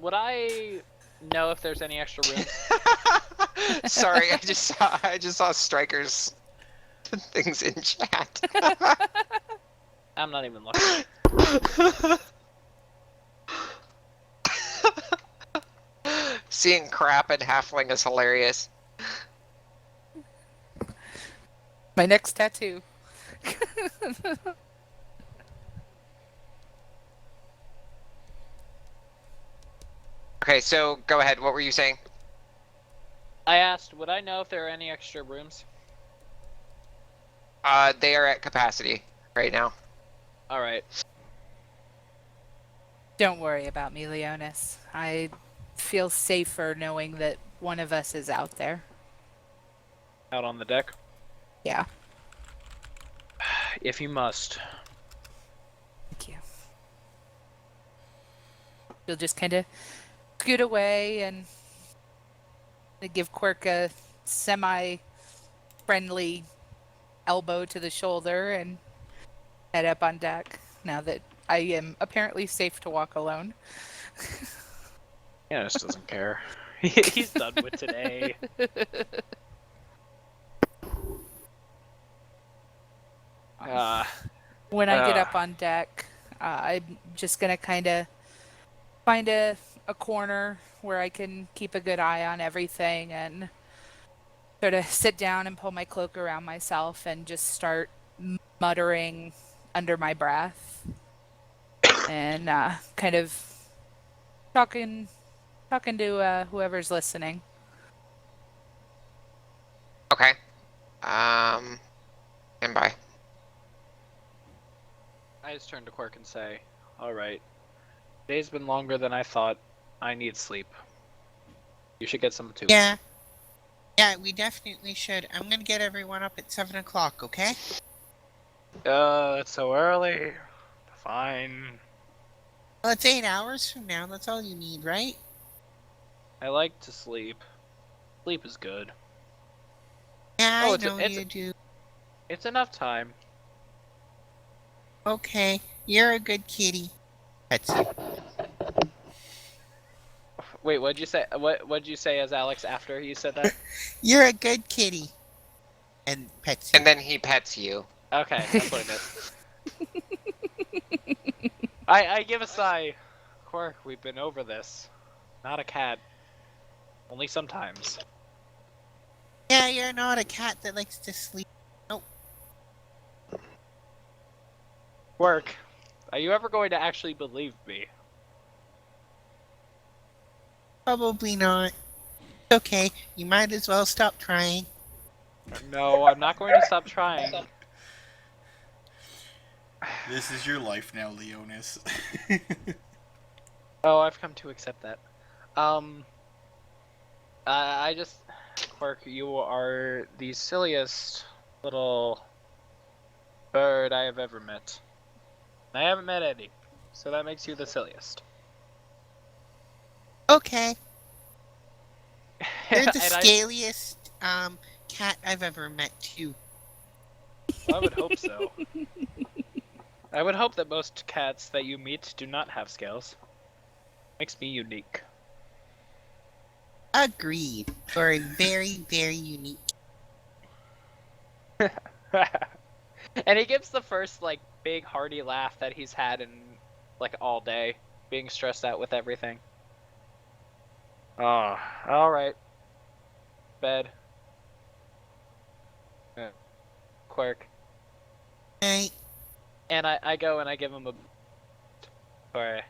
C: would I know if there's any extra rooms?
A: Sorry, I just saw Striker's things in chat.
C: I'm not even looking.
A: Seeing crap and halfling is hilarious.
E: My next tattoo.
A: Okay, so go ahead. What were you saying?
C: I asked, would I know if there are any extra rooms?
A: They are at capacity right now.
C: All right.
E: Don't worry about me, Leonis. I feel safer knowing that one of us is out there.
C: Out on the deck?
E: Yeah.
C: If you must.
E: Thank you. You'll just kind of scoot away and give Quirk a semi-friendly elbow to the shoulder and head up on deck now that I am apparently safe to walk alone.
C: Yanis doesn't care. He's done with today.
E: When I get up on deck, I'm just gonna kind of find a corner where I can keep a good eye on everything and sort of sit down and pull my cloak around myself and just start muttering under my breath and kind of talking to whoever's listening.
A: Okay. Stand by.
C: I just turn to Quirk and say, all right. Day's been longer than I thought. I need sleep. You should get some too.
F: Yeah. Yeah, we definitely should. I'm gonna get everyone up at 7 o'clock, okay?
C: It's so early. Fine.
F: Well, it's 8 hours from now. That's all you need, right?
C: I like to sleep. Sleep is good.
F: Yeah,
C: Oh,
F: I
C: it's
F: know
C: it's
F: you do.
C: it's enough time.
F: Okay, you're a good kitty. That's you.
C: Wait, what'd you say? What'd you say as Alex after you said that?
F: You're a good kitty. And pets you.
A: And then he pets you.
C: Okay, that's what it is. I give a sigh. Quirk, we've been over this. Not a cat. Only sometimes.
F: Yeah, you're not a cat that likes to sleep. Nope.
C: Quirk, are you ever going to actually believe me?
F: Probably not. It's okay. You might as well stop trying.
C: No, I'm not going to stop trying.
B: This is your life now, Leonis.
C: Oh, I've come to accept that. I just... Quirk, you are the silliest little bird I have ever met. I haven't met any, so that makes you the silliest.
F: Okay. You're the
C: And
F: scaliest cat I've ever met too.
C: I would hope so. I would hope that most cats that you meet do not have scales. Makes me unique.
F: Agreed. You're a very, very unique.
C: And he gives the first, like, big hearty laugh that he's had in, like, all day, being stressed out with everything. Oh, alright. Bed. Quirk.
F: Right.
C: And I go and I give him a... Or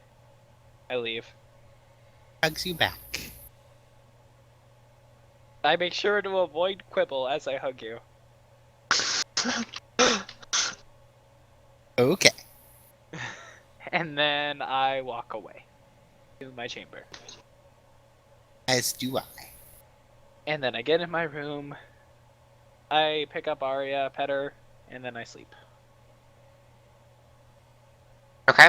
C: I leave.
F: hugs you back.
C: I make sure to avoid quibble as I hug you.
F: Okay.
C: And then I walk away to my chamber.
F: As do I.
C: And then I get in my room, I pick up Arya, pet her, and then I sleep.
A: Okay.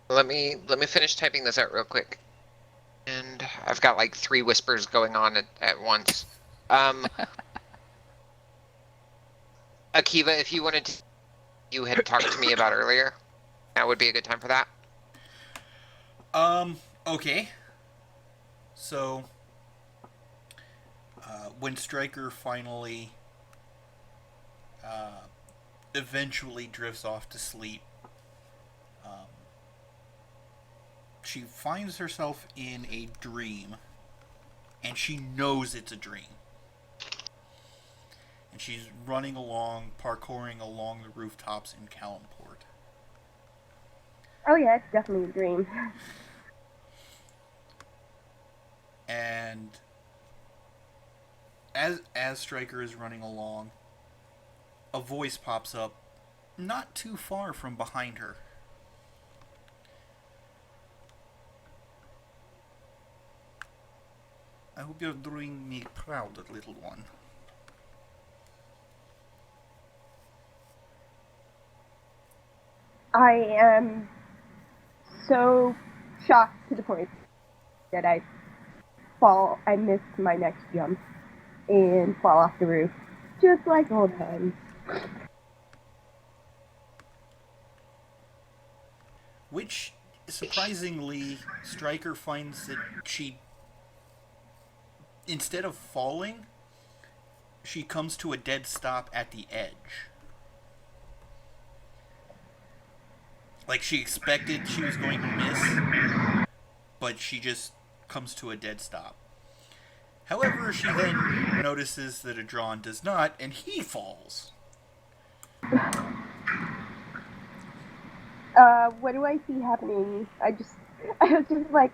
A: Let me finish typing this out real quick. And I've got like 3 whispers going on at once. Akiva, if you wanted to, you had talked to me about earlier. That would be a good time for that.
B: Okay. So, when Stryker finally eventually drifts off to sleep, she finds herself in a dream, and she knows it's a dream. And she's running along, parkouring along the rooftops in Calimport.
D: Oh yeah, it's definitely a dream.
B: And as Stryker is running along, a voice pops up not too far from behind her. I hope you're doing me proud, little one.
D: I am so shocked to the point that I miss my next jump and fall off the roof, just like old times.
B: Which, surprisingly, Stryker finds that she, instead of falling, she comes to a dead stop at the edge. Like she expected she was going to miss, but she just comes to a dead stop. However, she then notices that Adron does not, and he falls.
D: What do I see happening? I was just like,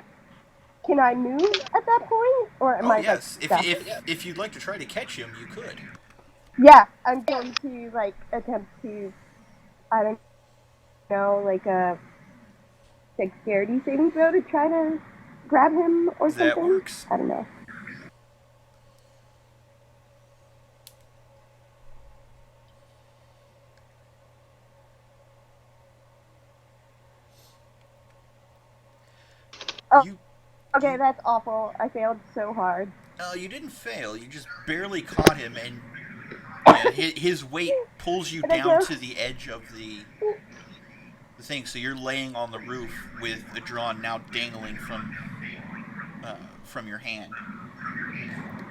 D: can I move at that point, or am
B: Oh
D: I
B: yes,
D: like stuck?
B: if you'd like to try to catch him, you could.
D: Yeah, I'm going to like attempt to, I don't know, like a dexterity saving throw to try to grab him or something.
B: That works.
D: I don't know. Oh,
B: You,
D: okay, that's awful. I failed so hard.
B: no, you didn't fail. You just barely caught him, and yeah, his weight pulls you
D: And I
B: down
D: go,
B: to the edge of the thing. So you're laying on the roof with Adron now dangling from your hand,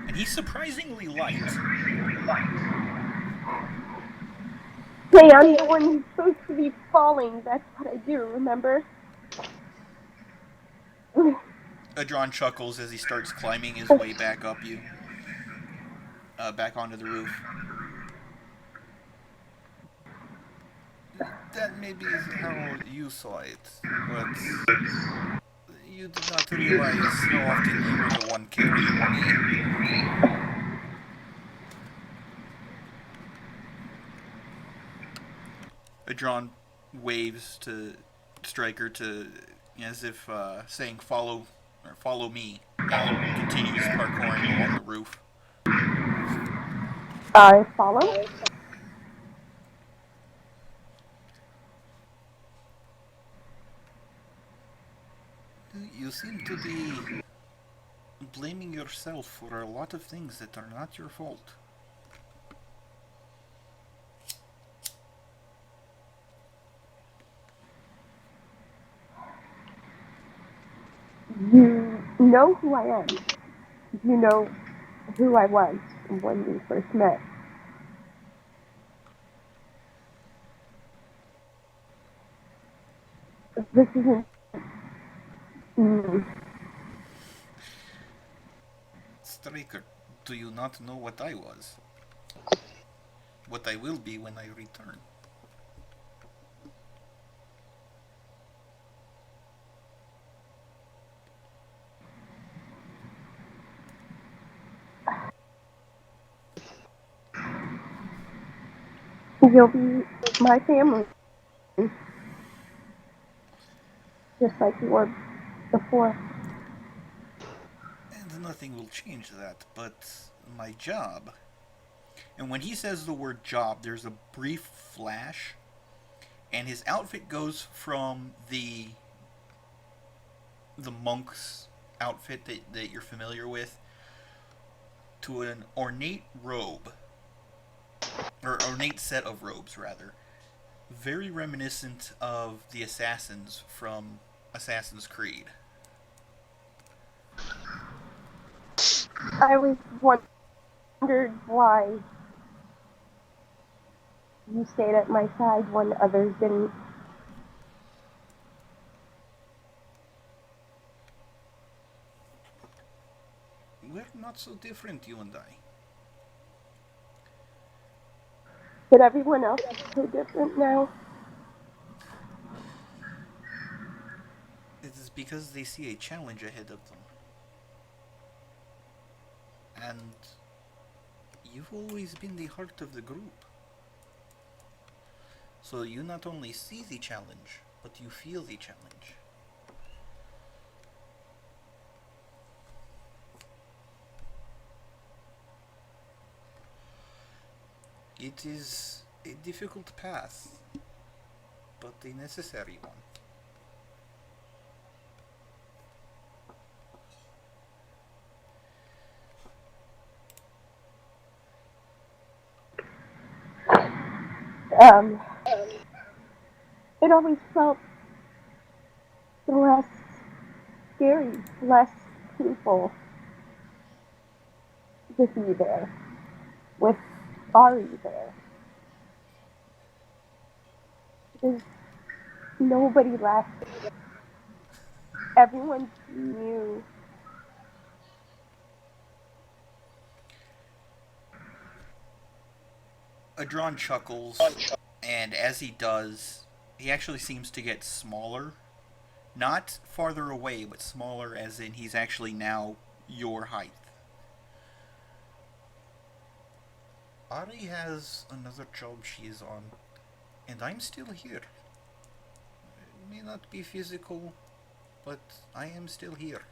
B: and he's surprisingly light.
D: hey, I'm the one who's supposed to be falling. That's what I do, remember?
B: Adron chuckles as he starts climbing his way back up you, back onto the roof. That may be how you saw it, but you did not realize how often you were the one carrying me. Adron waves to Stryker to, as if saying follow me, and continues parkouring along the roof.
D: I follow?
B: You seem to be blaming yourself for a lot of things that are not your fault.
D: You know who I am. You know who I was when we first met. This isn't.
B: Stryker, do you not know what I was? What I will be when I return?
D: You'll be my family, just like you were before.
B: And nothing will change that, but my job. And when he says the word job, there's a brief flash, and his outfit goes from the monk's outfit that you're familiar with to an ornate robe, or ornate set of robes, rather. Very reminiscent of the assassins from Assassin's Creed.
D: I always wondered why you stayed at my side when others didn't.
B: We're not so different, you and I.
D: But everyone else is so different now.
B: It is because they see a challenge ahead of them. And you've always been the heart of the group. So you not only see the challenge, but you feel the challenge. It is a difficult path, but a necessary one.
D: Um, it always felt less scary, less painful with you there, with Ari there. There's nobody left. Everyone knew.
B: Adron chuckles, and as he does, he actually seems to get smaller. Not farther away, but smaller, as in he's actually now your height. Ari has another job she is on, and I'm still here. It may not be physical, but I am still here.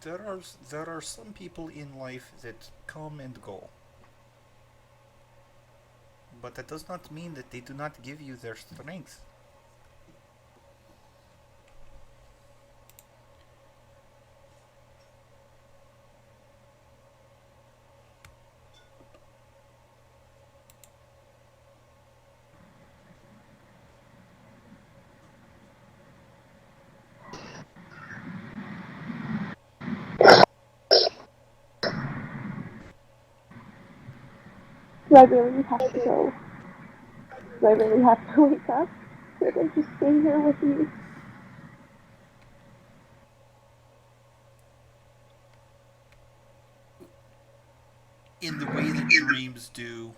B: There are some people in life that come and go, but that does not mean that they do not give you their strength.
D: Do I really have to go? Do I really have to wake up? Could I just stay here with you?
B: In the way that dreams do,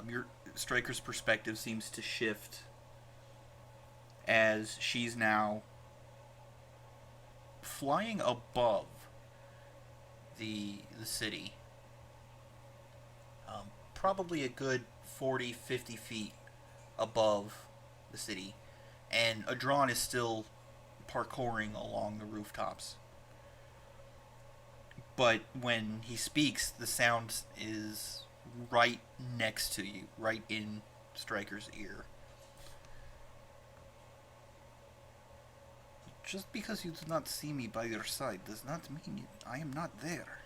B: your striker's perspective seems to shift as she's now flying above the city, probably a good 40, 50 feet above the city, and Adron is still parkouring along the rooftops. But when he speaks, the sound is right next to you, right in Striker's ear. Just because you do not see me by your side does not mean I am not there.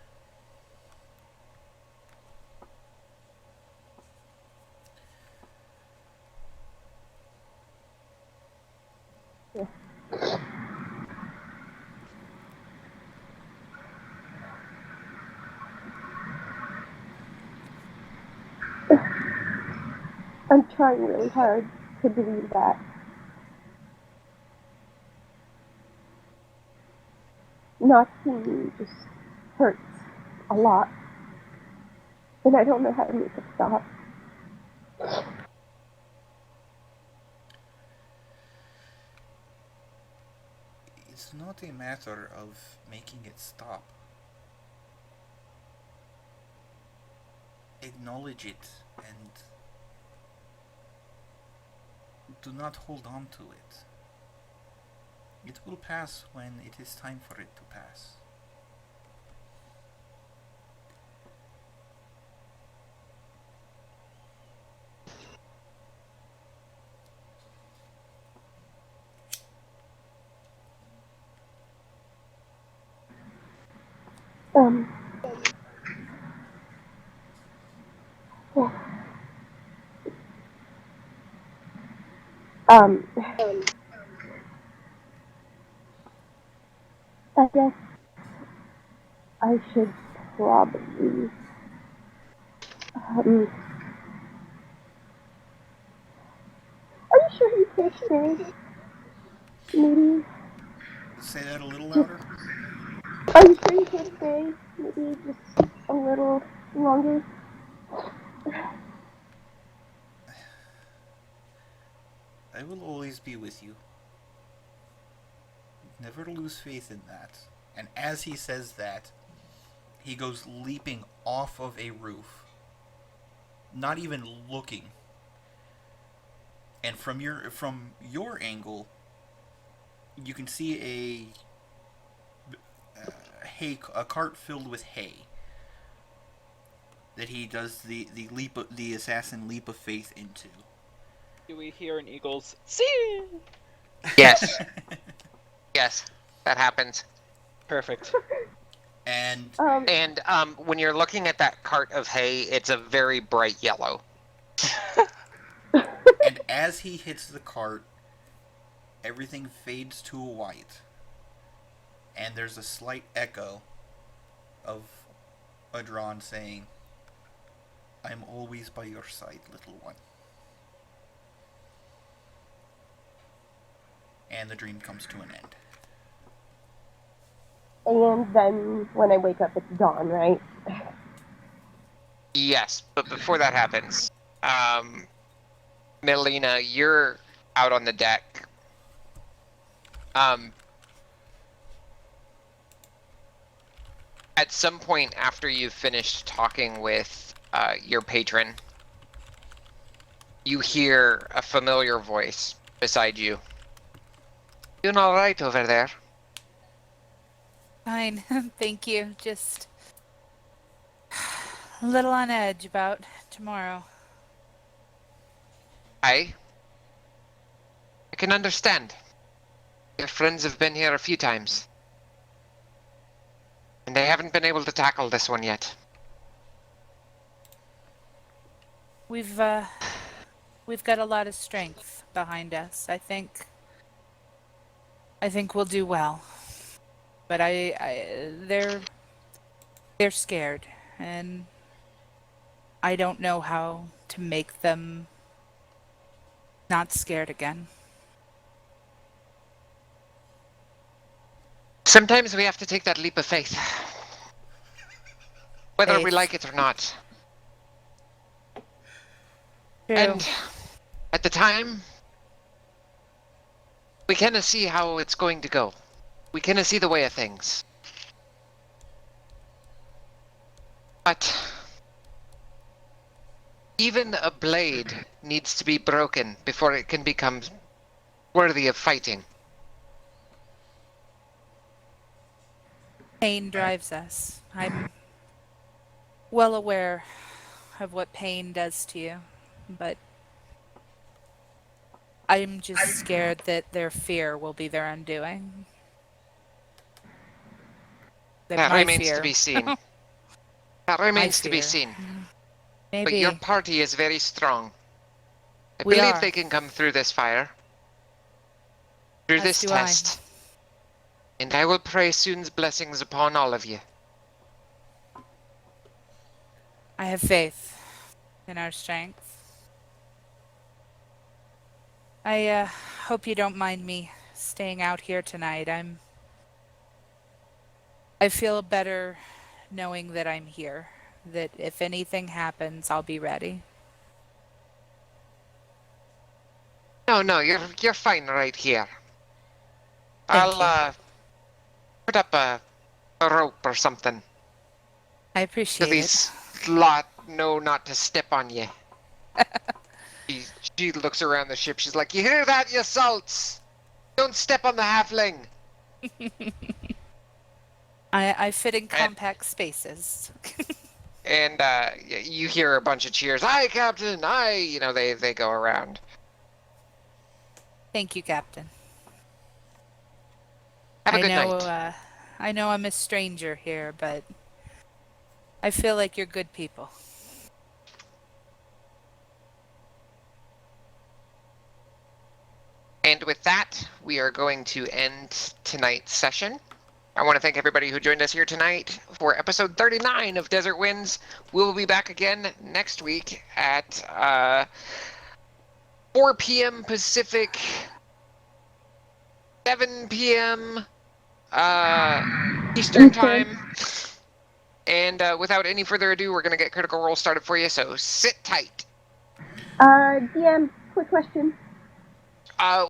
D: Yeah. I'm trying really hard to believe that. Not seeing you just hurts a lot. And I don't know how to make it stop.
B: It's not a matter of making it stop. Acknowledge it and do not hold on to it. It will pass when it is time for it to pass.
D: Um, yeah. Um, I guess I should probably, um, are you sure you can't stay? Maybe
B: Say that a little
D: just,
B: louder.
D: are you sure you can't stay? Maybe just a little longer?
B: I will always be with you. Never lose faith in that. And as he says that, he goes leaping off of a roof, not even looking. And from your angle, you can see a cart filled with hay that he does the assassin leap of faith into.
C: Do we hear an eagle's see?
A: Yes, yes, that happens.
C: Perfect.
B: And
A: And when you're looking at that cart of hay, it's a very bright yellow.
B: and as he hits the cart, everything fades to a white, and there's a slight echo of Adron saying, "I'm always by your side, little one." And the dream comes to an end.
D: And then when I wake up, it's dawn, right?
A: Yes, but before that happens, Melina, you're out on the deck. At some point after you've finished talking with your patron, you hear a familiar voice beside you. Doing all right over there?
E: Fine, thank you. Just a little on edge about tomorrow.
A: I can understand. Your friends have been here a few times, and they haven't been able to tackle this one yet.
E: We've got a lot of strength behind us. I think we'll do well. But they're scared, and I don't know how to make them not scared again.
A: Sometimes we have to take that leap of faith, whether we
E: Faith.
A: like it or not.
E: True.
A: And at the time, we kind of see how it's going to go. We kind of see the way of things. But even a blade needs to be broken before it can become worthy of fighting.
E: Pain drives us. I'm well aware of what pain does to you, but I'm just scared that their fear will be their undoing. That
A: That
E: my
A: remains to
E: fear.
A: be seen. That
E: My
A: remains to be
E: fear.
A: seen.
E: Maybe.
A: But your party is very strong. I
E: We
A: believe
E: are.
A: they can come through this fire. Through
E: As
A: this
E: do I.
A: test. And I will pray Soon's blessings upon all of you.
E: I have faith in our strength. I hope you don't mind me staying out here tonight. I feel better knowing that I'm here. That if anything happens, I'll be ready.
A: No, you're fine right here.
E: Thank you.
A: put up a rope or something.
E: I
A: So
E: appreciate it.
A: these lot know not to step on you. She looks around the ship. She's like, "You hear that, you salts? Don't step on the halfling."
E: I fit in
A: And,
E: compact spaces.
A: and you hear a bunch of cheers. "Aye, Captain! Aye!" You know, they go around.
E: Thank you, Captain.
A: Have a
E: I
A: good
E: know,
A: night.
E: I know I'm a stranger here, but I feel like you're good people.
A: And with that, we are going to end tonight's session. I want to thank everybody who joined us here tonight for episode 39 of Desert Winds. We will be back again next week at 4 p.m. Pacific, 7 p.m. Eastern Time. And without any further ado, we're going to get Critical Role started for you, so sit tight.
D: DM, quick question.